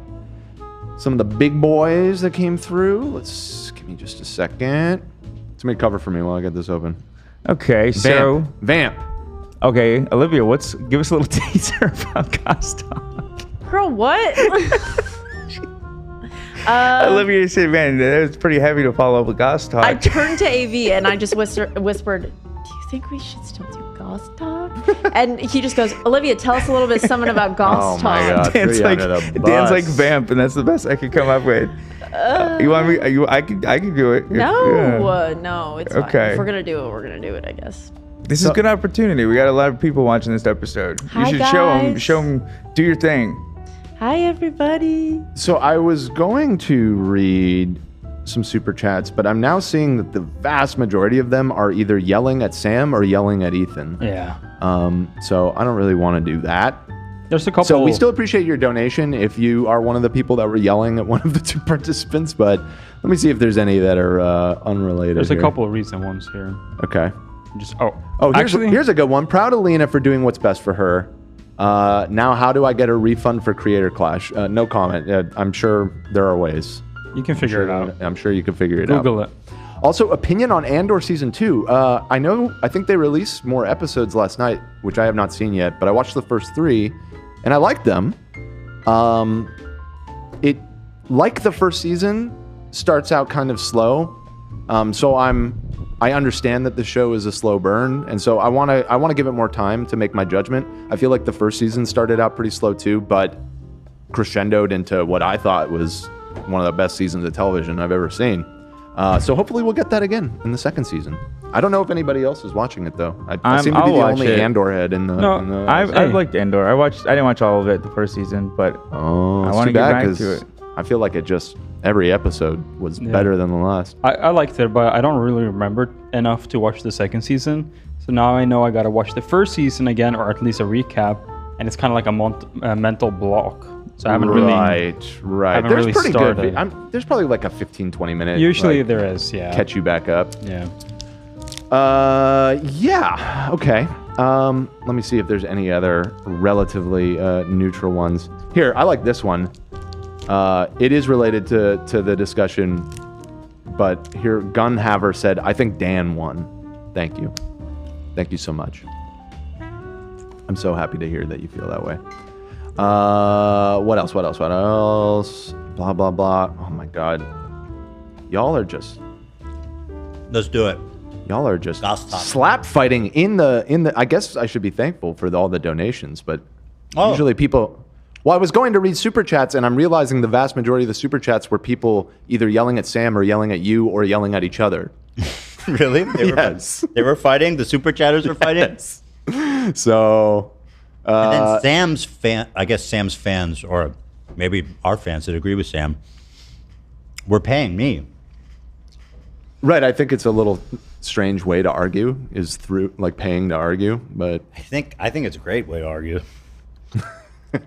the big boys that came through. Give me just a second. Somebody cover for me while I get this open. Okay, so Vamp. Okay, Olivia, give us a little teaser about Gostalk. Girl, what? Olivia said, man, it's pretty heavy to follow up with Gostalk. I turned to AV and I just whispered, do you think we should still do Goss Talk? And he just goes, Olivia, tell us a little bit something about Goss Oh my Talk. God. Dan's like Vamp, and that's the best I could come up with. You want me? I can do it. No, it's fine. Okay. If we're gonna do it, we're gonna do it, I guess. This is a good opportunity. We got a lot of people watching this episode. Hi, you should guys. show them, do your thing. Hi, everybody. So I was going to read some super chats, but I'm now seeing that the vast majority of them are either yelling at Sam or yelling at Ethan. Yeah. So I don't really want to do that. There's a couple. So we still appreciate your donation if you are one of the people that were yelling at one of the two participants, but let me see if there's any that are unrelated. There's here. a couple of recent ones here. Okay. Here's a good one. Proud of Lena for doing what's best for her. Now, how do I get a refund for Creator Clash? No comment. I'm sure there are ways. You can figure it out. I'm sure you can figure it out. Google it. Also, opinion on Andor Season 2. I think they released more episodes last night, which I have not seen yet, but I watched the first 3, and I liked them. It, like the first season, starts out kind of slow. So I understand that the show is a slow burn, and so I want to give it more time to make my judgment. I feel like the first season started out pretty slow too, but crescendoed into what I thought was one of the best seasons of television I've ever seen. So hopefully we'll get that again in the second season. I don't know if anybody else is watching it though. I seem to be the only Andor head in the. No, I've liked Andor. I didn't watch all of it the first season, but I want to get back to it. I feel like every episode was better than the last. I liked it, but I don't really remember enough to watch the second season. So now I know I gotta watch the first season again, or at least a recap, and it's kind of like a mental block. So I haven't really. Right. Haven't really pretty started. good. There's probably like a 15-20 minute. Usually there is, yeah. Catch you back up. Yeah. Yeah. Okay. Let me see if there's any other relatively neutral ones. Here, I like this one. It is related to the discussion, but here, Gunhaver said, I think Dan won. Thank you. Thank you so much. I'm so happy to hear that you feel that way. What else? Blah, blah, blah. Oh my God. Y'all are just... Let's do it. Y'all are just slap fighting in the... I guess I should be thankful for all the donations, but usually people... Well, I was going to read super chats, and I'm realizing the vast majority of the super chats were people either yelling at Sam or yelling at you or yelling at each other. Really? Yes. They were fighting? The super chatters were fighting? So... and then Sam's fans, or maybe our fans that agree with Sam, were paying me. Right. I think it's a little strange way to argue, is through like paying to argue, but I think it's a great way to argue.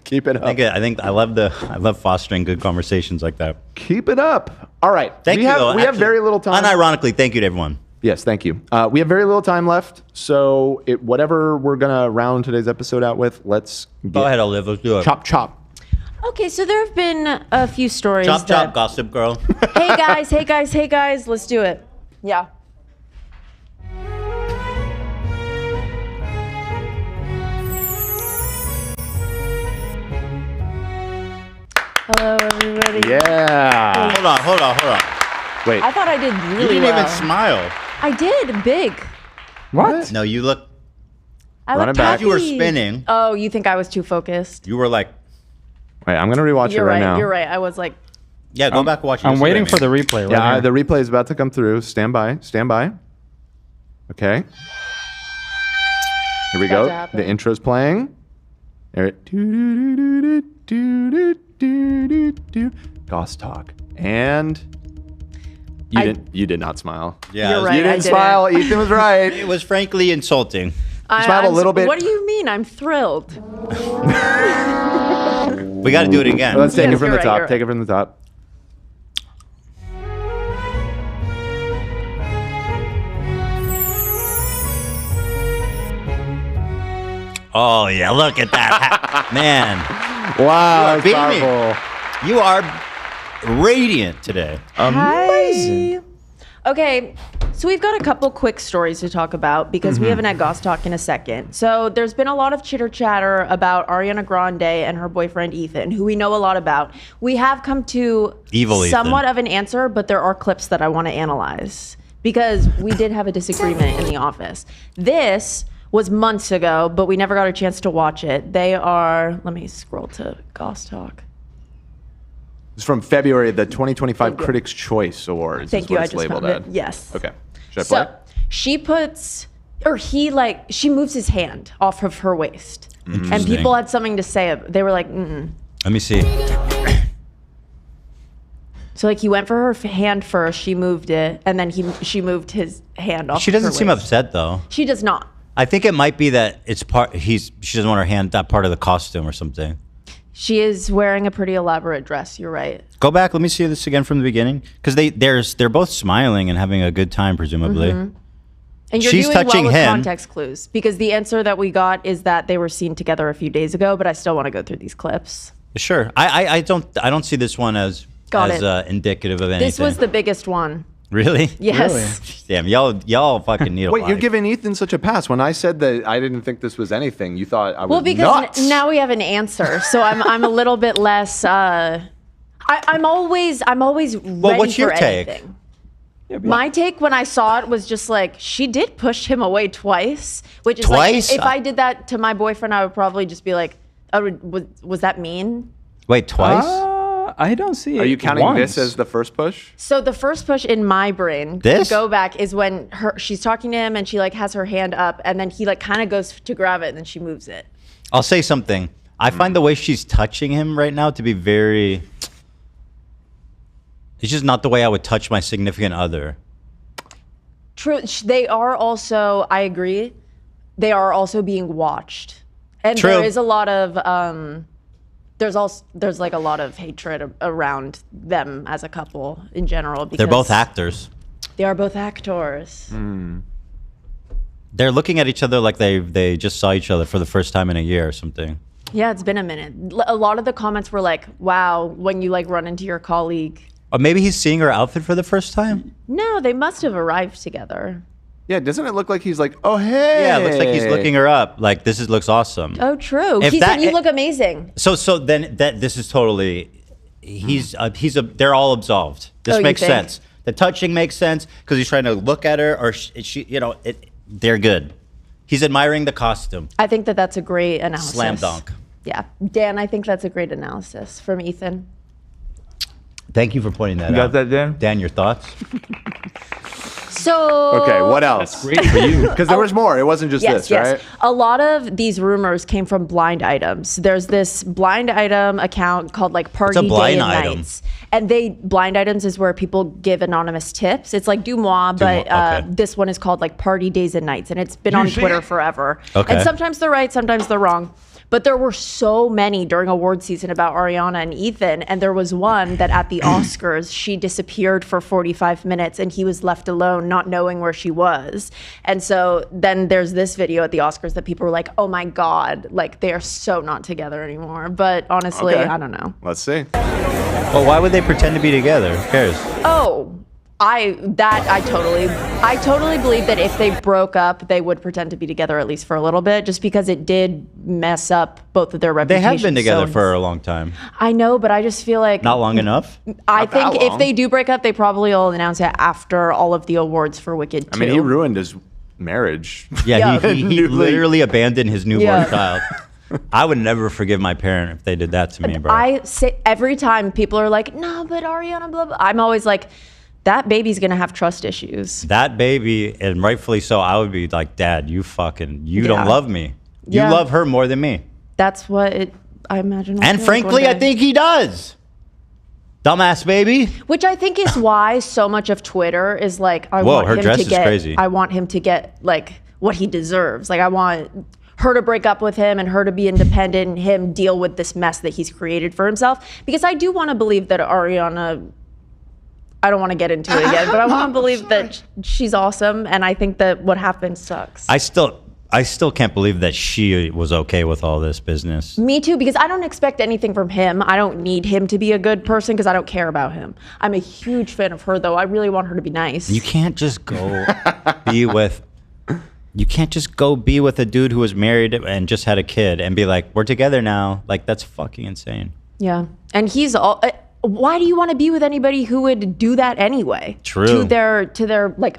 Keep it up. I love fostering good conversations like that. Keep it up. All right. We have very little time. Unironically, thank you to everyone. Yes, thank you. We have very little time left, so whatever we're gonna round today's episode out with, let's go ahead, Olive. Let's do it. Chop. Okay, so there have been a few stories. Chop, gossip girl. Hey guys, let's do it. Yeah. Hello, everybody. Yeah. Hold on. Wait. I thought I did really well. You didn't even smile. I did, big. What? No, you look. I Run looked it back. happy. You were spinning. Oh, you think I was too focused? You were like Wait, I'm gonna rewatch You're it right right. now. You're right. I was like, Yeah, go back and watch it. I'm See waiting what I for mean. the replay. Right Yeah, here. the replay is about to come through. Stand by. Stand by. Okay. Here we About to go. happen. The intro's playing. There. Goss talk. And you did not smile. Yeah, You're right, you I didn't didn't. smile. Ethan was right. It was frankly insulting. smiled a little bit. What do you mean? I'm thrilled. We got to do it again. Let's take Yes, it from you're the right, top. you're Take it from the top. Oh yeah, look at that, man! Wow, You are that's beaming. You are radiant today. Hi. Okay, so we've got a couple quick stories to talk about because we haven't had Goss Talk in a second. So there's been a lot of chitter chatter about Ariana Grande and her boyfriend Ethan, who we know a lot about. We have come to Evil somewhat Ethan. of an answer, but there are clips that I want to analyze because we did have a disagreement in the office. This was months ago, but we never got a chance to watch it. They are, let me scroll to Goss Talk. It's from February, the 2025 Critics' Choice Awards. Thank is you, what I it's just labeled found at. it. Yes. Okay. Should I play? So she puts, or he like, she moves his hand off of her waist. And Interesting. people had something to say. They were like, mm-mm. Let me see. So like he went for her hand first, she moved it, and then she moved his hand off She of her doesn't seem waist. upset though. She does not. I think it might be that it's part. She doesn't want her hand that part of the costume or something. She is wearing a pretty elaborate dress, you're right. Go back. Let me see this again from the beginning because they're both smiling and having a good time, presumably. And you're She's doing touching well with him. context clues because the answer that we got is that they were seen together a few days ago, but I still want to go through these clips. Sure. I don't see this one as Got it. Indicative of anything. This was the biggest one. Really? Yes. Damn, y'all fucking need a Wait, life. you're giving Ethan such a pass. When I said that I didn't think this was anything, you thought I was Well, because nuts. now we have an answer, so I'm a little bit less. I'm always ready what's your for take? anything. My take when I saw it was just like she did push him away twice, which is Twice? like if I did that to my boyfriend, I would probably just be like, oh, was that mean? Wait, twice? I don't see it. Are you counting once. this as the first push? So the first push in my brain This? to go back is when she's talking to him and she like has her hand up and then he like kind of goes to grab it and then she moves it. I'll say something. I find the way she's touching him right now to be very. It's just not the way I would touch my significant other. True. They are also, I agree, they are also being watched. And True. there is a lot of, there's like a lot of hatred around them as a couple in general. Because They're both actors. They are both actors. They're looking at each other like they just saw each other for the first time in a year or something. Yeah, it's been a minute. A lot of the comments were like, wow, when you like run into your colleague. Or maybe he's seeing her outfit for the first time. No, they must have arrived together. Yeah, doesn't it look like he's like, oh, hey. Yeah, it looks like he's looking her up. Like, looks awesome. Oh, true. If He that- said you look amazing. So then this is totally, they're all absolved. This Oh, you makes think? sense. The touching makes sense because he's trying to look at her or they're good. He's admiring the costume. I think that that's a great analysis. Slam dunk. Yeah. Dan, I think that's a great analysis from Ethan. Thank you for pointing that You out. got that, Dan? Dan, your thoughts? So Okay, what else? That's great for you. Because there was more. It wasn't just this, right? A lot of these rumors came from blind items. There's this blind item account called like Party What's a blind Day and item? Nights. And blind items is where people give anonymous tips. It's like Dumois, but okay. this one is called like Party Days and Nights. And it's been on Twitter forever. Okay. And sometimes they're right, sometimes they're wrong. But there were so many during award season about Ariana and Ethan. And there was one that at the Oscars, she disappeared for 45 minutes and he was left alone, not knowing where she was. And so then there's this video at the Oscars that people were like, oh my God, like they are so not together anymore. But honestly, Okay. I don't know. Let's see. Well, why would they pretend to be together? Who cares? Oh, I totally believe that if they broke up, they would pretend to be together at least for a little bit, just because it did mess up both of their They reputations. have been together so- for a long time. I know, but I just feel like Not long enough? I Not that think if long. they do break up, they probably will announce it after all of the awards for Wicked 2. I mean, he ruined his marriage. Yeah, Yeah. he Newly- literally abandoned his newborn Yeah. child. I would never forgive my parent if they did that to me, bro. I say every time people are like, no, but Ariana, blah, blah. I'm always like, that baby's gonna have trust issues. That baby, and rightfully so, I would be like, Dad, you don't Yeah. love me. You Yeah. love her more than me. That's what I imagine. And frankly, I think he does. Dumbass baby. Which I think is why so much of Twitter is like, I Whoa, want her him dress to is get, crazy. I want him to get like what he deserves. Like I want her to break up with him and her to be independent and him deal with this mess that he's created for himself. Because I do want to believe that Ariana, I don't want to get into it again, but I want to believe that she's awesome. And I think that what happened sucks. I still can't believe that she was okay with all this business. Me too, because I don't expect anything from him. I don't need him to be a good person because I don't care about him. I'm a huge fan of her, though. I really want her to be nice. You can't just go be with. You can't just go be with a dude who was married and just had a kid and be like, we're together now. Like, that's fucking insane. Yeah, and he's all. Why do you want to be with anybody who would do that anyway? True. To their like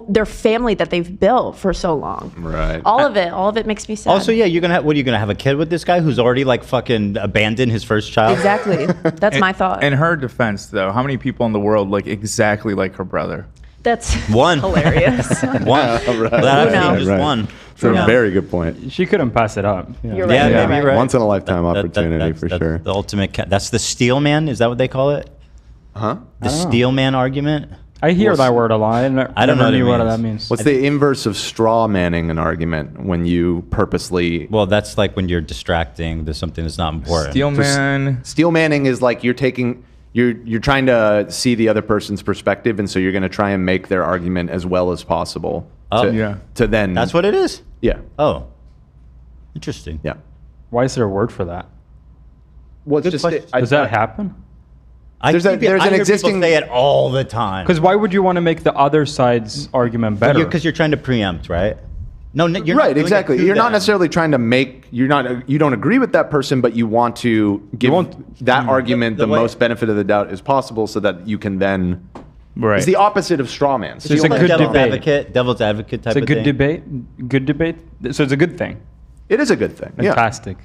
their family that they've built for so long. Right. All of it makes me sad. Also, yeah, you're gonna have, what are you gonna have a kid with this guy who's already like fucking abandoned his first child? Exactly. That's my thought. In her defense, though, how many people in the world look exactly like her brother? That's one. Hilarious. One. Right. That I've seen just one. It's a Yeah. very good point. She couldn't pass it up. You're right, you're maybe right. right. Once in a lifetime opportunity that's for sure. The ultimate. That's the steel man. Is that what they call it? Huh? The steel man argument. I hear that word a lot. I don't know never knew what what it that means. means. What's the inverse of straw manning an argument when you purposely? Well, that's like when you're distracting. There's something that's not important. Steel man. Steel manning is like you're trying to see the other person's perspective, and so you're going to try and make their argument as well as possible. To then. That's what it is. Yeah. Oh. Interesting. Yeah. Why is there a word for that? Well, it's just Does that happen? There's an existing. People say it all the time. Because why would you want to make the other side's argument better? Because you're trying to preempt, right? No, you're not Right, doing exactly. it to You're not them. necessarily trying to make. You don't agree with that person, but you want to give that argument the way- most benefit of the doubt as possible, so that you can then. Right. It's the opposite of straw man. So it's a good debate. Devil's advocate type It's a of good thing. debate. Good debate. So it's a good thing. It is a good thing. Yeah. Fantastic.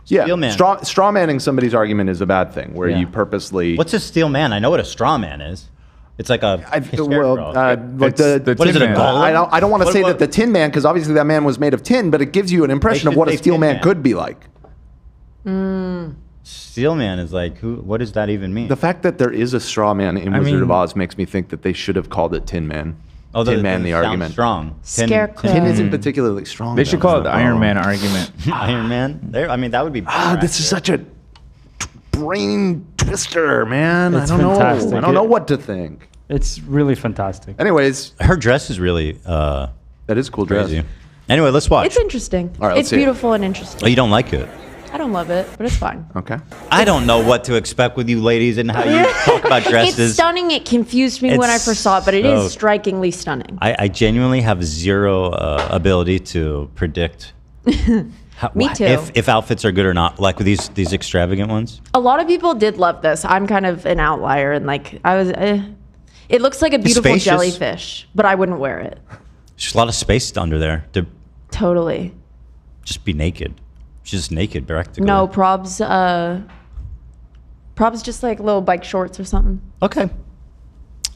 Yeah. Steel man. Straw manning somebody's argument is a bad thing, where you purposely. What's a steel man? I know what a straw man is. It's like a like scarecrow. what What is it, a golem? I don't want to What- say what- that the Tin Man, because obviously that man was made of tin, but it gives you an impression of should what a say steel Tin man Man. could be like. Steel man is like who? What does that even mean? The fact that there is a straw man in I Wizard mean- of Oz makes me think that they should have called it Tin Man. Oh, Tin Man, the sounds argument. strong. Scarecrow. Tin isn't particularly strong. They should though. call it the Iron Man argument. Iron Man. There. I mean, that would be. This is such a brain twister, man. It's I don't fantastic. know. I don't know what to think. It's really fantastic. Anyways, her dress is really. That is a cool dress. Crazy. Anyway, let's watch. It's interesting. All right, let's It's see it. beautiful and interesting. Oh, you don't like it? I don't love it, but it's fine. Okay. I don't know what to expect with you ladies and how you talk about It's dresses. stunning. It confused me when I It's first saw it, but it so- is strikingly stunning. I genuinely have zero ability to predict. Me too. If outfits are good or not, like with these extravagant ones. A lot of people did love this. I'm kind of an outlier, and like I was. It looks like a beautiful spacious. jellyfish, but I wouldn't wear it. There's a lot of space under there to Totally. just be naked. She's just naked, practically. No, probs. Probs just like little bike shorts or something. Okay.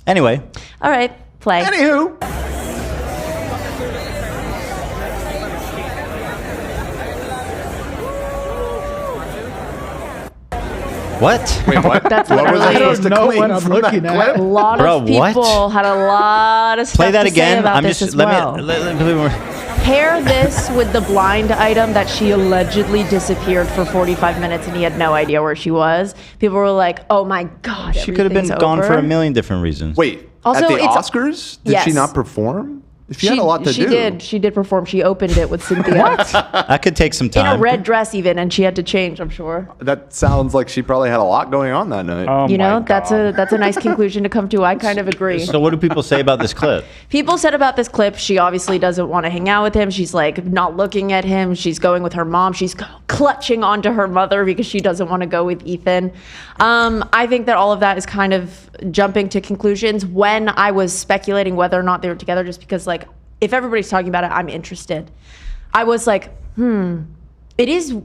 Anyway. All right, play. Anywho. What? Wait, what? That's What was I literally- supposed to I don't know clean what I'm from that looking at. clip? A lot Bro, of people had a lot of stuff Play that to say again. about I'm this just as well. let me Pair this with the blind item that she allegedly disappeared for 45 minutes and he had no idea where she was. People were like, "Oh my god, She could have been everything's gone for a over." million different reasons. Wait. Also, at the it's- Oscars, did she Yes. not perform? She had a lot to she do. did. She did perform. She opened it with Cynthia That could take some in a time. red dress even, and she had to change. I'm sure. That sounds like she probably had a lot going on that night. Oh you my know, God. that's a nice conclusion to come to. I kind of agree. So what do people say about this clip? People said about this clip, she obviously doesn't want to hang out with him. She's like not looking at him. She's going with her mom. She's clutching onto her mother because she doesn't want to go with Ethan. I think that all of that is kind of jumping to conclusions when I was speculating whether or not they were together, just because like if everybody's talking about it, I'm interested. I was like, it is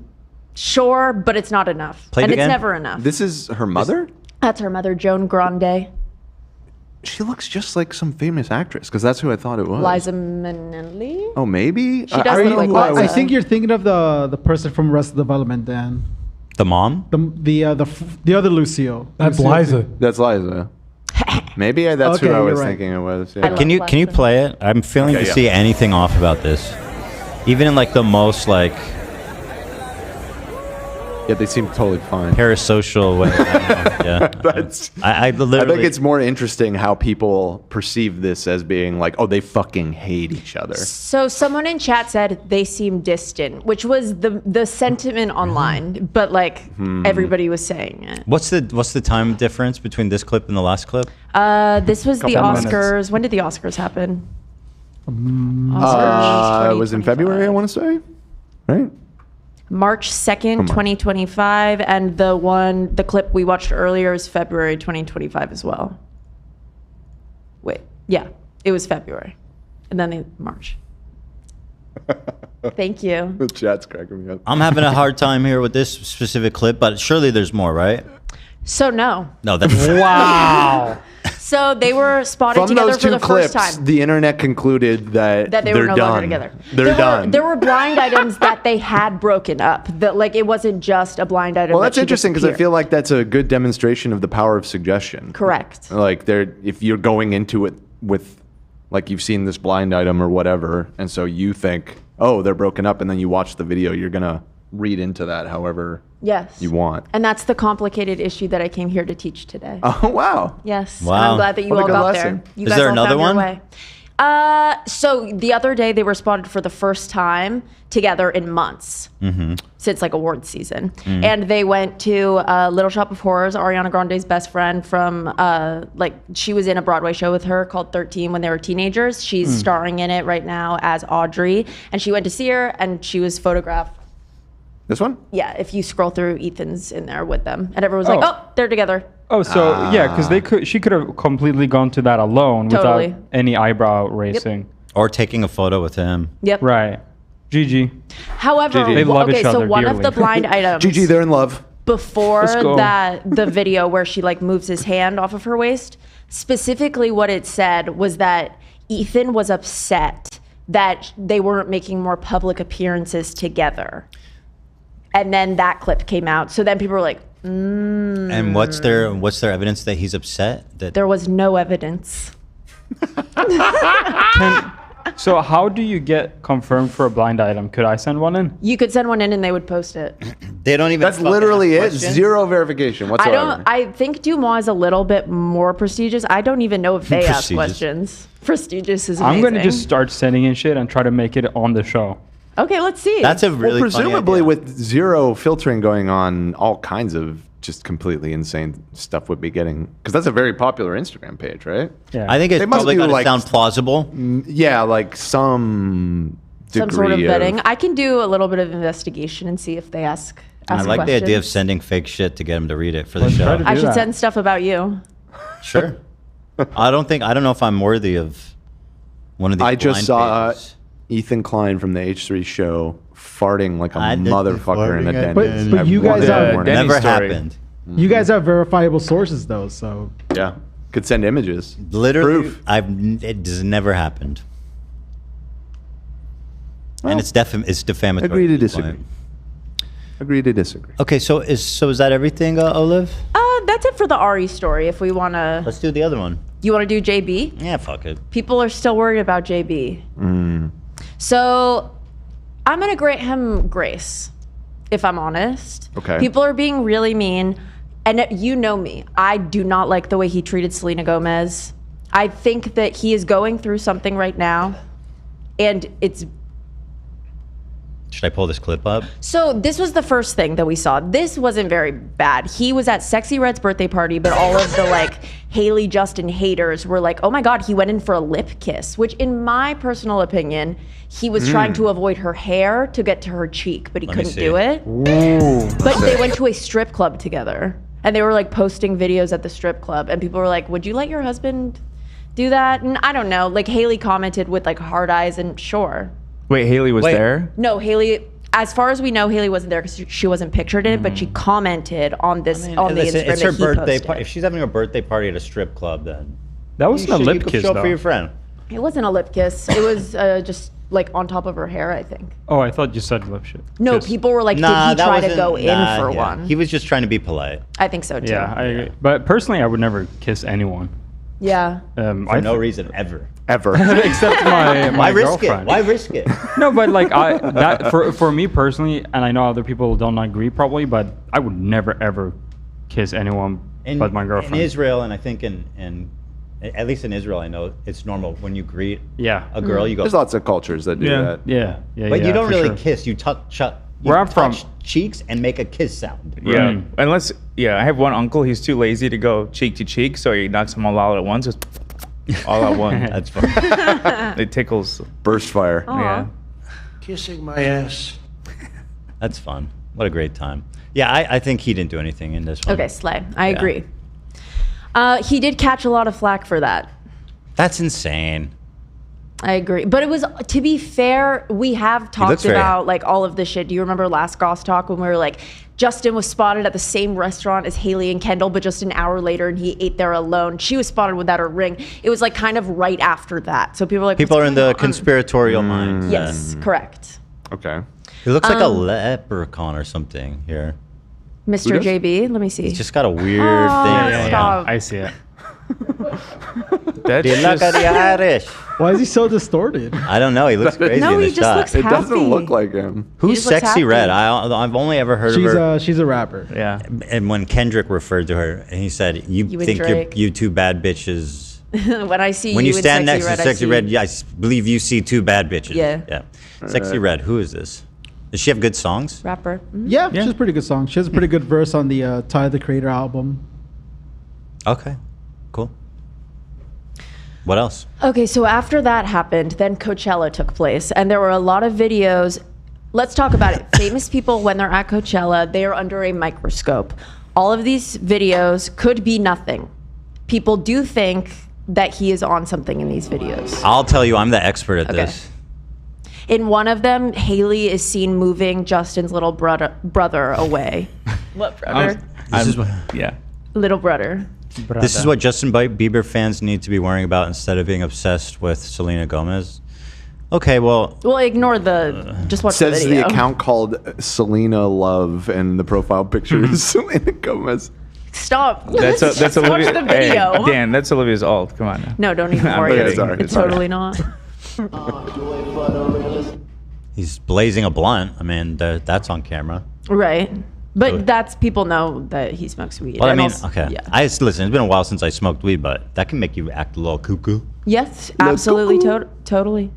Sure, but it's not enough. Play it and again? it's never enough. This is her mother? That's her mother, Joan Grande. She looks just like some famous actress because that's who I thought it was. Liza Minnelli? Oh, maybe? She does look like Liza. I think you're thinking of the person from Arrested Development, Dan. The mom? The other Lucio. That's Lucio. Liza. That's Liza. Maybe that's Okay, who I was you're right. thinking it was. Yeah. Can you play it? I'm failing Okay, to yeah. see anything off about this. Even in like the most like Yeah, they seem totally fine. parasocial way. Yeah. That's. I I literally think it's more interesting how people perceive this as being like, oh, they fucking hate each other. So someone in chat said they seem distant, which was the sentiment online, but like everybody was saying it. What's the time difference between this clip and the last clip? This was the Couple minutes. Oscars. When did the Oscars happen? It was in February, I want to say, right? March 2nd, 2025, and the clip we watched earlier is February 2025 as well. Wait, yeah, it was February, and then March. Thank you. The chat's cracking me up. I'm having a hard time here with this specific clip, but surely there's more, right? So no. No, that's Wow. So they were spotted From together those for two the clips, first time. the internet concluded that That they they're were no done. longer together. They're done. There were blind items that they had broken up. That like it wasn't just a blind item. Well, that that's she interesting because I disappeared. feel like that's a good demonstration of the power of suggestion. Correct. Like if you're going into it with, like you've seen this blind item or whatever, and so you think, oh, they're broken up, and then you watch the video, you're gonna read into that however Yes. you want. And that's the complicated issue that I came here to teach today. Oh wow. Yes. Wow. And I'm glad that you What a all good got lesson. there. You Is guys there all another found your one? way. So the other day they were spotted for the first time together in months since like awards season. And they went to Little Shop of Horrors, Ariana Grande's best friend from like she was in a Broadway show with her called 13 when they were teenagers. She's starring in it right now as Audrey. And she went to see her and she was photographed. This one? Yeah, if you scroll through, Ethan's in there with them. And everyone's like, oh, they're together. Oh, so yeah, because she could have completely gone to that alone Totally. without any eyebrow raising. Or taking a photo with him. Yep. Right. GG. However, They love okay, each so other one of dearly. the blind items GG, they're in love. before Let's go. that the video where she like moves his hand off of her waist, specifically what it said was that Ethan was upset that they weren't making more public appearances together. And then that clip came out. So then people were like, And what's their evidence that he's upset? That there was no evidence. So how do you get confirmed for a blind item? Could I send one in? You could send one in and they would post it. they don't even. That's fucking literally ask it. questions? Zero verification I whatsoever. don't. I think Dumois is a little bit more prestigious. I don't even know if they ask Prestigious. questions. Prestigious is amazing. I'm going to just start sending in shit and try to make it on the show. Okay, let's see. That's a Well, really funny presumably idea. with zero filtering going on, all kinds of just completely insane stuff would be getting, because that's a very popular Instagram page, right? Yeah. I think it's They must probably do, got to like, sound plausible. Yeah, like some degree some sort of vetting. I can do a little bit of investigation and see if they ask I like questions. the idea of sending fake shit to get him to read it for the Let's try show. to I do should that. send stuff about you. Sure. I don't know if I'm worthy of one of these. I just blind saw pages. Ethan Klein from the H3 show farting like a I did the motherfucker in a farting, I Denny's. did. But you I've guys wanted are- more. Denny's Never story. happened. You guys have verifiable sources though, so Yeah, could send images. Literally, Proof. it has never happened. And it's defamatory. Agree to at this disagree. point. Agree to disagree. Okay, so is that everything, Olive? That's it for the Ari story. If we want to, Let's do the other one. you want to do JB? Yeah, fuck it. People are still worried about JB. So I'm gonna grant him grace, if I'm honest. Okay. People are being really mean, and you know me. I do not like the way he treated Selena Gomez. I think that he is going through something right now, and it's. Should I pull this clip up? So this was the first thing that we saw. This wasn't very bad. He was at Sexy Red's birthday party, but all of the like Haley Justin haters were like, oh my God, he went in for a lip kiss, which in my personal opinion, he was trying to avoid her hair to get to her cheek, but he Let me couldn't see. do it. But they went to a strip club together and they were like posting videos at the strip club and people were like, would you let your husband do that? And I don't know, like Haley commented with like hard eyes and sure. Wait, Haley was Wait. there? No, Haley, as far as we know, Haley wasn't there because she wasn't pictured in it, but she commented on this on the Listen, Instagram it's her that he birthday posted. party. If she's having a birthday party at a strip club, then That wasn't a you lip could kiss, show up though. for your friend. It wasn't a lip kiss. It was just like on top of her hair, I think. Oh, I thought you said lip shit. No, Kiss. people were like, Nah, did he that try to wasn't- go in nah, for yeah. one? He was just trying to be polite. I think so too. Yeah, I agree. But personally, I would never kiss anyone. Yeah. For no reason, ever. Except my Why risk it? girlfriend. Why risk it? No, but like that for me personally, and I know other people don't agree probably, but I would never ever kiss anyone but my girlfriend. In Israel, and I think in at least in Israel, I know it's normal when you greet Yeah. a girl, you go. There's lots of cultures that do that. Yeah, But you don't for really sure. kiss. You touch. Where I'm from- cheeks and make a kiss sound. Yeah, unless I have one uncle. He's too lazy to go cheek to cheek, so he knocks them all out at once. Just all at once. That's fun. It tickles. Burst fire. Yeah. Kissing my ass. That's fun. What a great time. Yeah, I think he didn't do anything in this one. Okay, Slay. I Yeah. agree. He did catch a lot of flack for that. That's insane. I agree. But it was, to be fair, we have looks talked very- about like all of this shit. Do you remember last Goss Talk when we were like, Justin was spotted at the same restaurant as Haley and Kendall, but just an hour later and he ate there alone. She was spotted without her ring. It was like kind of right after that. So people are like, People are "What's in the going on?" conspiratorial mind. Yes, correct. Okay. He looks like a Um, leprechaun or something here. Mr. does? JB, let me see. He's just got a weird Oh, thing. stop. I see it. Do you look at the Irish? Why is he so distorted? I don't know. He looks crazy No, in he the just shot. looks It doesn't happy. look like him. Who's just looks Sexy happy. Red? I've only ever heard of her. She's a rapper. Yeah. And when Kendrick referred to her, and he said, "You, You and think Drake. you two bad bitches." When I see When you and stand Sexy next Red, to I Sexy see- Red, yeah, believe you see two bad bitches. Yeah. Yeah. Sexy Red. Who is this? Does she have good songs? Rapper. Mhm. Yeah, she has a pretty good song. She has a pretty good verse on the Ty the Creator album. Okay. Cool. What else? Okay, so after that happened, then Coachella took place, and there were a lot of videos. Let's talk about it. Famous people, when they're at Coachella, they are under a microscope. All of these videos could be nothing. People do think that he is on something in these videos. I'll tell you, I'm the expert at Okay. this. In one of them, Haley is seen moving Justin's little brother away. What brother? This is what, Yeah. Little brother. this is what Justin Bieber fans need to be worrying about instead of being obsessed with Selena Gomez. Okay, well, Well, ignore the. Just watch the Says video. the account called Selena Love, and the profile picture is Selena Gomez. Stop. That's Just watch Olivia. the video. Hey, Dan, that's Olivia's alt. Come on now. No, don't even I'm worry. kidding. It's, Sorry, it's sorry. totally not. he's blazing a blunt. I mean, that's on camera. Right. But that's people know that he smokes weed. Well, I And mean, also- okay. Yeah. Listen. It's been a while since I smoked weed, but that can make you act a little cuckoo. Yes, absolutely, totally.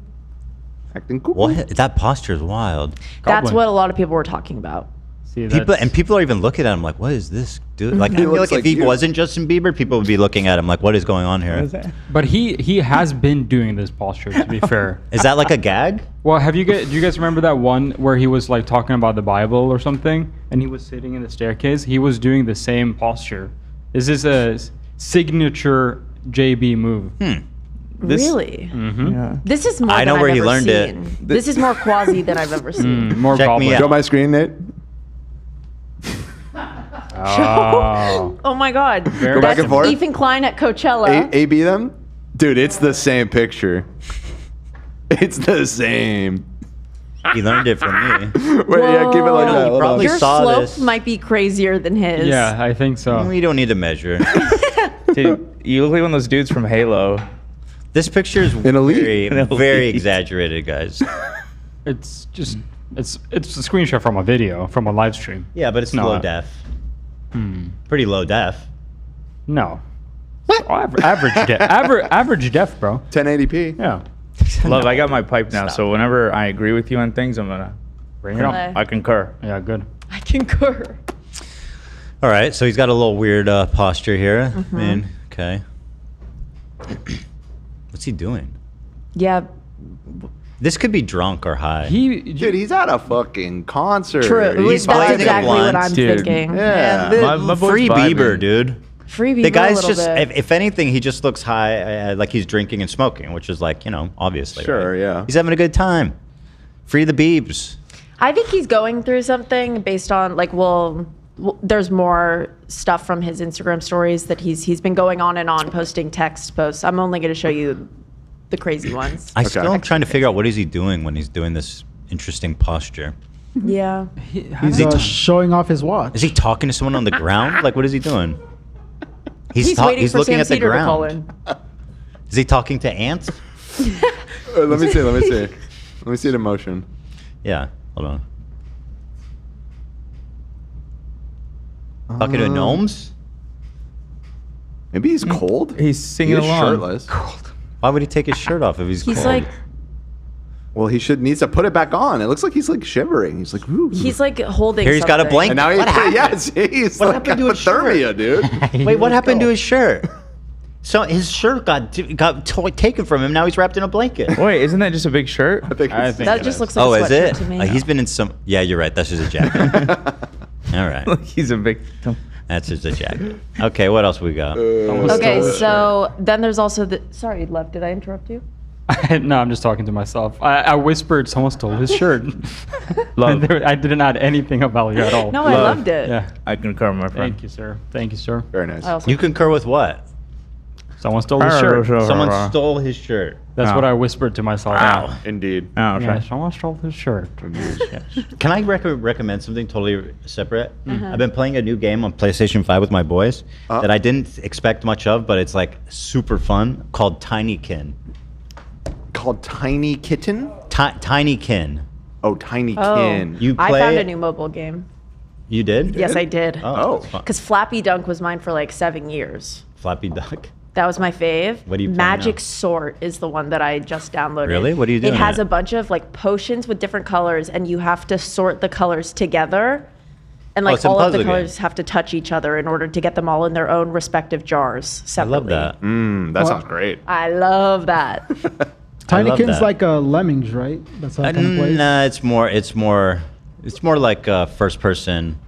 Acting cool. What? That posture is wild. That's what a lot of people were talking about. See, People are even looking at him like, "What is this dude?" Like, I He feel looks like if like he you. wasn't Justin Bieber, people would be looking at him like, "What is going on here?" But he has been doing this posture. To be fair, Is that like a gag? well, do you guys remember that one where he was like talking about the Bible or something, and he was sitting in the staircase? He was doing the same posture. This is a signature JB move. Really? Mm-hmm. This is more I know than where I've he ever learned it. seen. This is more quasi than I've ever seen. More Check me goblin. out. Show my screen, Nate. Oh. Oh my God. Go back That's and forth. Ethan Klein at Coachella. A-B them? Dude, it's the same picture. It's the same. He learned it from me. Wait, yeah, keep it like Whoa. that. You Hold probably on. Your saw slope this. might be crazier than his. Yeah, I think so. We don't need to measure. Dude, you look like one of those dudes from Halo. This picture is An elite? very, An elite. very exaggerated, guys. It's just it's a screenshot from a video from a live stream. Yeah, but it's No, low def. Pretty low def. No. Oh, average def, bro. 1080p. Yeah. Love, I got my pipe now, so whenever I agree with you on things, I'm gonna Bring it on. I concur. Yeah, good. I concur. All right, so he's got a little weird posture here. I mean, okay. What's he doing? Yeah. This could be drunk or high. Dude, he's at a fucking concert. True. He's That's blazing exactly what blunts. I'm thinking. Yeah. Man, My boy's free vibing. Bieber, dude. Free Bieber The a guy's little just, bit. if anything, he just looks high, like he's drinking and smoking, which is like, obviously. Sure, right? yeah. He's having a good time. Free the Biebs. I think he's going through something based on like, there's more stuff from his Instagram stories that he's been going on and on posting text posts. I'm only going to show you the crazy ones. I still am trying to figure out what is he doing when he's doing this interesting posture. Yeah. He's showing off his watch. Is he talking to someone on the ground? Like, what is he doing? He's waiting he's for looking Sam at the Seder to call ground. in. Is he talking to ants? Let me see. Let me see the motion. Yeah, hold on. Talking to gnomes? Maybe he's cold. He's singing He is along. shirtless. Why would he take his shirt off if he's He's cold? like Well, he needs to put it back on. It looks like he's like shivering. He's like, ooh. he's like holding. Here he's got a something. blanket. And now What happened? he's What like happened to his hypothermia, dude. Wait, what happened to his shirt? So his shirt got taken from him. Now he's wrapped in a blanket. Wait, isn't that just a big shirt? I think That just looks like Oh, a is sweatshirt it? to me. He's been in some. Yeah, you're right. That's just a jacket. All right. He's a big. That's just a jacket. Okay, what else we got? Okay, so then there's also the. Sorry, Lev, did I interrupt you? No, I'm just talking to myself. I whispered someone stole his shirt. Love. I didn't add anything about you at all. No, I loved it. Yeah. I concur, my friend. Thank you, sir. Thank you, sir. Very nice. I also- You concur with what? Someone stole his shirt. Someone stole his shirt. That's what I whispered to myself. Wow. Indeed. Yeah, someone stole his shirt. Yes. Can I recommend something totally separate? I've been playing a new game on PlayStation 5 with my boys that I didn't expect much of, but it's like super fun, called Tinykin. Called Tiny Kitten? Tinykin. Oh, Tinykin. You I play found it? a new mobile game. You did? Yes, I did. Oh. Because Flappy Dunk was mine for like 7 years. Flappy Duck. That was my fave. What do you play Magic now? Sort is the one that I just downloaded. Really? What do you do It in has it? a bunch of like potions with different colors, and you have to sort the colors together. And like it's a all of the puzzle game. colors have to touch each other in order to get them all in their own respective jars I separately. love that. That sounds great. I love that. Tinykin's that. like a Lemmings, right? That's how it kind of plays. Nah, it's more like first person,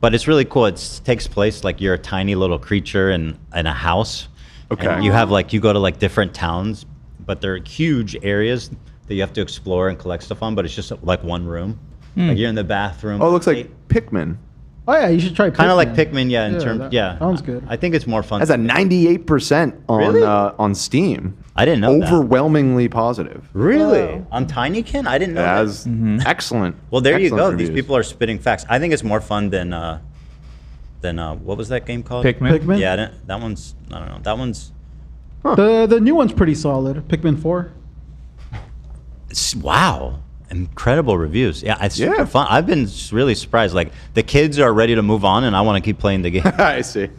but it's really cool. It takes place like you're a tiny little creature in a house. Okay. And you have like you go to like different towns, but they're huge areas that you have to explore and collect stuff on. But it's just like one room. Like you're in the bathroom. Oh, it looks like Pikmin. Oh yeah, you should try. Kind of like Pikmin, yeah. In terms, that yeah. sounds good. I think it's more fun. Has a 98% on Really? On Steam. I didn't know that. Overwhelmingly positive. Really? On Tinykin? I didn't know It that. has excellent. Well, there you excellent go. reviews. These people are spitting facts. I think it's more fun than what was that game called? Pikmin. Pikmin? Yeah, that one's. I don't know. That one's. The new one's pretty solid. Pikmin 4. Wow. Incredible reviews. Yeah, it's super Yeah. fun. I've been really surprised. Like the kids are ready to move on, and I want to keep playing the game. I see.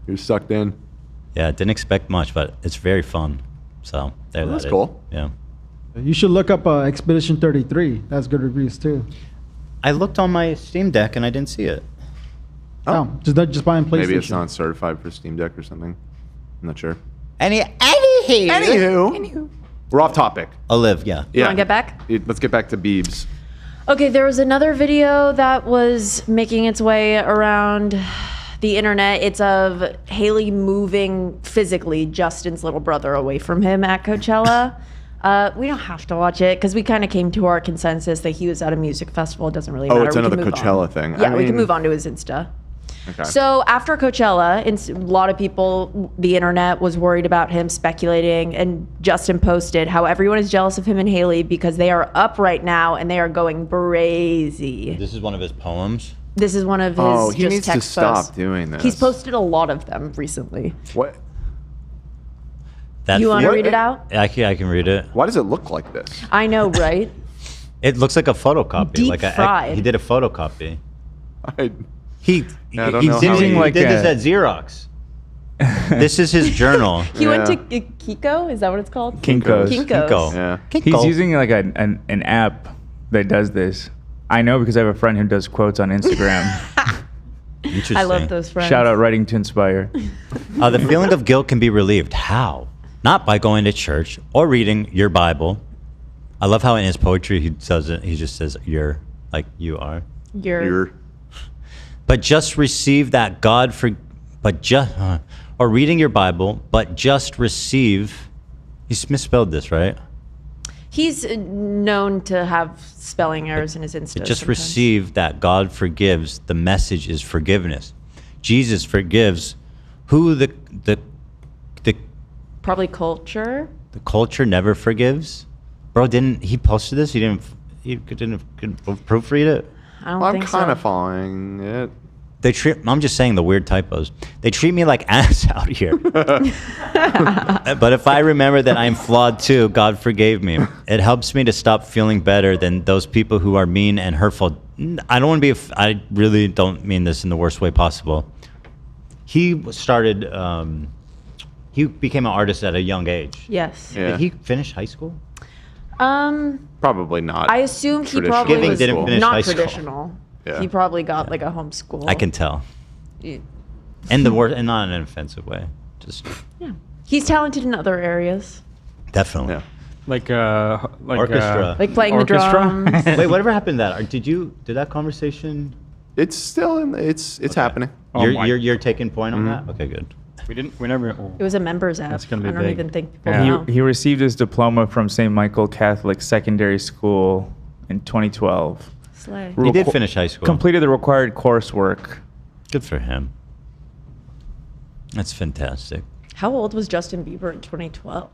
You're sucked in. Yeah, didn't expect much, but it's very fun. So there. Well, that's that is. cool. Yeah. You should look up Expedition 33. That's good reviews too. I looked on my Steam Deck and I didn't see it. Oh, just buy on PlayStation. Maybe it's not certified for Steam Deck or something. I'm not sure. Anywho. We're off topic. Olive, yeah. You want to get back? Let's get back to Biebs. Okay, there was another video that was making its way around the internet. It's of Haley moving physically Justin's little brother away from him at Coachella. We don't have to watch it because we kind of came to our consensus that he was at a music festival. It doesn't really matter. Oh, it's We can another move on. Coachella thing. Yeah, I we can mean- move on to his Insta. Okay. So after Coachella, a lot of people, the internet was worried about him speculating, and Justin posted how everyone is jealous of him and Haley because they are up right now and they are going crazy. This is one of his poems. This is one of his Oh, he just needs to text stop posts. doing this. He's posted a lot of them recently. What? You wanna read it out? I can read it. Why does it look like this? I know, right? It looks like a photocopy. Deep like fried. he did a photocopy. I He don't know did, how he he- did this at Xerox. This is his journal. He went to Kiko. Is that what it's called? Kinko's. Kinko's. Yeah. He's using like an app that does this. I know because I have a friend who does quotes on Instagram. Interesting. I love those friends. Shout out Writing to Inspire. The feeling of guilt can be relieved. How? Not by going to church or reading your Bible. I love how in his poetry he does it. He just says "you're," like you are. You're. But just receive that God for, but just or reading your Bible, but just receive. He's misspelled this, right? He's known to have spelling errors in his Insta. To just sometimes. receive that God forgives, the message is forgiveness. Jesus forgives who the Probably culture. the culture never forgives. Bro, didn't he posted this? He didn't proofread it? I don't I'm think so. kind of following it. I'm just saying the weird typos. They treat me like ass out here. But if I remember that I'm flawed too, God forgave me. It helps me to stop feeling better than those people who are mean and hurtful. I don't want to be, I really don't mean this in the worst way possible. He started, he became an artist at a young age. Yes. Yeah. Did he finish high school? Probably not. I assume he traditional. probably Giving was didn't finish high not school. traditional. Yeah. He probably got like a homeschool. I can tell. Yeah. And the word, and not in an offensive way. Just He's talented in other areas. definitely. Yeah. Like Orchestra. Like playing orchestra? the drums. Wait, whatever happened to that? Did that conversation? It's still in. It's happening. Oh my- You're taking point on that? Okay, good. We never. Oh. It was a members app. That's gonna be I don't big. even think people Yeah. know. He received his diploma from St. Michael Catholic Secondary School in 2012. Slay. He did finish high school. Completed the required coursework. Good for him. That's fantastic. How old was Justin Bieber in 2012?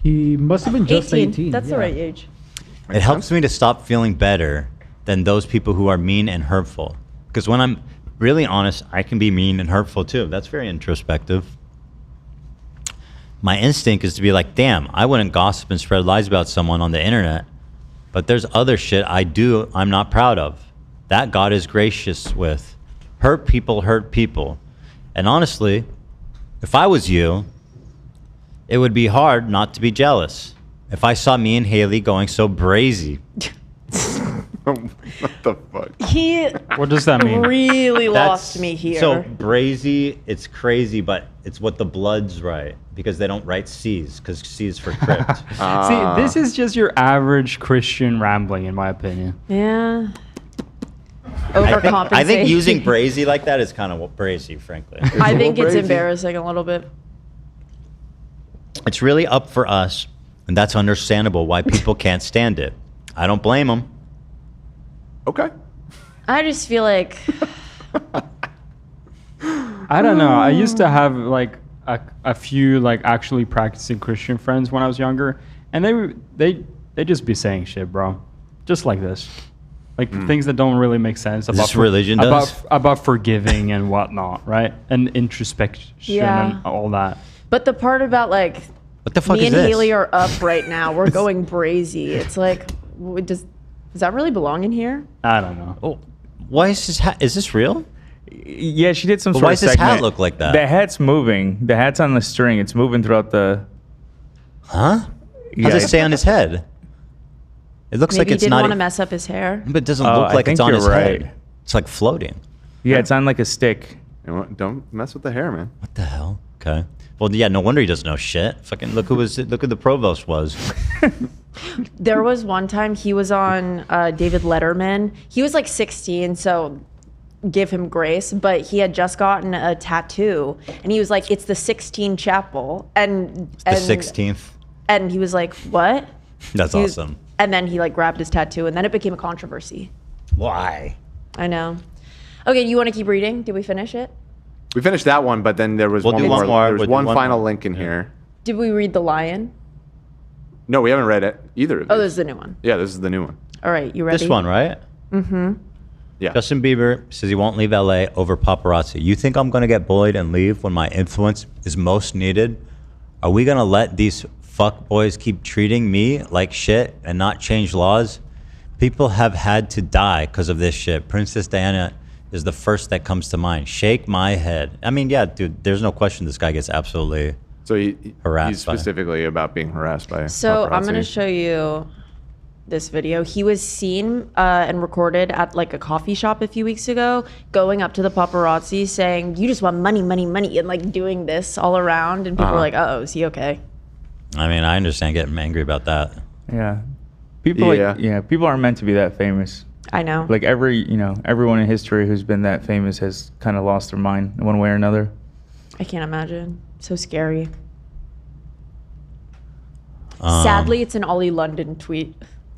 He must have been just 18. That's the yeah. right age. It helps me to stop feeling better than those people who are mean and hurtful. Because when I'm really honest, I can be mean and hurtful too. That's very introspective. My instinct is to be like, damn, I wouldn't gossip and spread lies about someone on the internet. But there's other shit I do I'm not proud of. That God is gracious with. Hurt people hurt people. And honestly, if I was you, it would be hard not to be jealous. If I saw me and Haley going so brazy. What the fuck? He What does that mean? really lost me here. So brazy, it's crazy, but it's what the Bloods write because they don't write C's because C is for crypt. See, this is just your average Christian rambling, in my opinion. yeah. I Overcompensating. think using brazy like that is kind of brazy, frankly. I think it's brazy. embarrassing a little bit. It's really up for us, and that's understandable why people can't stand it. I don't blame them. Okay. I just feel like I don't know. I used to have like a few like actually practicing Christian friends when I was younger, and they just be saying shit, bro, just like this, like things that don't really make sense about This religion does? about forgiving and whatnot, right? And introspection Yeah. and all that. but the part about like What the fuck me is and this? Haley are up right now. We're going brazy. It's like, does that really belong in here? I don't know. Oh, why is this hat? Is this real? Yeah, she did some But sort why of does this hat segment. look like that? The hat's moving. The hat's on the string. It's moving throughout the. Huh? Yeah, How does it stay on his head? It looks Maybe like he it's didn't not. want to mess up his hair. But it doesn't Oh, look I like it's think on you're his right. head. It's like floating. Yeah, it's on like a stick. Don't mess with the hair, man. What the hell? Okay. Well, yeah, no wonder he doesn't know shit. Fucking look who the provost was. There was one time he was on David Letterman. He was like 16, so give him grace. But he had just gotten a tattoo, and he was like, "It's the 16 Chapel," and The 16th. And he was like, "What?" That's He was- awesome. And then he like grabbed his tattoo, and then it became a controversy. Why? I know. Okay, you want to keep reading? Did we finish it? We finished that one, but then there was We'll one do more. one more. There was We'll do one one final more. link in here. Did we read The Lion? No, we haven't read it either. Of Oh, these. this is the new one. Yeah, this is the new one. All right, you ready? This one, right? Mm-hmm. Yeah. Justin Bieber says he won't leave LA over paparazzi. You think I'm going to get bullied and leave when my influence is most needed? Are we going to let these fuck boys keep treating me like shit and not change laws? People have had to die because of this shit. Princess Diana is the first that comes to mind. Shake my head. I mean, yeah, dude, there's no question this guy gets absolutely So he's harassed by. specifically about being harassed by. So I'm going to paparazzi. show you this video. He was seen and recorded at like a coffee shop a few weeks ago, going up to the paparazzi saying, "You just want money, money, money," and like doing this all around. And people were like, "Oh, is he okay?" I mean, I understand getting angry about that. Yeah. People people aren't meant to be that famous. I know. Like everyone in history who's been that famous has kind of lost their mind in one way or another. I can't imagine. So scary. Sadly, it's an Ollie London tweet.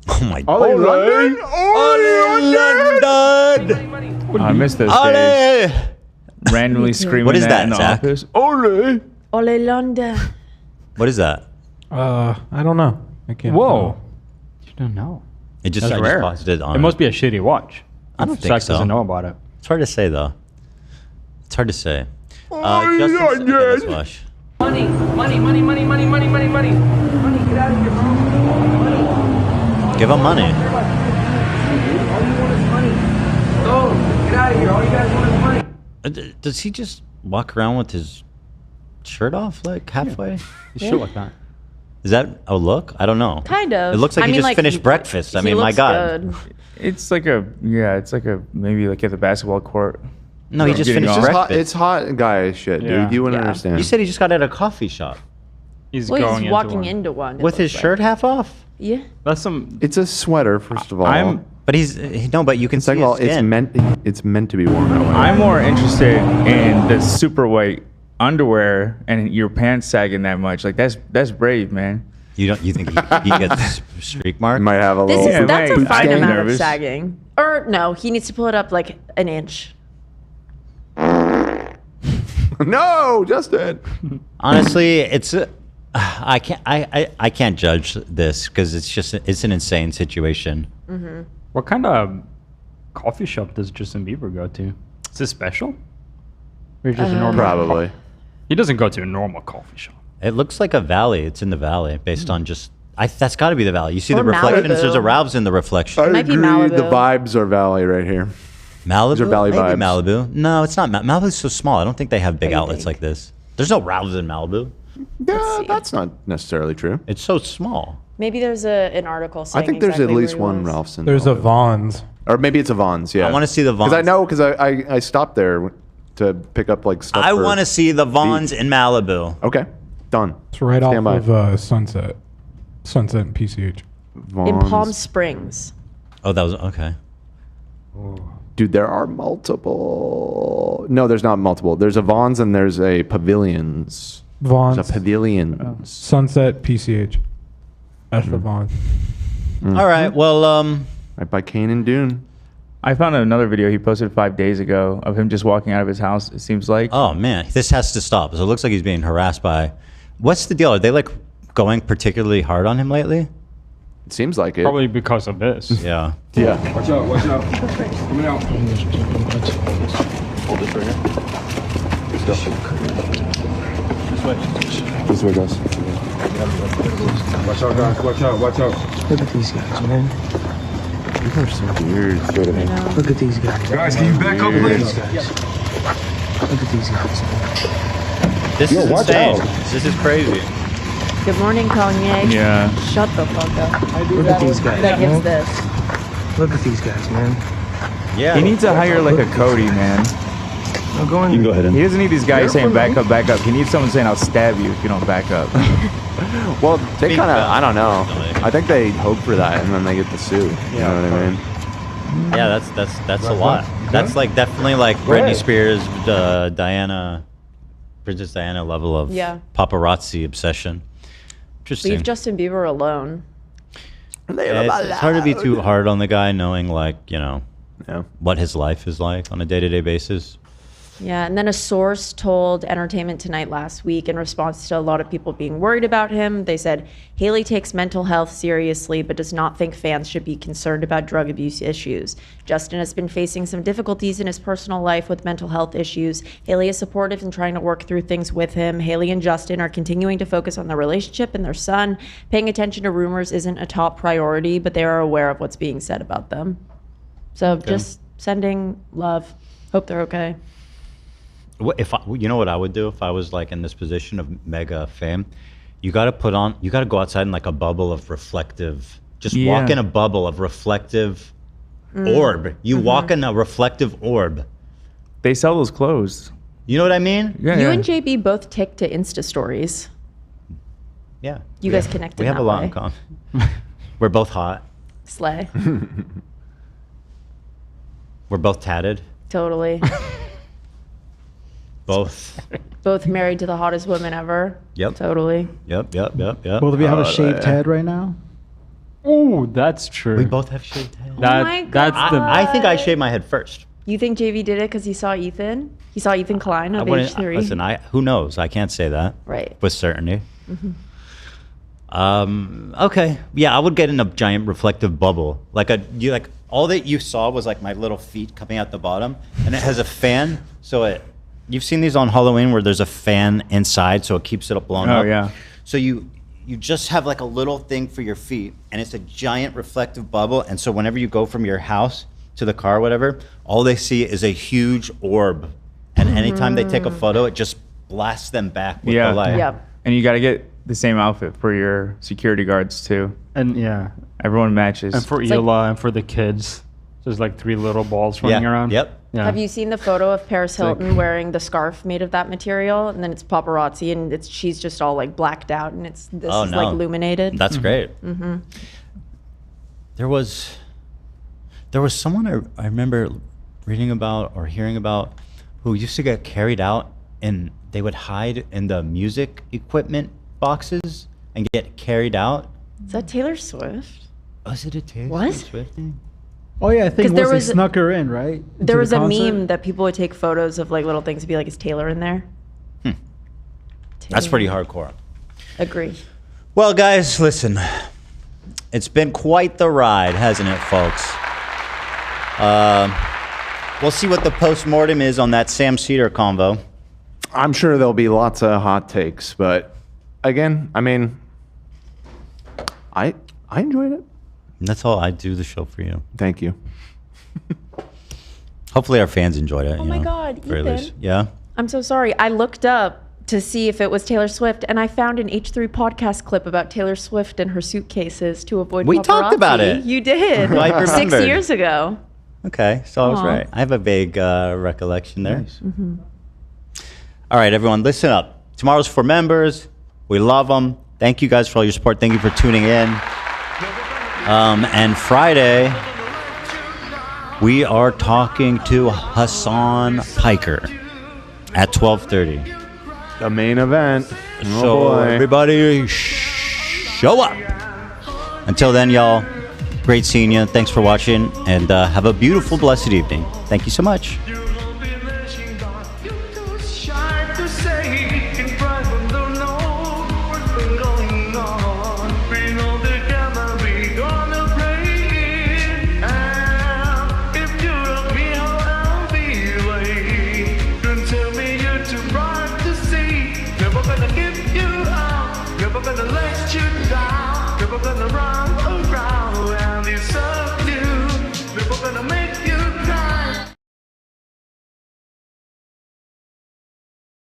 Oh my Ollie London? Oh, I missed those Ollie! days. Randomly screaming What is that that, in the Zach? office. Ole! Ollie London. What is that? I don't know. I can't. Whoa. You don't know. It just, That's I just rare. paused it on. It must be a shitty watch. I don't If think Zach so. doesn't know about it. It's hard to say though. It's hard to say. Oh, Justin, okay, let's watch. Money, money, money, money, money, money, money, money. Money, get out of here, bro. Money. Give him money. All you want is money. Go, get out of here. All you guys want is money. Does he just walk around with his shirt off like halfway? He should like that. Is that a look? I don't know. Kind of. It looks like I he mean, just like, finished breakfast. I he mean, my looks God. good. It's like a maybe like at the basketball court. No, he just Getting finished off. breakfast. It's hot guy shit, Yeah. dude. You wouldn't Yeah. understand. You said he just got at a coffee shop He's Well, going he's into walking one. into one. it with his looks like. shirt half off. Yeah. That's some. It's a sweater, first of all. But he's no, but you can see Second of all, his skin. it's meant to be worn that way. I'm more interested in the super white underwear and your pants sagging that much. Like that's brave, man. You think he gets streak mark? Might have a This little. is, that's a mate, fine I'm amount of nervous. sagging. Or no, he needs to pull it up like an inch. No, Justin. Honestly, it's I can't judge this because it's an insane situation. Mm-hmm. What kind of coffee shop does Justin Bieber go to? Is this special? Or just a normal? Probably. He doesn't go to a normal coffee shop. It looks like a valley. It's in the valley based on just. That's got to be the valley. You see Or the reflection. Malibu. There's a Ralph's in the reflection. I might be agree. Malibu. The vibes are valley right here. Malibu? These are valley Maybe vibes. Malibu. No, it's not. Malibu's so small. I don't think they have big outlets like this. There's no Ralph's in Malibu. Yeah, that's not necessarily true. It's so small. Maybe there's an article saying I think there's exactly at least where he one was. Ralph's in There's a Malibu. Vaughn's. Or maybe it's a Vaughn's, yeah. I want to see the Vaughn's. Because I stopped there to pick up like stuff. I for want to see the Vaughn's beach. in Malibu. Okay, done. It's right Stand off by. of Sunset and PCH. In Palm Vaughn's. Springs. Oh, that was okay. Dude, there are multiple. No, there's not multiple. There's a Vaughn's and there's a Pavilions. Vaughn's, There's a Pavilions. Sunset, PCH. That's the Vaughn's. All right. Well, Right by Kane and Dune. I found another video he posted 5 days ago of him just walking out of his house. It seems like. oh man, this has to stop. So it looks like he's being harassed by. What's the deal? Are they like going particularly hard on him lately? It seems like it. Probably because of this. Yeah. Yeah. Watch out, watch out. Coming out. Hold this right here. Let's go. This way, guys. Watch out, guys. Watch out, watch out. Look at these guys, man. These are so weird. Straight ahead. Look at these guys. Guys, can you back up, please? Look at these guys, man. This Yo, is watch insane. out. This is crazy. Good morning, Kanye. Yeah. Shut the fuck up. Look at these guys, That gives man. this. Look at these guys, man. Yeah. He needs to hire like a Cody, man. I'm going. You can go ahead. He doesn't need these guys saying back up, back up. He needs someone saying I'll stab you if you don't back up. Well, they Speak kind of, up. I don't know. Definitely. I think they hope for that and then they get the sue. You know what I mean? Yeah, that's a lot. That's like definitely like Britney Spears, Princess Diana level of Yeah. paparazzi obsession. Interesting. Leave Justin Bieber alone. It's hard to be too hard on the guy, knowing like Yeah. what his life is like on a day-to-day basis. Yeah, and then a source told Entertainment Tonight last week in response to a lot of people being worried about him. They said, Haley takes mental health seriously, but does not think fans should be concerned about drug abuse issues. Justin has been facing some difficulties in his personal life with mental health issues. Haley is supportive and trying to work through things with him. Haley and Justin are continuing to focus on their relationship and their son. Paying attention to rumors isn't a top priority, but they are aware of what's being said about them. So just sending love. Hope they're okay. If you know what I would do if I was like in this position of mega fame, you got to go outside in like a bubble of reflective. Just walk in a bubble of reflective orb. You walk in a reflective orb. They sell those clothes. You know what I mean? Yeah, You yeah. and JB both tick to Insta stories. Yeah. You guys connected We have that a lot way. in common. We're both hot. Slay. We're both tatted. Totally. Both married to the hottest women ever. Yep. Totally. Yep. Both of you have a shaved head right now. Oh, that's true. We both have shaved heads. That's the. I think I shaved my head first. You think JV did it because he saw Ethan? He saw Ethan Klein I of wouldn't- H3. Listen, who knows? I can't say that. Right. With certainty. Mhm. Okay. Yeah, I would get in a giant reflective bubble. Like all that you saw was like my little feet coming out the bottom, and it has a fan. So you've seen these on Halloween where there's a fan inside, so it keeps it blown up. Oh, yeah. So you just have like a little thing for your feet, and it's a giant reflective bubble. And so whenever you go from your house to the car, or whatever, all they see is a huge orb. And anytime they take a photo, it just blasts them back with the light. Yep. And you got to get the same outfit for your security guards too. And yeah, everyone matches. And for Ela and for the kids, there's like 3 little balls running around. Yep. Yeah. Have you seen the photo of Paris Hilton wearing the scarf made of that material? And then it's paparazzi, and she's just all like blacked out, and this is like illuminated. That's great. Mm-hmm. There was someone I remember reading about or hearing about who used to get carried out, and they would hide in the music equipment boxes and get carried out. Is that Taylor Swift? Was it a Taylor What? Swift thing? Oh yeah, I think 'Cause there once they was- snuck her in, right? There Into was the a concert? meme that people would take photos of like little things and be like, is Taylor in there? That's pretty hardcore. Agree. Well, guys, listen. It's been quite the ride, hasn't it, folks? We'll see what the post-mortem is on that Sam Seder convo. I'm sure there'll be lots of hot takes, but again, I mean, I enjoyed it. And that's all. I do the show for you. Thank you. Hopefully our fans enjoyed it. Oh you my know, God, very Ethan. least. Yeah? I'm so sorry. I looked up to see if it was Taylor Swift, and I found an H3 podcast clip about Taylor Swift and her suitcases to avoid We talked about paparazzi. it. You did. I 6 remembered. years ago. Okay, so I was Aw. right. I have a vague recollection there. Mhm. All right, everyone, listen up. Tomorrow's for members. We love them. Thank you guys for all your support. Thank you for tuning in. And Friday, we are talking to Hasan Piker at 12:30. The main event. Oh, So boy. everybody show up. Until then, y'all, great seeing you. Thanks for watching, and have a beautiful, blessed evening. Thank you so much.